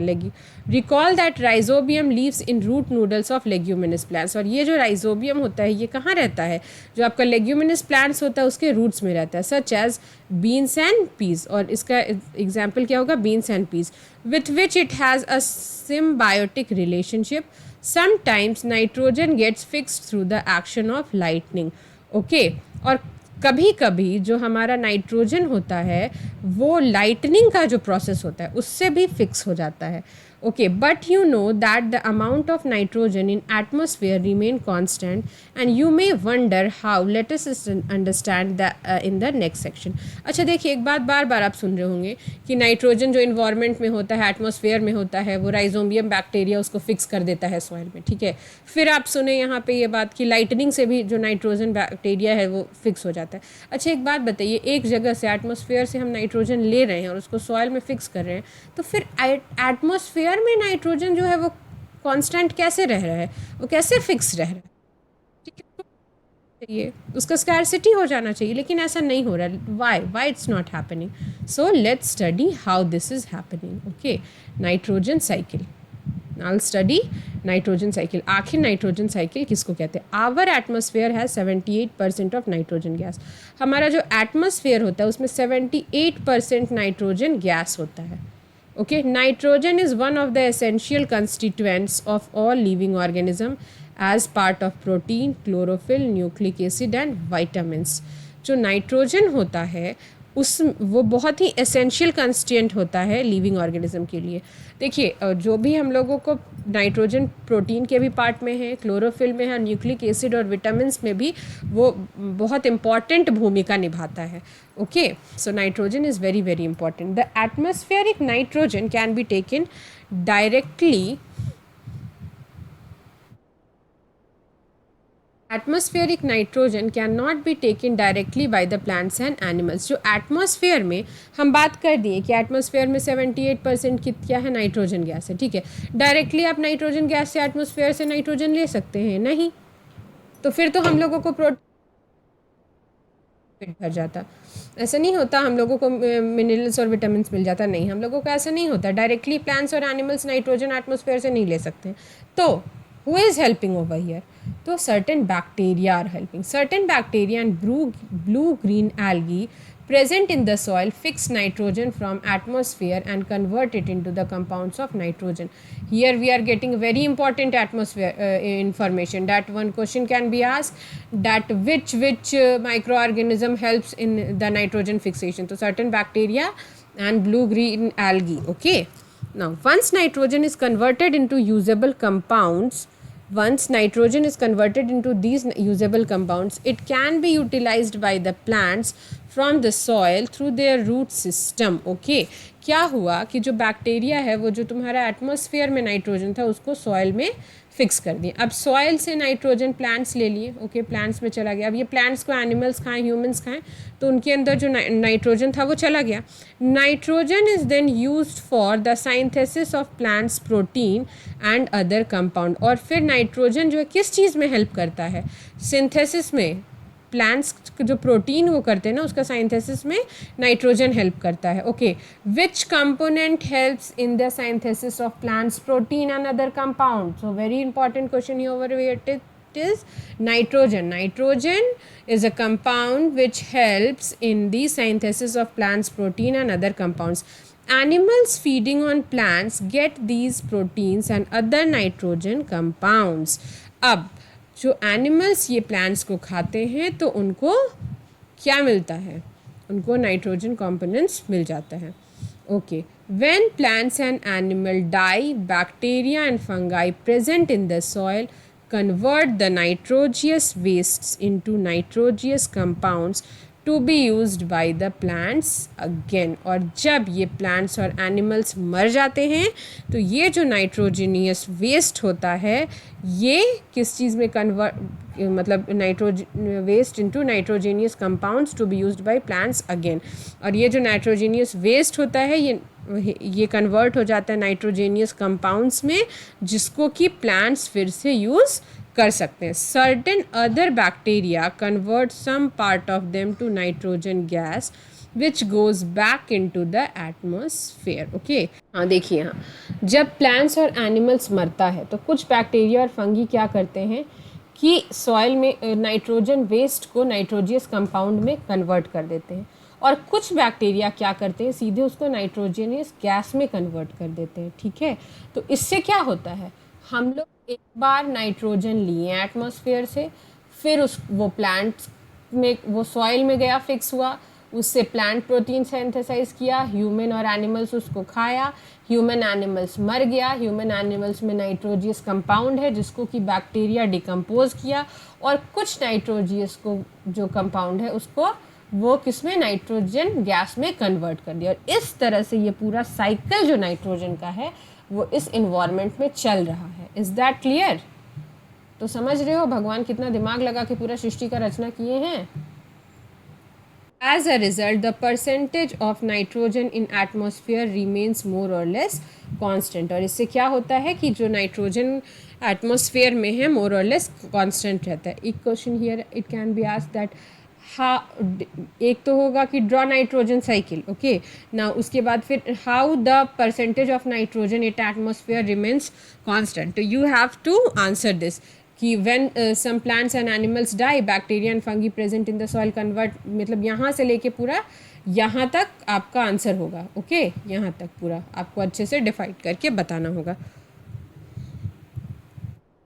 Recall that rhizobium lives in root noodles of leguminous plants. और ये जो राइजोबियम होता है ये कहाँ रहता है, जो आपका लेग्यूमिनस प्लांट्स होता है उसके रूट्स में रहता है, such as beans and peas. और इसका एग्जाम्पल क्या होगा, beans and peas, with which it has a symbiotic relationship. Sometimes nitrogen gets fixed through the action of lightning. Okay, और कभी कभी जो हमारा नाइट्रोजन होता है वो लाइटनिंग का जो प्रोसेस होता है उससे भी फिक्स हो जाता है। Okay, but you know that the amount of nitrogen in atmosphere remain constant and you may wonder how, let us understand the in the next section. अच्छा देखिए, एक बात बार बार आप सुन रहे होंगे कि नाइट्रोजन जो इन्वायरमेंट में होता है, एटमोसफेयर में होता है, वो राइजोबियम बैक्टीरिया उसको फिक्स कर देता है सॉइल में, ठीक है। फिर आप सुने यहाँ पे ये बात कि लाइटनिंग से भी जो नाइट्रोजन बैक्टीरिया है वो फिक्स हो जाता है। अच्छा एक बात बताइए, एक जगह से एटमॉस्फेयर से हम नाइट्रोजन ले रहे हैं और उसको सॉइल में फिक्स कर रहे हैं, तो फिर एटमॉस्फेयर में नाइट्रोजन जो है वो कांस्टेंट कैसे रह रहा है, वो कैसे फिक्स रह रहा है, ठीक है। चाहिए उसका स्कैरसिटी हो जाना चाहिए, लेकिन ऐसा नहीं हो रहा। Why it's not happening? So let's study how this is happening. Okay, nitrogen cycle, I'll study nitrogen cycle. आखिर नाइट्रोजन साइकिल किसको कहते हैं? आवर एटमॉस्फेयर है 78% ऑफ नाइट्रोजन गैस। हमारा जो एटमॉस्फेयर होता है उसमें 78% नाइट्रोजन गैस होता है। Okay, nitrogen is one of the essential constituents of all living organism as part of protein, chlorophyll, nucleic acid and vitamins. जो नाइट्रोजन होता है उस वो बहुत ही एसेंशियल कंस्टिट्यूएंट होता है लिविंग ऑर्गेनिज्म के लिए। देखिए, जो भी हम लोगों को नाइट्रोजन प्रोटीन के भी पार्ट में है, क्लोरोफिल में है, न्यूक्लिक एसिड और विटामिन्स में भी वो बहुत इंपॉर्टेंट भूमिका निभाता है। Okay, so nitrogen is very very important. The atmospheric nitrogen can be taken directly, atmospheric nitrogen can not be taken directly by the plants and animals. जो एटमॉस्फेयर में हम बात कर दिए कि एटमॉस्फेयर में 78% की क्या है, नाइट्रोजन गैस है, ठीक है। डायरेक्टली आप नाइट्रोजन गैस से एटमॉस्फेयर से नाइट्रोजन ले सकते हैं? नहीं, तो फिर तो हम लोगों को प्रोटीन भर जाता। ऐसा नहीं होता हम लोगों को मिनरल्स और विटामिन मिल जाता, नहीं, हम लोगों को ऐसा नहीं होता। डायरेक्टली प्लांट्स और एनिमल्स नाइट्रोजन एटमॉस्फेयर से नहीं ले सकते। तो who is helping over here? तो certain bacteria are helping. Certain bacteria and blue-green algae present in the soil fix nitrogen from atmosphere and convert it into the compounds of nitrogen. Here we are getting very important atmosphere information, that one question can be asked, that which microorganism helps in the nitrogen fixation. So certain bacteria and blue green algae. Okay, now once nitrogen is converted into usable compounds, once nitrogen is converted into these usable compounds, it can be utilized by the plants from the soil through their root system. Okay, क्या हुआ कि जो बैक्टीरिया है वो जो तुम्हारा एटमॉस्फेयर में नाइट्रोजन था उसको सॉइल में फिक्स कर दिए. अब सॉइल से नाइट्रोजन प्लांट्स ले लिए. ओके, प्लांट्स में चला गया. अब ये प्लांट्स को एनिमल्स खाएं, ह्यूमंस खाएं, तो उनके अंदर जो नाइट्रोजन था वो चला गया. Nitrogen is then used for the synthesis of plants protein and other compound. और फिर नाइट्रोजन जो है किस चीज़ में हेल्प करता है? सिंथेसिस में. प्लांट्स जो प्रोटीन वो करते हैं ना, उसका साइंथेसिस में नाइट्रोजन हेल्प करता है. Okay, which component helps in the synthesis of plants protein and other compound? So very important question here. It is nitrogen. Nitrogen is a compound which helps in the synthesis of plants protein and other compounds. Animals feeding on plants get these proteins and other nitrogen compounds. अब जो एनिमल्स ये प्लांट्स को खाते हैं तो उनको क्या मिलता है? उनको नाइट्रोजन कंपोनेंट्स मिल जाता है. Okay, when plants and animal die, bacteria and fungi present in the soil convert the nitrogenous wastes into nitrogenous compounds to be used by the plants again. और जब ये plants और animals मर जाते हैं तो ये जो nitrogenous waste होता है ये किस चीज़ में मतलब waste into nitrogenous compounds to be used by plants again. और ये जो nitrogenous waste होता है ये कन्वर्ट हो जाता है नाइट्रोजेनियस कंपाउंड्स में, जिसको कि प्लांट्स फिर से यूज़ कर सकते हैं. Certain other bacteria convert some part of them to nitrogen gas which goes back into the atmosphere. Okay, हाँ देखिए, हाँ जब प्लांट्स और एनिमल्स मरता है तो कुछ बैक्टीरिया और फंगी क्या करते हैं कि सॉइल में नाइट्रोजन वेस्ट को नाइट्रोजियस कंपाउंड में कन्वर्ट कर देते हैं. और कुछ बैक्टीरिया क्या करते हैं, सीधे उसको नाइट्रोजनियस गैस में कन्वर्ट कर देते हैं. ठीक है, तो इससे क्या होता है, हम लोग एक बार नाइट्रोजन लिए एटमॉस्फेयर से, फिर वो प्लांट्स में, वो सॉइल में गया, फिक्स हुआ, उससे प्लांट प्रोटीन सिंथेसाइज किया, ह्यूमन और एनिमल्स उसको खाया, ह्यूमन एनिमल्स मर गया, ह्यूमन एनिमल्स में नाइट्रोजियस कंपाउंड है जिसको कि बैक्टीरिया डिकम्पोज किया, और कुछ नाइट्रोजियस को जो कंपाउंड है उसको वो किसमें, नाइट्रोजन गैस में कन्वर्ट कर दिया. और इस तरह से ये पूरा साइकिल जो नाइट्रोजन का है वो इस इन्वायरमेंट में चल रहा है. Is that clear? तो समझ रहे हो भगवान कितना दिमाग लगा के पूरा सृष्टि का रचना किए हैं. As a result, the percentage of nitrogen in atmosphere remains more or less constant. और इससे क्या होता है कि जो नाइट्रोजन एटमॉस्फेयर में है मोर और लेस कांस्टेंट रहता है. एक question here it can be asked that एक तो होगा कि ड्रॉ नाइट्रोजन साइकिल. ओके, ना उसके बाद फिर how the percentage of nitrogen in atmosphere remains constant. तो you have to answer this कि when some plants and animals die, bacteria and fungi present in the soil convert, मतलब यहाँ से लेके पूरा यहाँ तक आपका आंसर होगा. ओके, यहाँ तक पूरा आपको अच्छे से डिफाइड करके बताना होगा.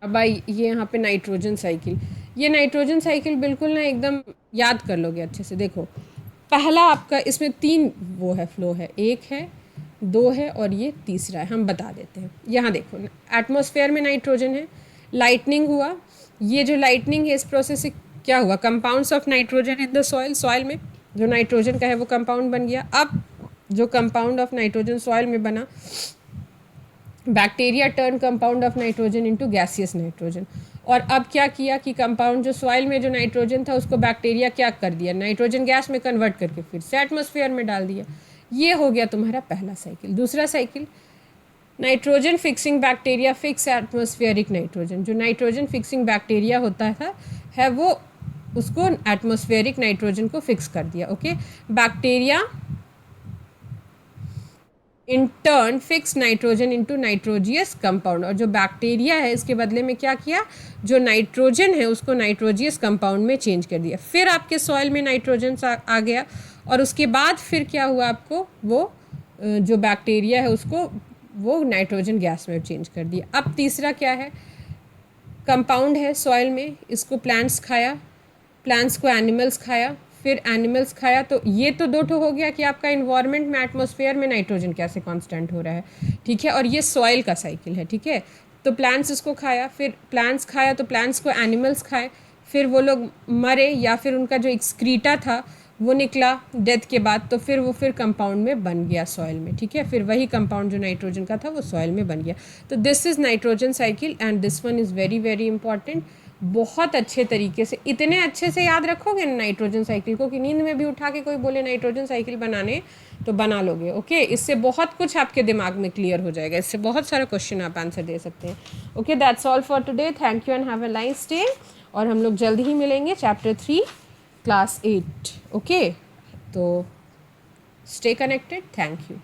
अब भाई ये यहाँ पे नाइट्रोजन साइकिल, ये नाइट्रोजन साइकिल बिल्कुल ना एकदम याद कर लोगे अच्छे से. देखो, पहला आपका इसमें 3 वो है, फ्लो है, 1 है, 2 है और ये तीसरा है. हम बता देते हैं. यहाँ देखो, एटमॉस्फेयर में नाइट्रोजन है, लाइटनिंग हुआ, ये जो लाइटनिंग है इस प्रोसेस से क्या हुआ, compounds of nitrogen in the soil, soil में जो नाइट्रोजन का है वो कंपाउंड बन गया. अब जो कंपाउंड ऑफ नाइट्रोजन सॉइल में बना, bacteria turn compound of nitrogen into gaseous nitrogen. और अब क्या किया कि कंपाउंड जो सॉइल में जो नाइट्रोजन था उसको बैक्टीरिया क्या कर दिया, नाइट्रोजन गैस में कन्वर्ट करके फिर से एटमॉस्फेयर में डाल दिया. ये हो गया तुम्हारा पहला साइकिल. दूसरा cycle, nitrogen fixing bacteria fix atmospheric nitrogen. जो नाइट्रोजन फिक्सिंग बैक्टीरिया होता है वो उसको एटमॉस्फेरिक नाइट्रोजन को फिक्स कर दिया. Okay, bacteria in turn fix nitrogen into nitrogenous compound, और जो बैक्टीरिया है इसके बदले में क्या किया, जो नाइट्रोजन है उसको नाइट्रोजियस कंपाउंड में चेंज कर दिया। फिर आपके सॉइल में नाइट्रोजन आ गया, और उसके बाद फिर क्या हुआ, आपको वो जो बैक्टीरिया है उसको वो नाइट्रोजन गैस में चेंज कर दिया। अब तीसरा क्या है, कंपाउंड है सॉइल में, इसको प्लांट्स खाया, प्लांट्स को एनिमल्स खाया, फिर एनिमल्स खाया, तो ये तो दो ठो हो गया कि आपका इन्वायरमेंट में एटमॉस्फेयर में नाइट्रोजन कैसे कांस्टेंट हो रहा है, ठीक है, और ये सॉइल का साइकिल है, ठीक है। तो प्लांट्स इसको खाया, फिर प्लांट्स खाया तो प्लांट्स को एनिमल्स खाए, फिर वो लोग मरे या फिर उनका जो एक्सक्रीटा था वो निकला डेथ के बाद, तो फिर वो फिर कंपाउंड में बन गया सॉइल में, ठीक है, फिर वही कंपाउंड जो नाइट्रोजन का था वो सॉइल में बन गया। तो this is nitrogen cycle and this one is very very important. बहुत अच्छे तरीके से, इतने अच्छे से याद रखोगे ना नाइट्रोजन साइकिल को कि नींद में भी उठा के कोई बोले नाइट्रोजन साइकिल बनाने तो बना लोगे, ओके। इससे बहुत कुछ आपके दिमाग में क्लियर हो जाएगा, इससे बहुत सारा क्वेश्चन आप आंसर दे सकते हैं। Okay, that's all for today, thank you and have a nice day. और हम लोग जल्द ही मिलेंगे चैप्टर 3 क्लास 8, ओके। तो स्टे कनेक्टेड, थैंक यू।